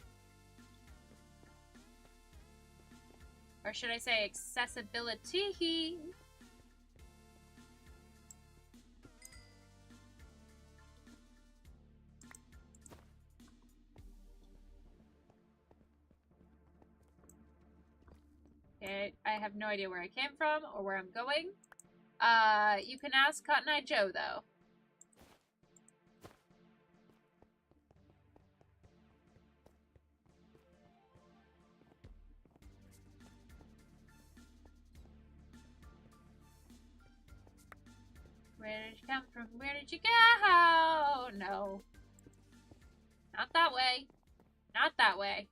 Or should I say accessibility? Okay, I have no idea where I came from or where I'm going. You can ask Cotton Eye Joe, though. Where did you come from? Where did you go? No. Not that way. Not that way.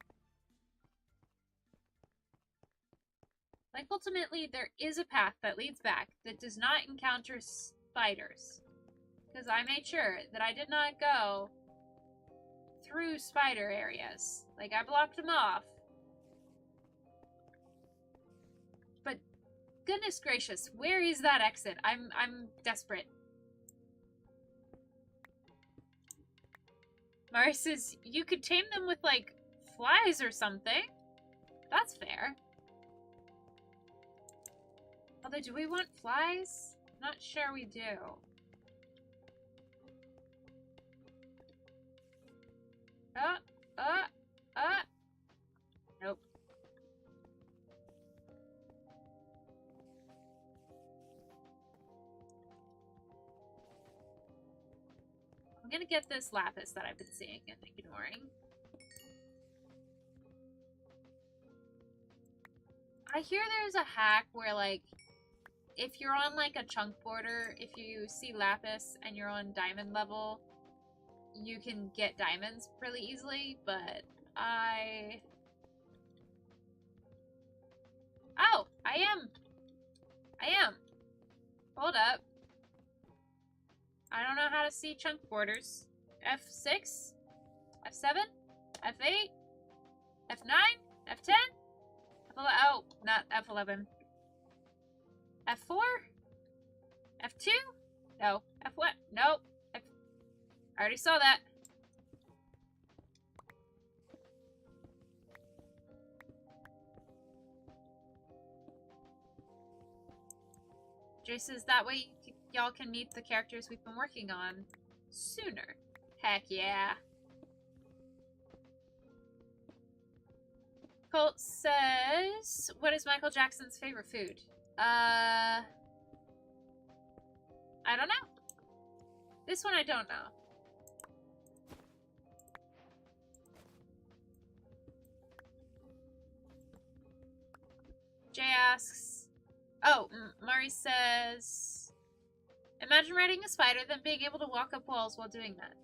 Like, ultimately, there is a path that leads back that does not encounter spiders. Because I made sure that I did not go through spider areas. Like, I blocked them off. But, goodness gracious, where is that exit? I'm desperate. Mari says, you could tame them with, like, flies or something. That's fair. Although, do we want flies? Not sure we do. Nope. I'm gonna get this lapis that I've been seeing and ignoring. I hear there's a hack where, like, if you're on, like, a chunk border, if you see lapis and you're on diamond level, you can get diamonds really easily, but Oh, I am. Hold up. I don't know how to see chunk borders. F6? F7? F8? F9? F10? Oh, not F11. F4? F2? No. F1? Nope. I already saw that. Jay says that way y'all can meet the characters we've been working on sooner. Heck yeah. Colt says, what is Michael Jackson's favorite food? I don't know. This one I don't know. Jay asks, oh, Murray says, imagine riding a spider, then being able to walk up walls while doing that.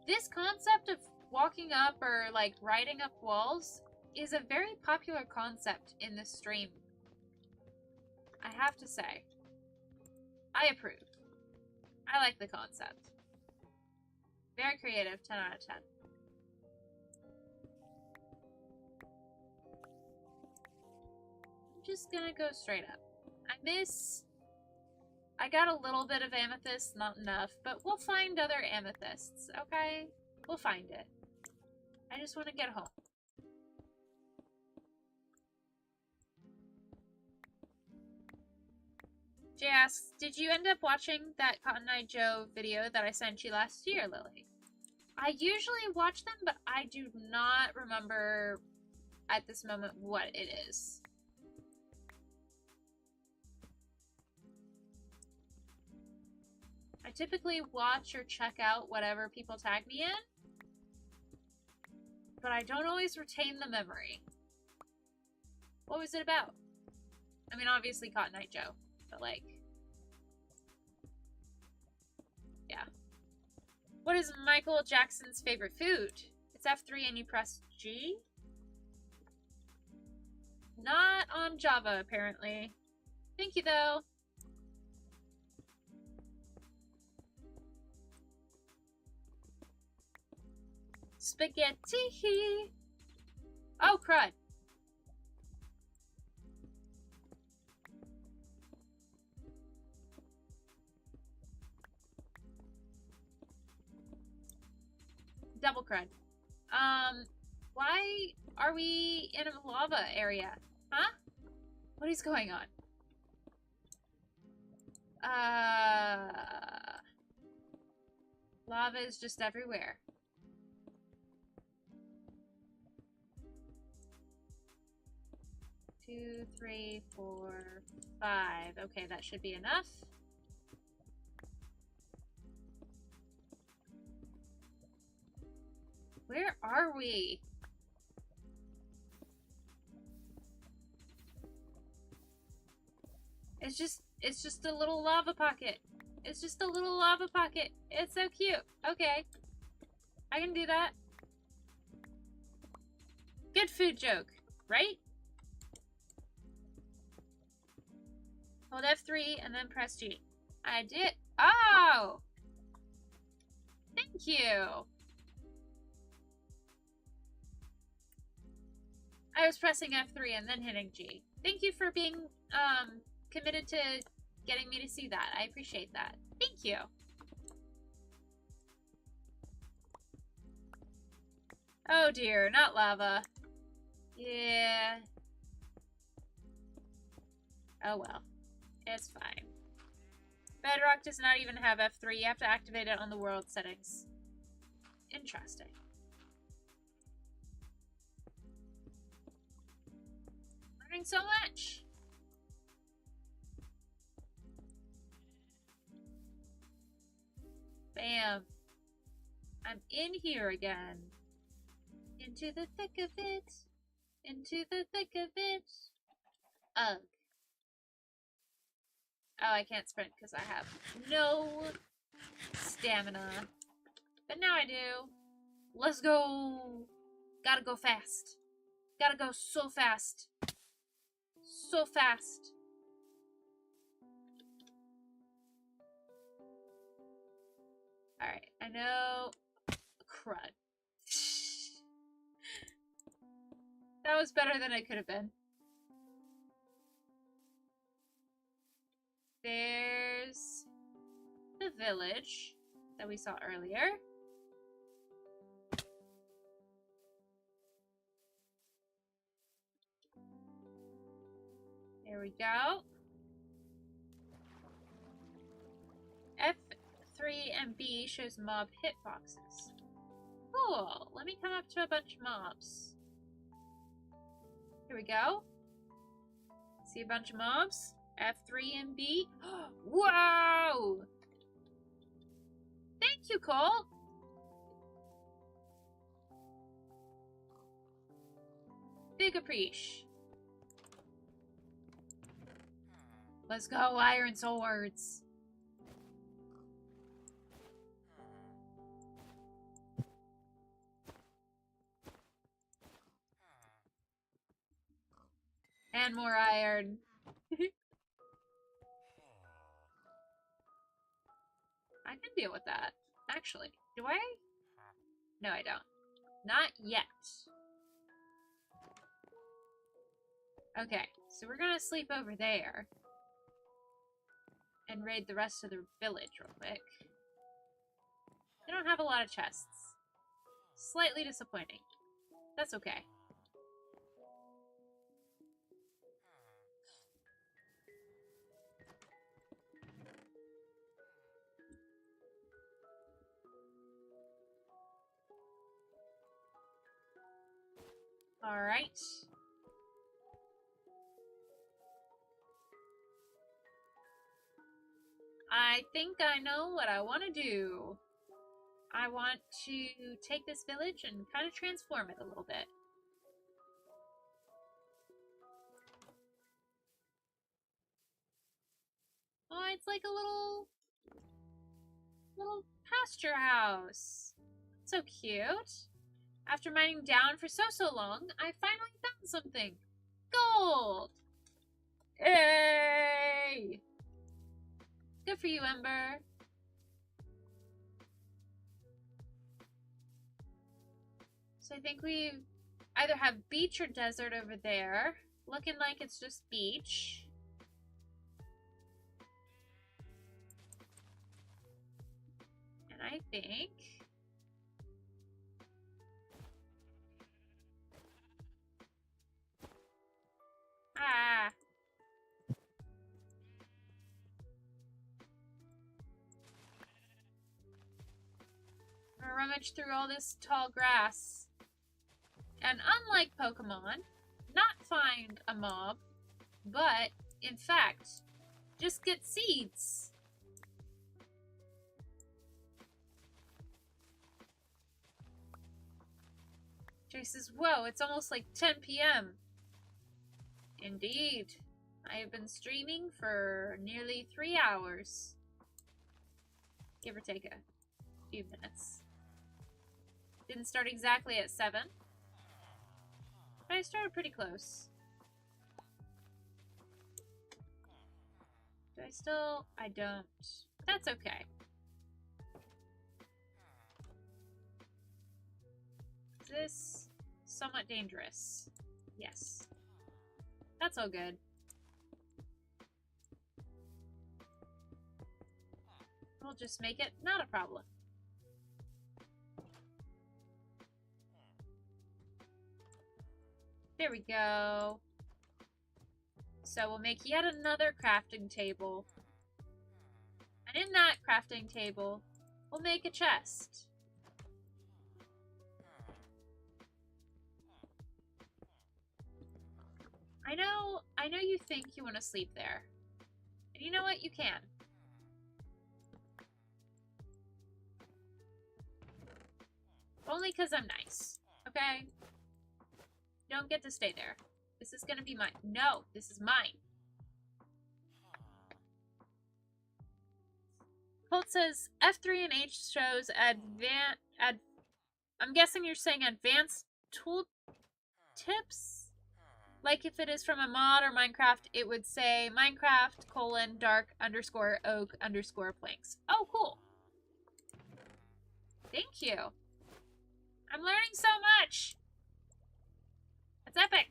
This concept of walking up or, like, riding up walls is a very popular concept in this stream. I have to say. I approve. I like the concept. Very creative, 10 out of 10. I'm just gonna go straight up. I got a little bit of amethyst, not enough, but we'll find other amethysts, okay? We'll find it. I just want to get home. Jay asks, did you end up watching that Cotton Eye Joe video that I sent you last year, Lily? I usually watch them, but I do not remember at this moment what it is. I typically watch or check out whatever people tag me in, but I don't always retain the memory. What was it about? I mean, obviously Cotton Eye Joe, but like, yeah. What is Michael Jackson's favorite food? It's F3 and you press G? Not on Java, apparently. Thank you, though. Spaghetti! Oh, crud. Double crud. Why are we in a lava area? Huh? What is going on? Lava is just everywhere. Two, 3, 4, 5. Okay, that should be enough. Where are we? It's just a little lava pocket. It's just a little lava pocket. It's so cute. Okay. I can do that. Good food joke, right? Hold F3 and then press G. I did. Oh! Thank you. I was pressing F3 and then hitting G. Thank you for being committed to getting me to see that. I appreciate that. Thank you. Oh dear, not lava. Yeah. Oh well. It's fine. Bedrock does not even have F3. You have to activate it on the world settings. Interesting. Learning so much. Bam. I'm in here again. Into the thick of it. Into the thick of it. Ugh. Oh, I can't sprint because I have no stamina. But now I do. Let's go. Gotta go fast. Gotta go so fast. So fast. Alright, I know. Crud. That was better than it could have been. There's the village that we saw earlier. There we go. F3 and B shows mob hitboxes. Cool. Let me come up to a bunch of mobs. Here we go. See a bunch of mobs? F3 and B. Wow! Thank you, Cole. Big appreciation. Let's go, Iron Swords. And more iron. I can deal with that. Actually, do I? No, I don't. Not yet. Okay, so we're gonna sleep over there. And raid the rest of the village real quick. They don't have a lot of chests. Slightly disappointing. That's okay. Alright. I think I know what I want to do. I want to take this village and kind of transform it a little bit. Oh, it's like a little pasture house. So cute. After mining down for so long, I finally found something. Gold! Hey! Good for you, Ember. So I think we either have beach or desert over there. Looking like it's just beach. And I think... Ah! I'm gonna rummage through all this tall grass. And unlike Pokemon, not find a mob, but, in fact, just get seeds. Jay says, whoa, it's almost like 10 p.m. Indeed. I have been streaming for nearly 3 hours. Give or take a few minutes. Didn't start exactly at 7. But I started pretty close. Do I still? I don't. That's okay. Is this somewhat dangerous? Yes. That's all good. We'll just make it not a problem. There we go. So we'll make yet another crafting table. And in that crafting table, we'll make a chest. I know you think you want to sleep there. And you know what? You can. Only because I'm nice. Okay? You don't get to stay there. This is gonna be mine. No, this is mine. Colt says F3 and H shows I'm guessing you're saying advanced tool tips. Like if it is from a mod or Minecraft, it would say Minecraft :dark_oak_planks. Oh, cool. Thank you. I'm learning so much. It's epic.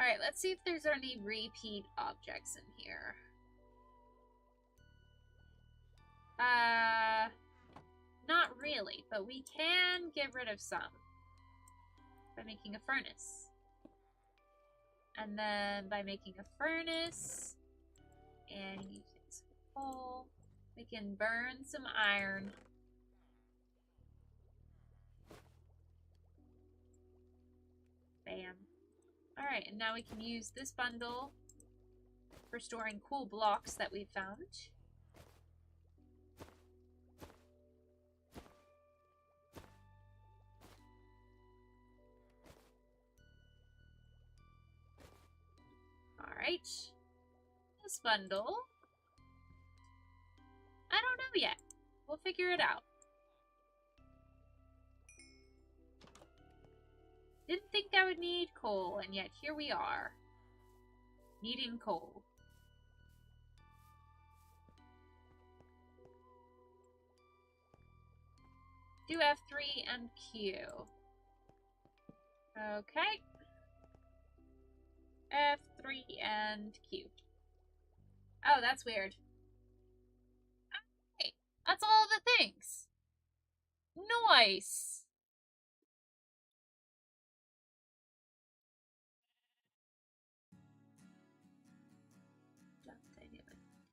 Alright, let's see if there's any repeat objects in here. Not really, but we can get rid of some by making a furnace. And then by making a furnace and using some coal, we can burn some iron. Bam. Alright, and now we can use this bundle for storing cool blocks that we found. Alright. This bundle. I don't know yet. We'll figure it out. Didn't think I would need coal, and yet here we are. Needing coal. Do F3 and Q. Okay. F3 and Q. Oh, that's weird. Okay, that's all the things. Nice.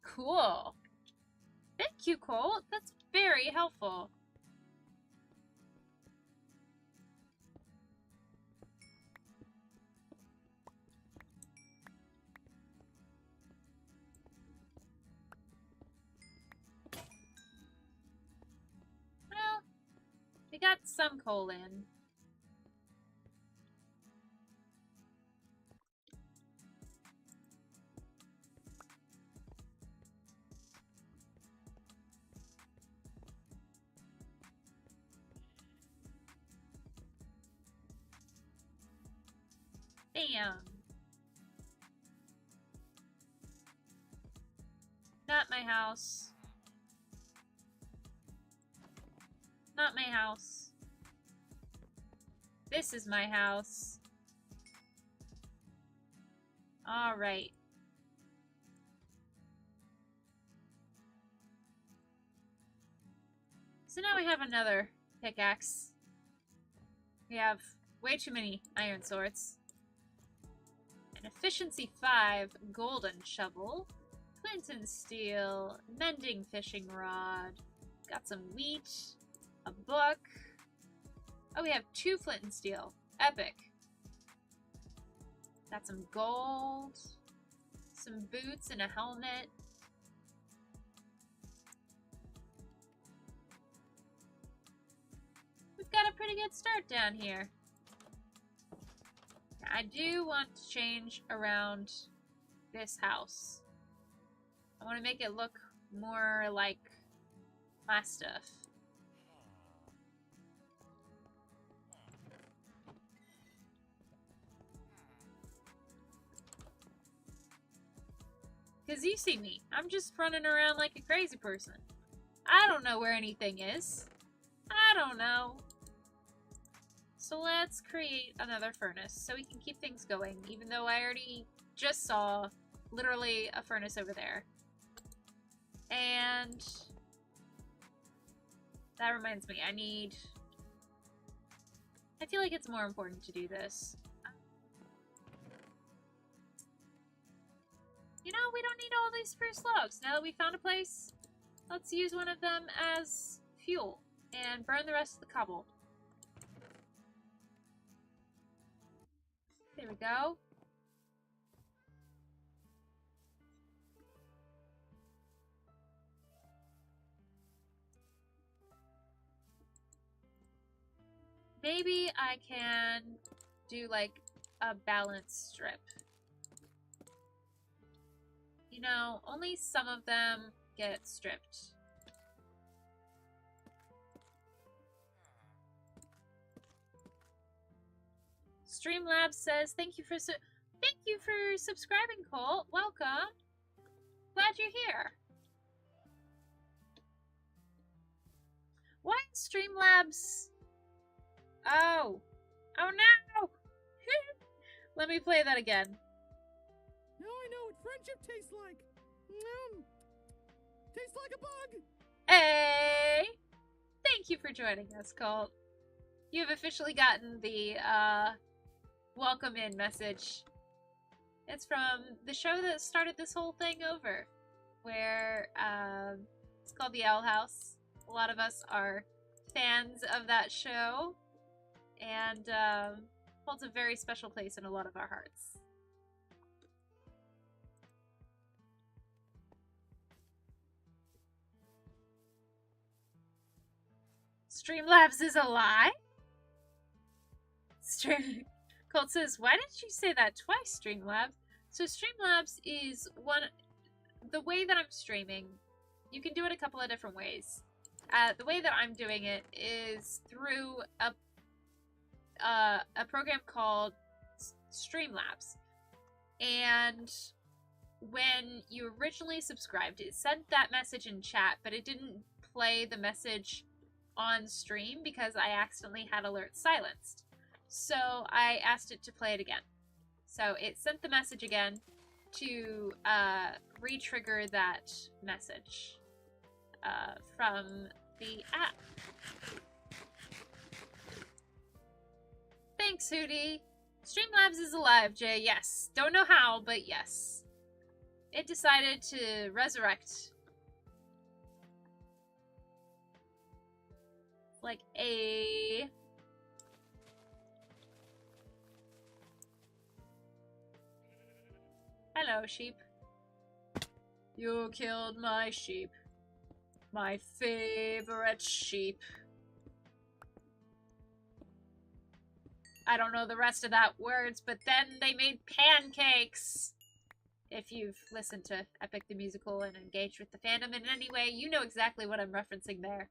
Cool. Thank you, Cole. That's very helpful. Well, we got some coal in. Bam. Not my house. Not my house. This is my house. Alright. So now we have another pickaxe. We have way too many iron swords. An efficiency 5 golden shovel. Flint and steel. Mending fishing rod. Got some wheat. A book. Oh, we have 2 flint and steel. Epic. Got some gold. Some boots and a helmet. We've got a pretty good start down here. I do want to change around this house. I want to make it look more like my stuff. Because you see me. I'm just running around like a crazy person. I don't know where anything is. I don't know. So let's create another furnace so we can keep things going, even though I already just saw literally a furnace over there. And that reminds me, I feel like it's more important to do this. You know, we don't need all these spruce logs. Now that we found a place, let's use one of them as fuel and burn the rest of the cobble. There we go. Maybe I can do like a balance strip. You know, only some of them get stripped. Streamlabs says, thank you for subscribing, Colt. Welcome. Glad you're here. Why Streamlabs? Oh. Oh no! Let me play that again. Now I know what friendship tastes like. Tastes like a bug. Hey! Thank you for joining us, Colt. You have officially gotten the welcome in message. It's from the show that started this whole thing over, where it's called The Owl House. A lot of us are fans of that show, and holds a very special place in a lot of our hearts. Streamlabs is a lie? Colt says, why did you say that twice, Streamlabs? So Streamlabs is the way that I'm streaming. You can do it a couple of different ways. The way that I'm doing it is through a program called Streamlabs. And when you originally subscribed, it sent that message in chat, but it didn't play the message on stream because I accidentally had alerts silenced. So I asked it to play it again. So it sent the message again to re-trigger that message from the app. Thanks, Hootie. Streamlabs is alive, Jay. Yes. Don't know how, but yes. It decided to resurrect. Like a... Hello, sheep. You killed my sheep. My favorite sheep. I don't know the rest of that words, but then they made pancakes. If you've listened to Epic the Musical and engaged with the fandom in any way, you know exactly what I'm referencing there.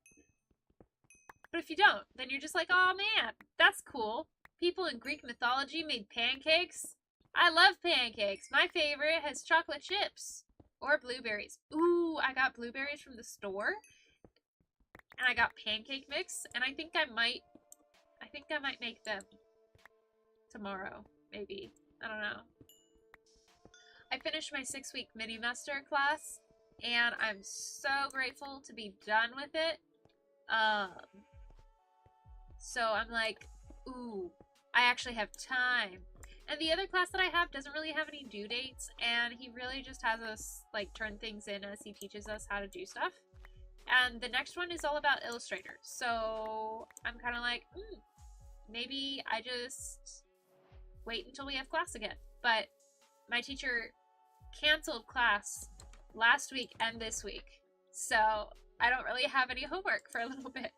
But if you don't, then you're just like, oh man, that's cool. People in Greek mythology made pancakes. I love pancakes. My favorite has chocolate chips. Or blueberries. Ooh, I got blueberries from the store. And I got pancake mix. And I think I might make them tomorrow. Maybe. I don't know. I finished my 6-week mini master class. And I'm so grateful to be done with it. So I'm like, ooh, I actually have time. And the other class that I have doesn't really have any due dates, and he really just has us, like, turn things in as he teaches us how to do stuff. And the next one is all about Illustrator, so I'm kind of like, maybe I just wait until we have class again. But my teacher canceled class last week and this week, so I don't really have any homework for a little bit.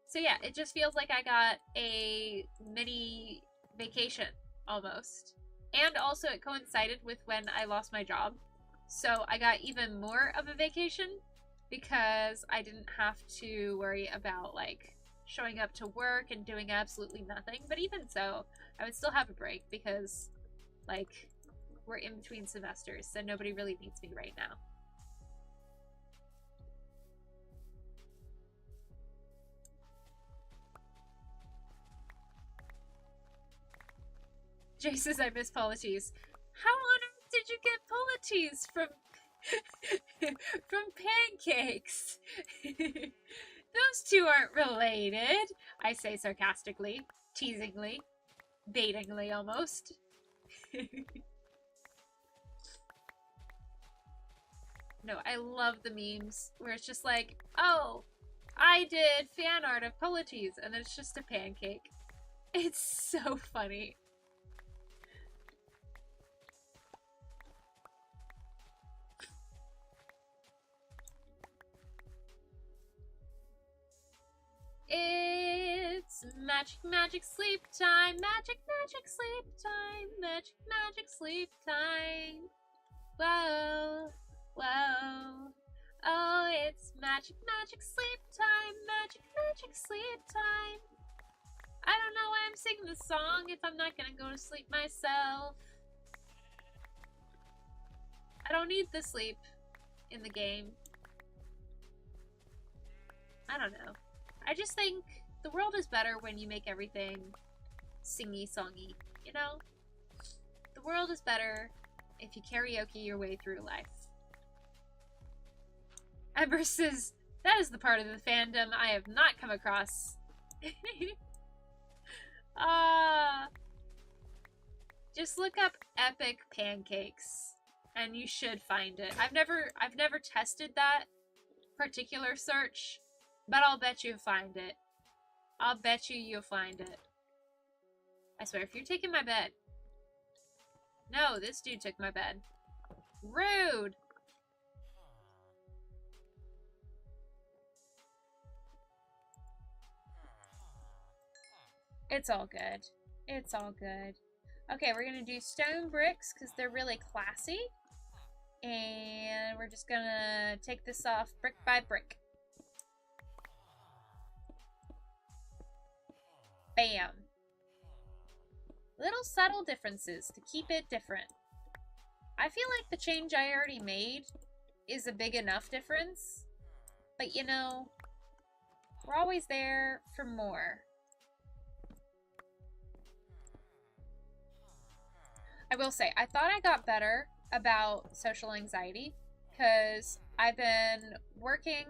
So yeah, it just feels like I got a mini vacation, almost. And also it coincided with when I lost my job. So I got even more of a vacation because I didn't have to worry about, like, showing up to work and doing absolutely nothing. But even so, I would still have a break because, like, we're in between semesters, so nobody really needs me right now. Jay says I miss polities. How on earth did you get polities from pancakes? Those two aren't related, I say sarcastically, teasingly, baitingly almost. No, I love the memes where it's just like, oh, I did fan art of polities, and it's just a pancake. It's so funny. It's magic, magic sleep time. Magic, magic sleep time. Magic, magic sleep time. Whoa, whoa. Oh, it's magic, magic sleep time. Magic, magic sleep time. I don't know why I'm singing this song if I'm not gonna go to sleep myself. I don't need the sleep in the game. I don't know. I just think the world is better when you make everything singy-songy, you know? The world is better if you karaoke your way through life. Ember says, that is the part of the fandom I have not come across. Just look up epic pancakes and you should find it. I've never tested that particular search, but I'll bet you'll find it. I'll bet you'll find it. I swear, if you're taking my bed. No, this dude took my bed. Rude! It's all good. It's all good. Okay, we're gonna do stone bricks because they're really classy. And we're just gonna take this off brick by brick. Bam. Little subtle differences to keep it different. I feel like the change I already made is a big enough difference. But you know, we're always there for more. I will say, I thought I got better about social anxiety because I've been working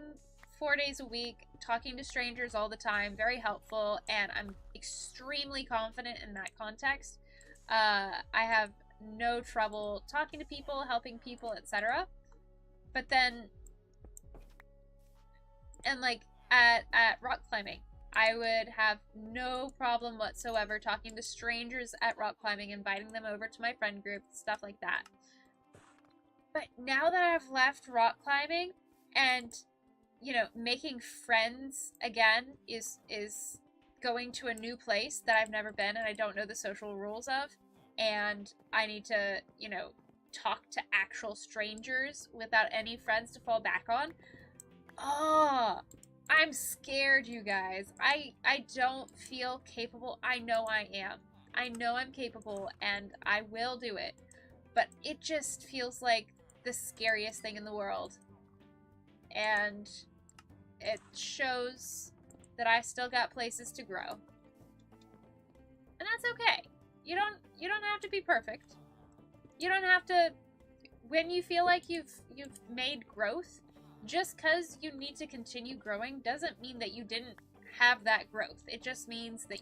4 days a week, talking to strangers all the time, very helpful, and I'm extremely confident in that context. I have no trouble talking to people, helping people, etc. But then, and like at rock climbing, I would have no problem whatsoever talking to strangers at rock climbing, inviting them over to my friend group, stuff like that. But now that I've left rock climbing and, you know, making friends again is going to a new place that I've never been and I don't know the social rules of, and I need to, you know, talk to actual strangers without any friends to fall back on. Oh, I'm scared, you guys. I don't feel capable. I know I am. I know I'm capable and I will do it. But it just feels like the scariest thing in the world. And it shows that I still got places to grow. And that's okay. You don't have to be perfect. You don't have to, when you feel like you've made growth, just because you need to continue growing doesn't mean that you didn't have that growth. It just means that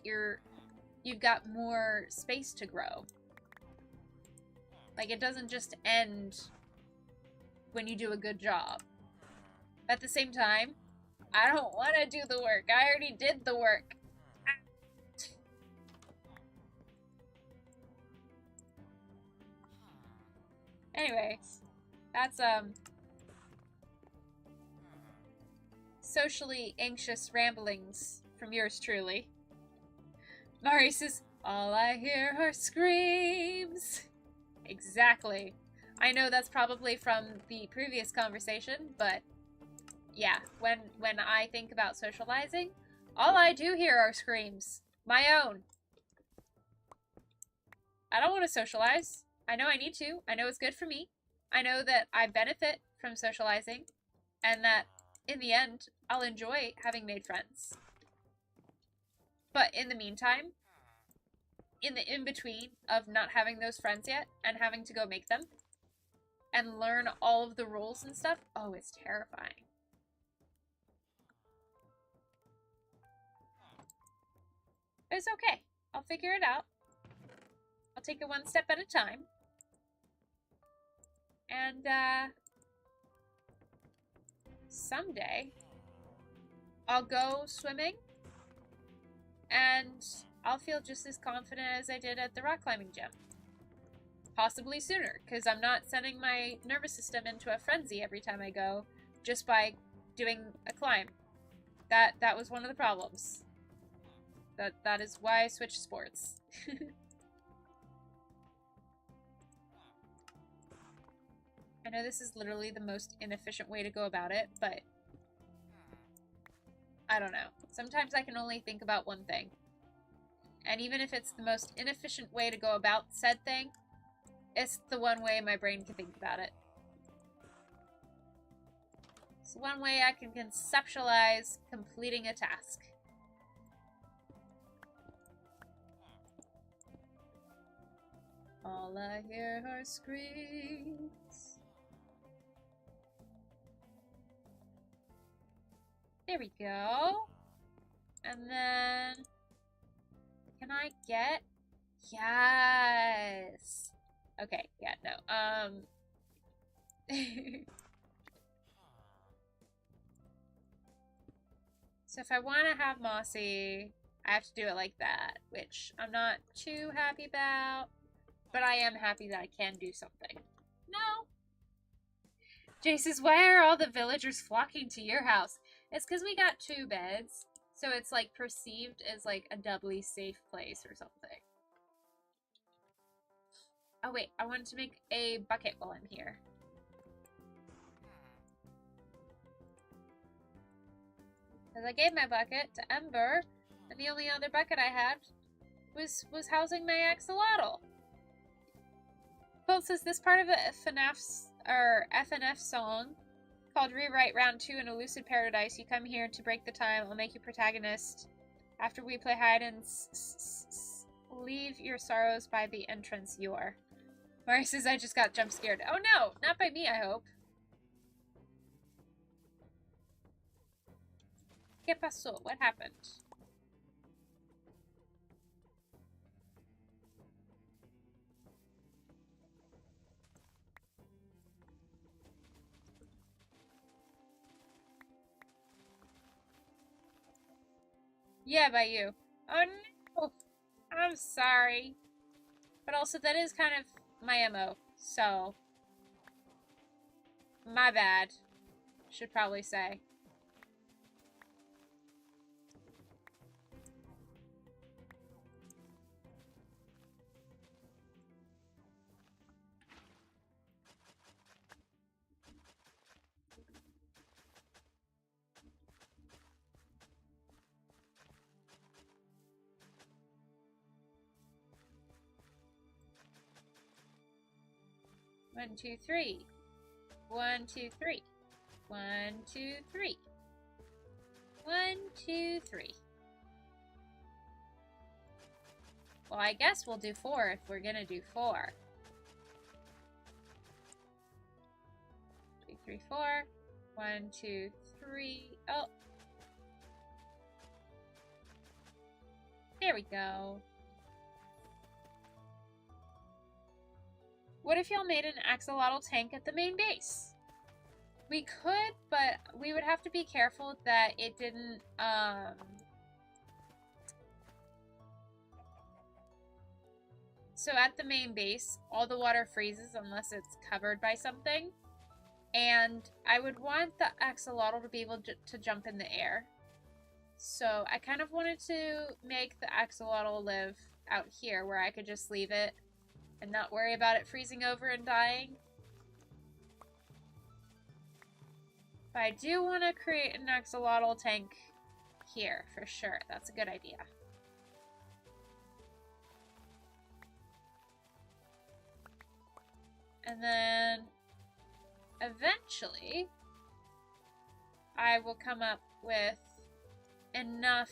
you've got more space to grow. Like, it doesn't just end when you do a good job. At the same time, I don't want to do the work. I already did the work. Anyway, that's socially anxious ramblings from yours truly. Mari says, all I hear are screams. Exactly. I know that's probably from the previous conversation, but yeah, when I think about socializing, all I do hear are screams. My own. I don't want to socialize. I know I need to. I know it's good for me. I know that I benefit from socializing, and that in the end, I'll enjoy having made friends. But in the meantime, in the in-between of not having those friends yet and having to go make them and learn all of the rules and stuff, oh, it's terrifying. But it's okay. I'll figure it out. I'll take it one step at a time. And, someday, I'll go swimming, and I'll feel just as confident as I did at the rock climbing gym. Possibly sooner, because I'm not sending my nervous system into a frenzy every time I go, just by doing a climb. That was one of the problems. That is why I switched sports. I know this is literally the most inefficient way to go about it, but I don't know. Sometimes I can only think about one thing. And even if it's the most inefficient way to go about said thing, it's the one way my brain can think about it. It's one way I can conceptualize completing a task. All I hear are screams. There we go. And then... Can I get... Yes! Okay, yeah, no. So if I want to have Mossy, I have to do it like that, which I'm not too happy about, but I am happy that I can do something. No! Jay says, why are all the villagers flocking to your house? It's because we got 2 beds, so it's like perceived as like a doubly safe place or something. Oh wait, I wanted to make a bucket while I'm here. Because I gave my bucket to Ember, and the only other bucket I had was housing my axolotl. Bolt says this part of the FNF song called Rewrite Round 2 in a Lucid Paradise. You come here to break the time. I'll make you protagonist. After we play hide and leave your sorrows by the entrance door. Mari says I just got jump scared. Oh no, not by me, I hope. ¿Qué pasó? What happened? Yeah, by you. Oh no! I'm sorry. But also, that is kind of my MO, so... My bad. Should probably say. One, two, three. 1, 2, 3. 1, 2, 3. 1, 2, 3. Well, I guess we'll do 4 if we're gonna do 4. 2, 3, 4. 1, 2, 3. Oh. There we go. What if y'all made an axolotl tank at the main base? We could, but we would have to be careful that it didn't, So at the main base, all the water freezes unless it's covered by something. And I would want the axolotl to be able to jump in the air. So I kind of wanted to make the axolotl live out here where I could just leave it and not worry about it freezing over and dying. But I do want to create an axolotl tank here, for sure. That's a good idea. And then, eventually, I will come up with enough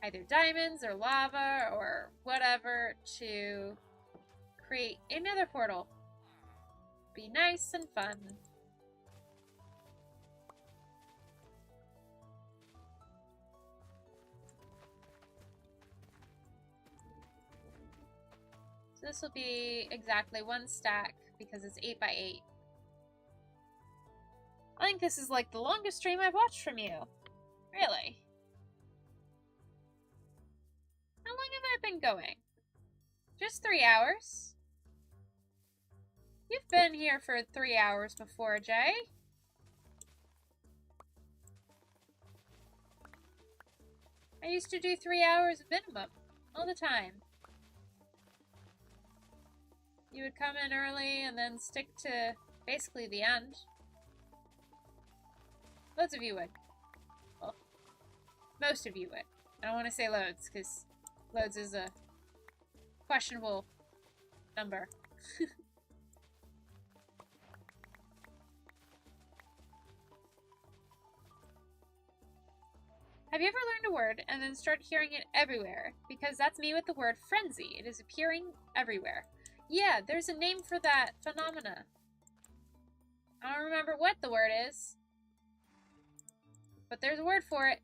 either diamonds or lava or whatever to create another portal. Be nice and fun. So this will be exactly 1 stack because it's 8 by 8. I think this is like the longest stream I've watched from you. Really? How long have I been going? Just 3 hours? You've been here for 3 hours before, Jay. I used to do 3 hours minimum all the time. You would come in early and then stick to basically the end. Loads of you would. Well, most of you would. I don't want to say loads, because loads is a questionable number. Have you ever learned a word and then started hearing it everywhere? Because that's me with the word frenzy. It is appearing everywhere. Yeah, there's a name for that phenomena. I don't remember what the word is, but there's a word for it.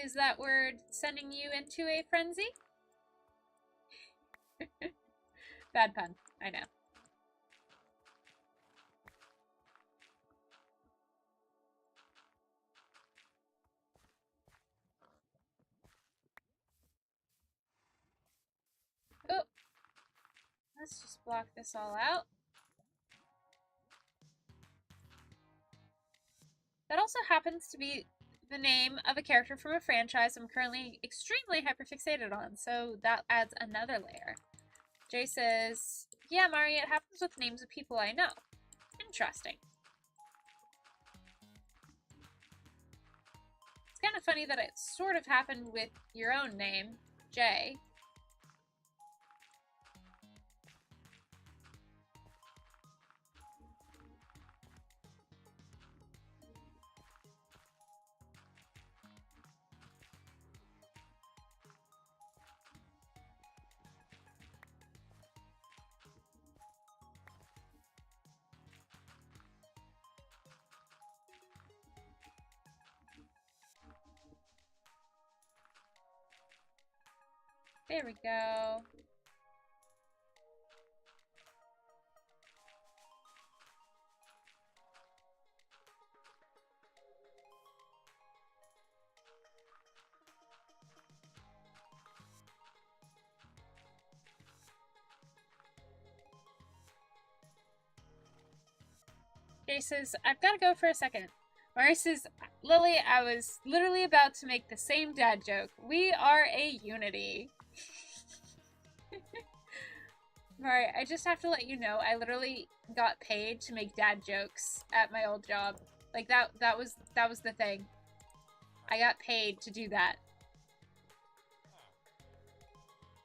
Is that word sending you into a frenzy? Bad pun, I know. Oh, let's just block this all out. That also happens to be the name of a character from a franchise I'm currently extremely hyperfixated on, so that adds another layer. Jay says, yeah, Mari, it happens with names of people I know. Interesting. It's kind of funny that it sort of happened with your own name, Jay. There we go. Jay says, I've got to go for a second. Mari says, Lily, I was literally about to make the same dad joke. We are a unity. Mari, I just have to let you know, I literally got paid to make dad jokes at my old job. Like, that was the thing. I got paid to do that.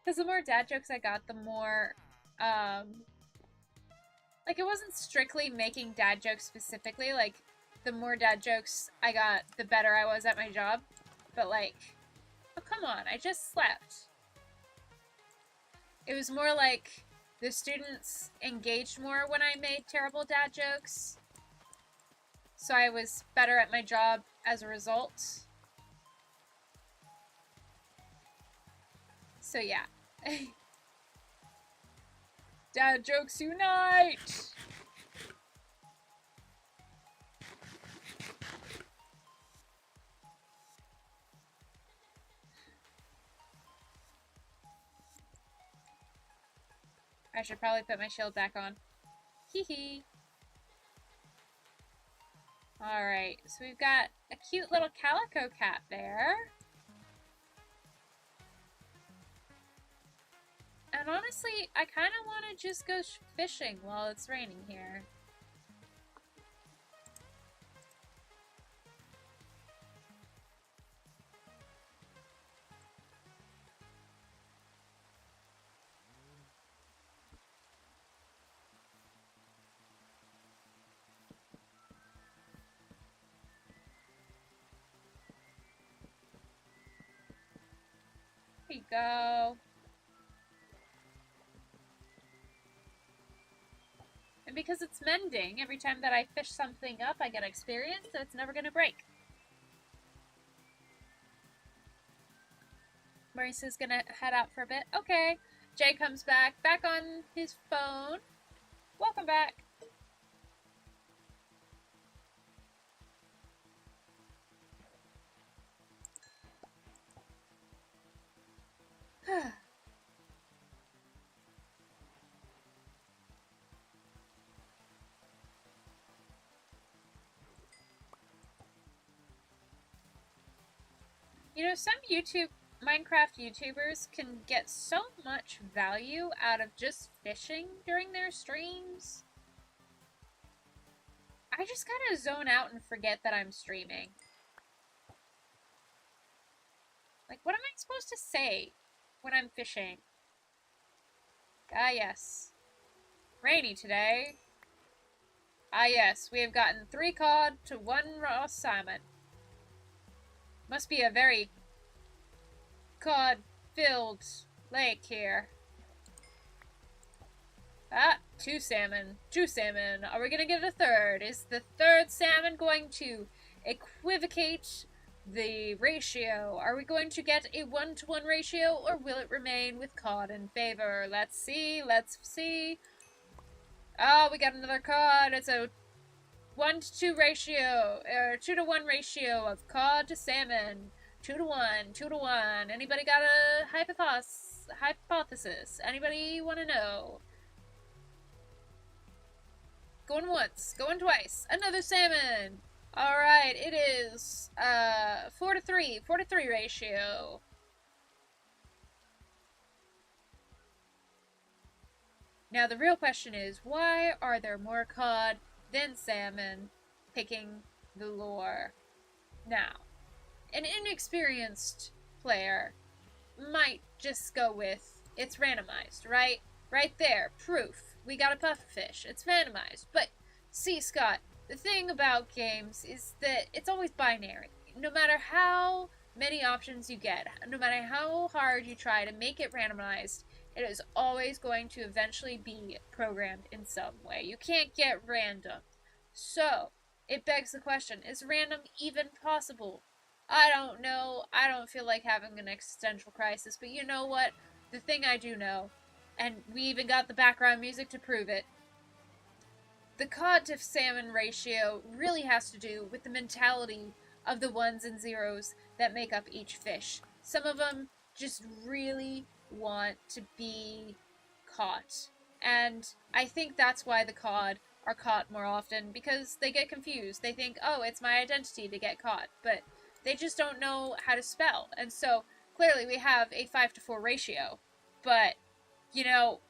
Because the more dad jokes I got, the more, like, it wasn't strictly making dad jokes specifically, like, the more dad jokes I got, the better I was at my job. But, like, oh, come on, I just slept. It was more like the students engaged more when I made terrible dad jokes. So I was better at my job as a result. So, yeah. Dad jokes unite! I should probably put my shield back on. Hee hee. Alright, so we've got a cute little calico cat there. And honestly, I kind of want to just go fishing while it's raining here. There you go. And because it's mending, every time that I fish something up, I get experience, so it's never gonna break. Maurice's gonna head out for a bit. Okay. Jay comes back on his phone. Welcome back. You know, some Minecraft YouTubers can get so much value out of just fishing during their streams. I just kind of zone out and forget that I'm streaming. Like, what am I supposed to say when I'm fishing? Ah, yes. Rainy today. Ah, yes, we have gotten 3 cod to 1 raw salmon. Must be a very cod-filled lake here. Ah, 2 salmon. 2 salmon. Are we gonna get a 3rd? Is the 3rd salmon going to equivocate the ratio? Are we going to get a 1-to-1 ratio, or will it remain with cod in favor? Let's see, let's see. Oh, we got another cod. It's a 1-to-2 ratio, or 2-to-1 ratio of cod to salmon. 2-to-1, 2-to-1. Anybody got a hypothesis? Anybody want to know? Going once, going twice. Another salmon. Alright, it is 4-to-3 ratio. Now the real question is, why are there more cod than salmon picking the lure? Now, an inexperienced player might just go with, it's randomized, right? Right there, proof. We got a pufferfish. It's randomized. But, see, Scott, the thing about games is that it's always binary. No matter how many options you get, no matter how hard you try to make it randomized, it is always going to eventually be programmed in some way. You can't get random. So, it begs the question, is random even possible? I don't know. I don't feel like having an existential crisis, but you know what? The thing I do know, and we even got the background music to prove it, the cod to salmon ratio really has to do with the mentality of the 1s and 0s that make up each fish. Some of them just really want to be caught. And I think that's why the cod are caught more often, because they get confused. They think, oh, it's my identity to get caught. But they just don't know how to spell. And so, clearly we have a 5-to-4 ratio. But, you know,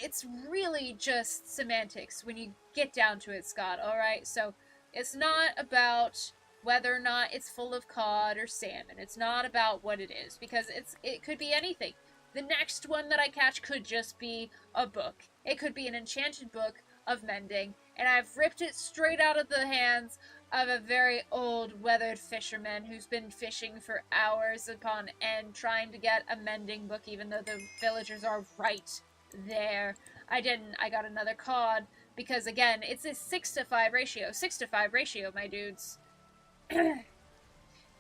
it's really just semantics when you get down to it, Scott, alright? So, it's not about whether or not it's full of cod or salmon. It's not about what it is, because it could be anything. The next one that I catch could just be a book. It could be an enchanted book of mending, and I've ripped it straight out of the hands of a very old, weathered fisherman who's been fishing for hours upon end trying to get a mending book, even though the villagers are right there. I didn't. I got another cod, because, again, it's a 6-to-5 ratio. 6-to-5 ratio, my dudes.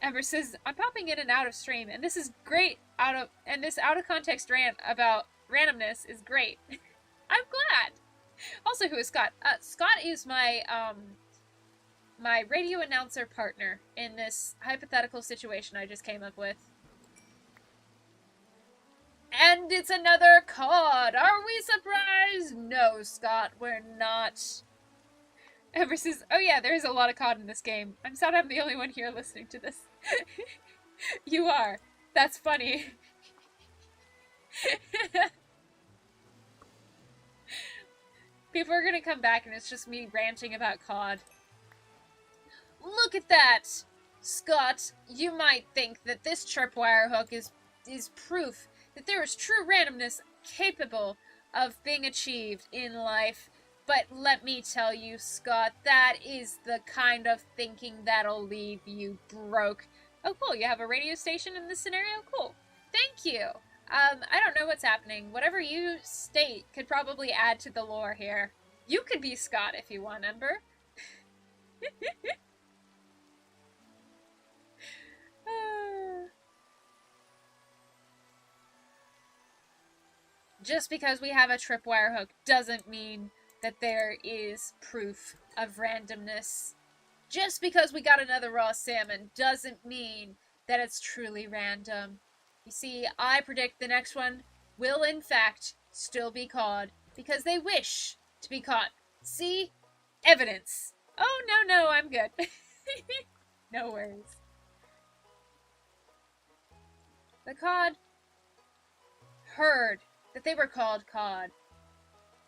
Ember says, I'm popping in and out of stream, and this is great this out-of-context rant about randomness is great. I'm glad! Also, who is Scott? Scott is my, my radio announcer partner in this hypothetical situation I just came up with. And it's another cod! Are we surprised? No, Scott, we're not. Ember says, oh yeah, there's a lot of cod in this game. I'm sad I'm the only one here listening to this. You are. That's funny. People are gonna come back and it's just me ranting about cod. Look at that! Scott, you might think that this tripwire hook is proof that there is true randomness capable of being achieved in life. But let me tell you, Scott, that is the kind of thinking that'll leave you broke. Oh, cool, you have a radio station in this scenario? Cool. Thank you. I don't know what's happening. Whatever you state could probably add to the lore here. You could be Scott if you want, Ember. just because we have a tripwire hook doesn't mean that there is proof of randomness. Just because we got another raw salmon doesn't mean that it's truly random. You see, I predict the next one will in fact still be caught because they wish to be caught. See? Evidence. Oh, no, I'm good. No worries. The cod heard that they were called cod,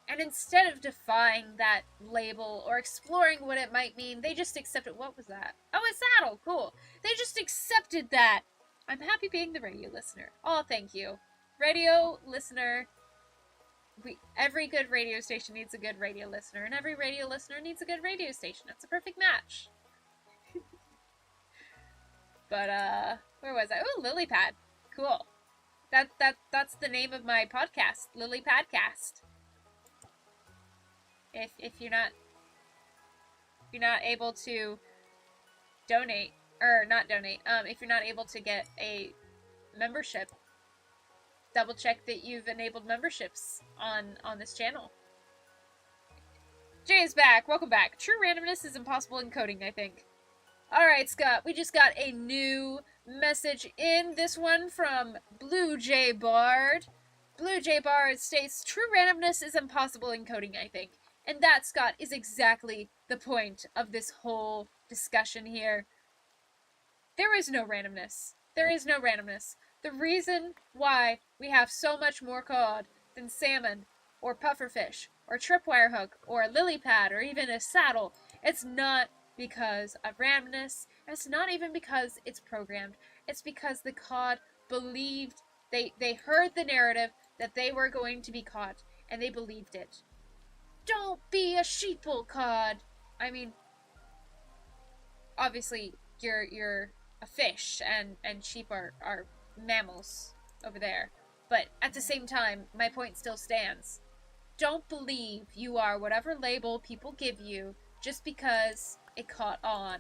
and instead of defying that label or exploring what it might mean, they just accepted. What was that? Oh, a saddle. Cool. They just accepted that. I'm happy being the radio listener. Oh, thank you. Radio listener. Every good radio station needs a good radio listener, and every radio listener needs a good radio station. It's a perfect match. But, where was I? Oh, LILYPAD. Cool. That's the name of my podcast, LILYPADcast. If you're not able to donate, or not donate, if you're not able to get a membership, double check that you've enabled memberships on this channel. Jay is back. Welcome back. True randomness is impossible in coding, I think. Alright, Scott, we just got a new message in. This one from Blue Jay Bard. Blue Jay Bard states, true randomness is impossible in coding, I think. And that, Scott, is exactly the point of this whole discussion here. There is no randomness. There is no randomness. The reason why we have so much more cod than salmon, or pufferfish, or tripwire hook, or a lily pad, or even a saddle, it's not because of randomness, and it's not even because it's programmed. It's because the cod believed, they heard the narrative that they were going to be caught, and they believed it. Don't be a sheeple, cod! I mean, obviously, you're a fish, and sheep are mammals over there. But at the same time, my point still stands. Don't believe you are whatever label people give you just because it caught on.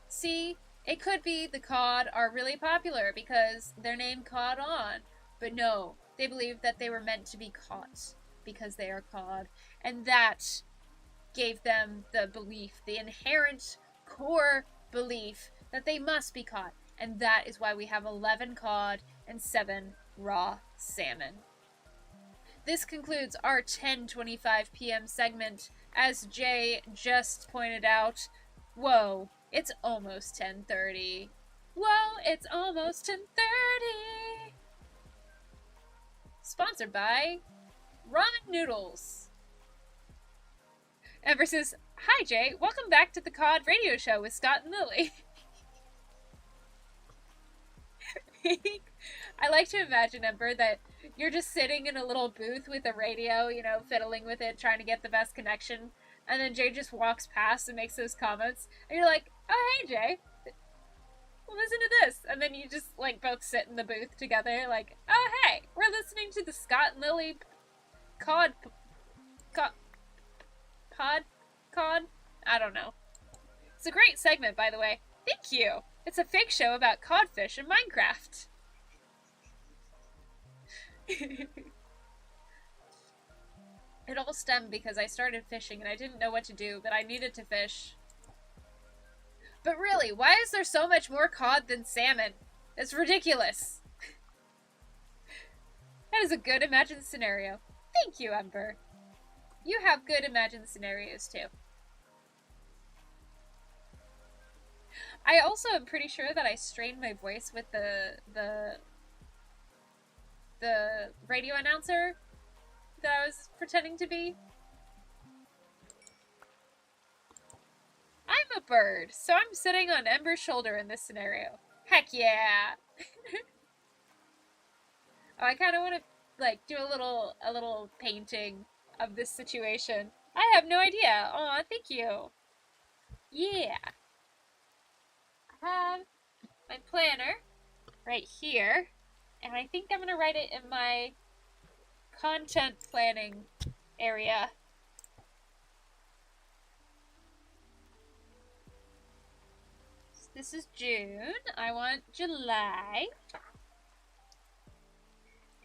See, it could be the cod are really popular because their name caught on. But no, they believe that they were meant to be caught because they are cod. And that gave them the belief, the inherent core belief that they must be caught. And that is why we have 11 cod and 7 raw salmon. This concludes our 10:25 p.m. segment. As Jay just pointed out, whoa, it's almost 10:30. Whoa, it's almost 10:30. Sponsored by Ramen Noodles. Ember says, hi Jay, welcome back to the COD radio show with Scott and Lily. I like to imagine, Ember, that you're just sitting in a little booth with a radio, you know, fiddling with it, trying to get the best connection, and then Jay just walks past and makes those comments, and you're like, oh, hey, Jay, listen to this, and then you just, like, both sit in the booth together, like, oh, hey, we're listening to the Scott and Lily cod, I don't know. It's a great segment, by the way. Thank you. It's a fake show about codfish in Minecraft. It all stemmed because I started fishing and I didn't know what to do, but I needed to fish. But really, why is there so much more cod than salmon? It's ridiculous. That is a good imagined scenario. Thank you, Ember. You have good imagined scenarios, too. I also am pretty sure that I strained my voice with the radio announcer that I was pretending to be. I'm a bird, so I'm sitting on Ember's shoulder in this scenario. Heck yeah! Oh, I kind of want to, like, do a little painting of this situation. I have no idea. Aw, thank you. Yeah. I have my planner right here, and I think I'm going to write it in my content planning area. So this is June. I want July.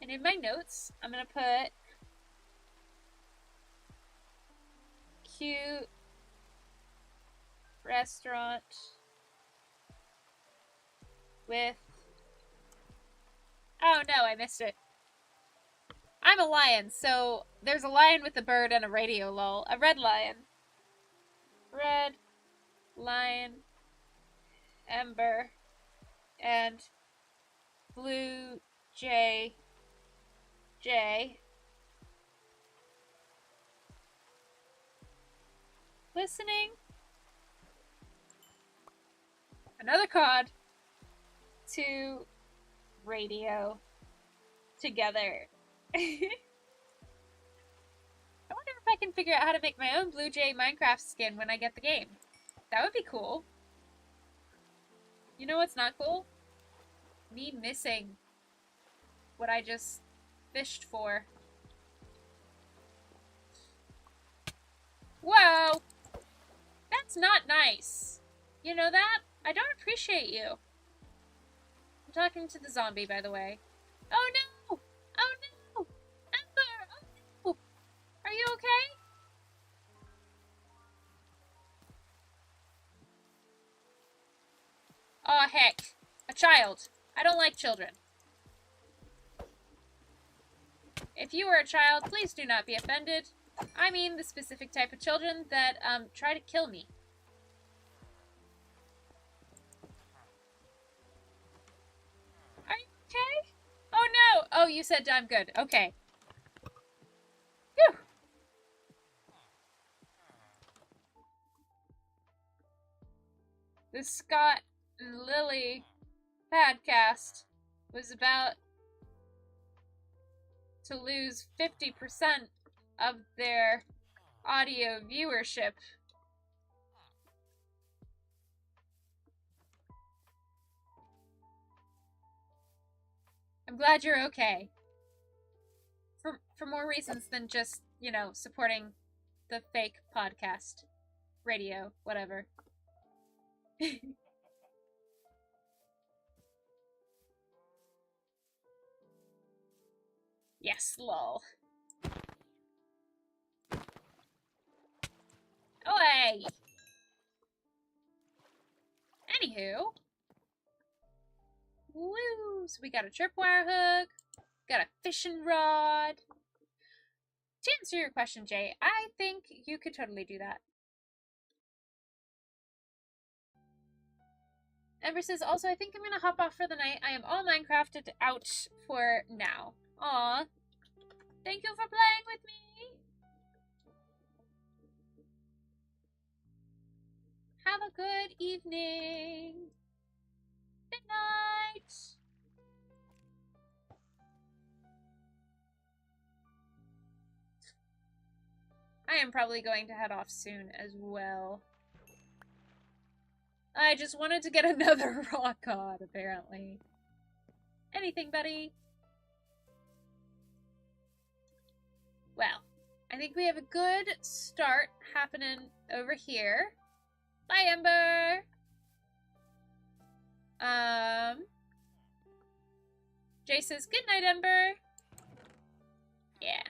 And in my notes, I'm going to put cute restaurant with... Oh no, I missed it. I'm a lion, so there's a lion with a bird and a radio lol. A red lion. Red lion, Ember, and blue J. Listening. Another cod. To radio. Together. I wonder if I can figure out how to make my own Blue Jay Minecraft skin when I get the game. That would be cool. You know what's not cool? Me missing what I just fished for. Whoa! That's not nice. You know that? I don't appreciate you. I'm talking to the zombie, by the way. Oh no! Oh no! Ember! Oh no! Are you okay? Aw, heck. A child. I don't like children. If you are a child, please do not be offended. I mean the specific type of children that, try to kill me. Are you okay? Oh no! Oh, you said I'm good. Okay. Phew! The Scott and Lily podcast was about to lose 50% of their audio viewership. I'm glad you're okay. For more reasons than just, you know, supporting the fake podcast, radio, whatever. Yes, lol. Away! Anywho. Woo! So we got a tripwire hook, got a fishing rod. To answer your question, Jay, I think you could totally do that. Ember says, also, I think I'm gonna hop off for the night. I am all Minecrafted out for now. Aw. Thank you for playing with me. Have a good evening. Good night. I am probably going to head off soon as well. I just wanted to get another rock cod, apparently. Anything, buddy? Well, I think we have a good start happening over here. Bye, Ember! Jay says, good night, Ember! Yeah.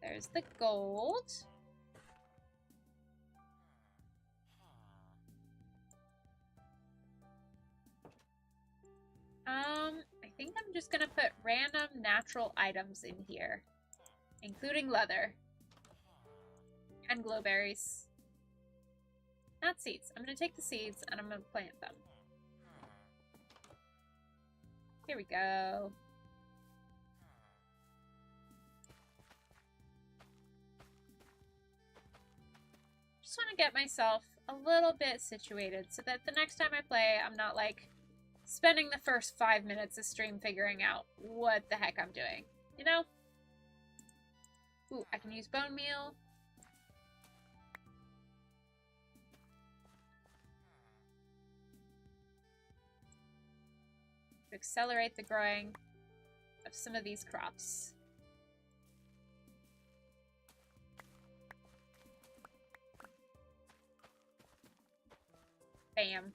There's the gold. I think I'm just gonna put random natural items in here, including leather and glowberries. Not seeds. I'm gonna take the seeds and I'm gonna plant them. Here we go. Just want to get myself a little bit situated so that the next time I play, I'm not like spending the first 5 minutes of stream figuring out what the heck I'm doing. You know? Ooh, I can use bone meal. To accelerate the growing of some of these crops. Bam.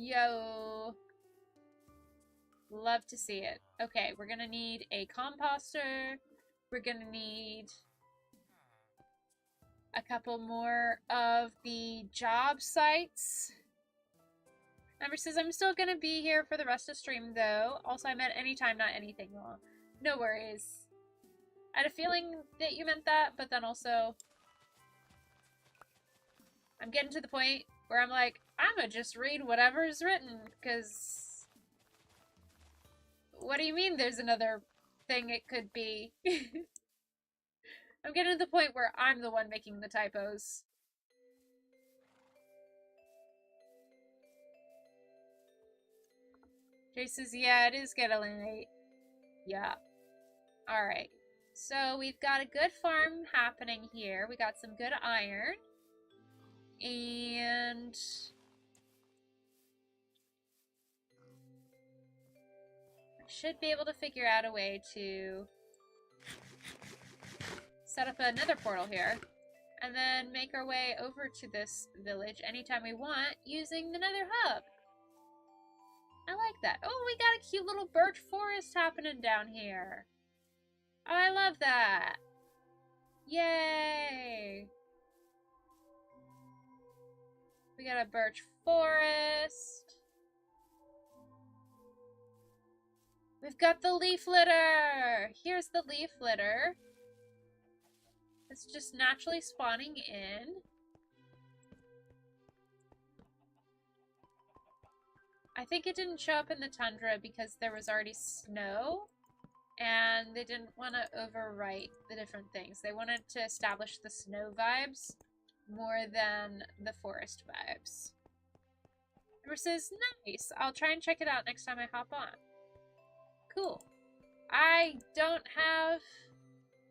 Yo. Love to see it. Okay, we're gonna need a composter. We're gonna need a couple more of the job sites. Ember says, I'm still gonna be here for the rest of stream, though. Also, I meant anytime, not anything long. No worries. I had a feeling that you meant that, but then also I'm getting to the point where I'm like, I'm gonna just read whatever's written, because what do you mean there's another thing it could be? I'm getting to the point where I'm the one making the typos. Jay says, yeah, it is getting late. Yeah. Alright. So we've got a good farm happening here. We got some good iron. And I should be able to figure out a way to set up another portal here. And then make our way over to this village anytime we want using the Nether Hub. I like that. Oh, we got a cute little birch forest happening down here. Oh, I love that. Yay. We got a birch forest. We've got the leaf litter. Here's the leaf litter. It's just naturally spawning in. I think it didn't show up in the tundra because there was already snow, and they didn't want to overwrite the different things. They wanted to establish the snow vibes more than the forest vibes. Ember says, nice! I'll try and check it out next time I hop on. Cool. I don't have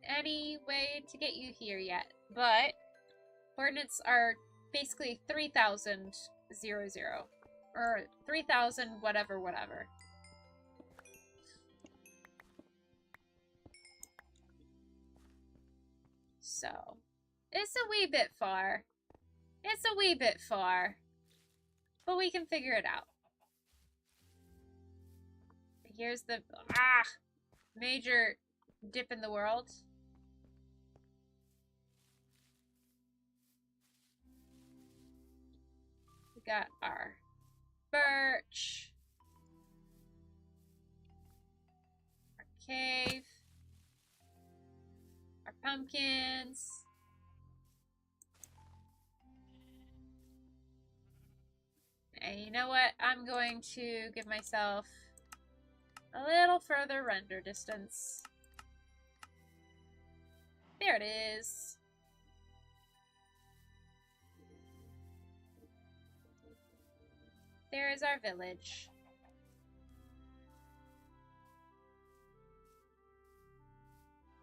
any way to get you here yet, but coordinates are basically 3,000 00. Or 3,000 whatever whatever. So, it's a wee bit far. It's a wee bit far. But we can figure it out. Here's the major dip in the world. We got our birch, our cave, our pumpkins, and you know what? I'm going to give myself a little further render distance. There it is. There is our village.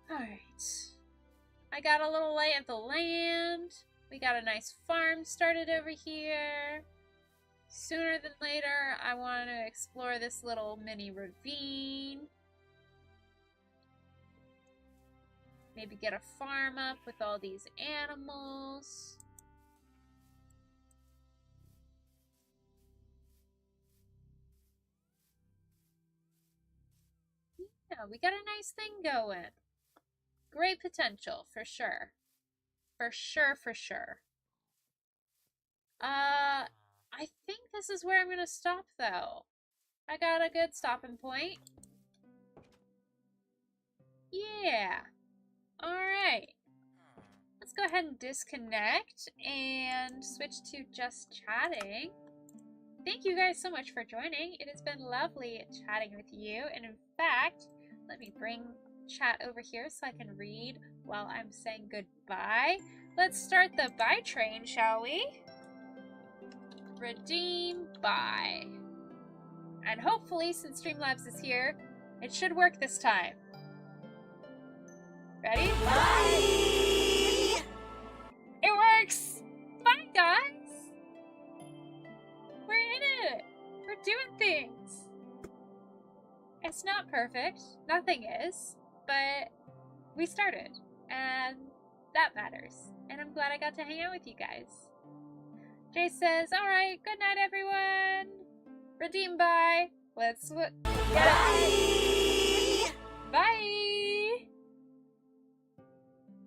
Alright. I got a little lay of the land. We got a nice farm started over here. Sooner than later, I want to explore this little mini ravine. Maybe get a farm up with all these animals. Yeah, we got a nice thing going. Great potential, for sure. For sure, for sure. I think this is where I'm gonna stop, though. I got a good stopping point. Yeah. Alright. Let's go ahead and disconnect and switch to just chatting. Thank you guys so much for joining. It has been lovely chatting with you. And in fact, let me bring chat over here so I can read while I'm saying goodbye. Let's start the buy train, shall we? Redeem buy. And hopefully, since Streamlabs is here, it should work this time. Ready? Bye! It works! Bye, guys! We're in it! We're doing things! It's not perfect. Nothing is. But we started. And that matters. And I'm glad I got to hang out with you guys. Jay says, alright, good night, everyone! Redeem bye. Let's get Bye! Bye!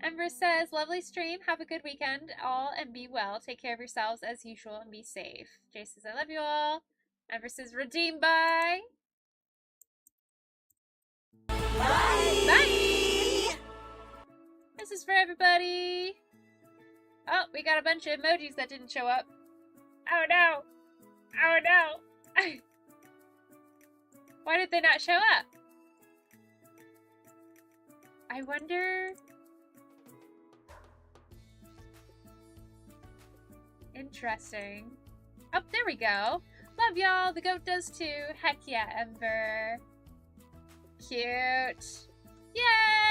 Ember says, lovely stream. Have a good weekend all and be well. Take care of yourselves as usual and be safe. Jay says, I love you all. Ember says, redeem bye. Bye! Bye! This is for everybody. Oh, we got a bunch of emojis that didn't show up. Oh no! Oh no! Why did they not show up? I wonder... Interesting. Oh, there we go. Love y'all. The goat does too. Heck yeah, Ember. Cute. Yay!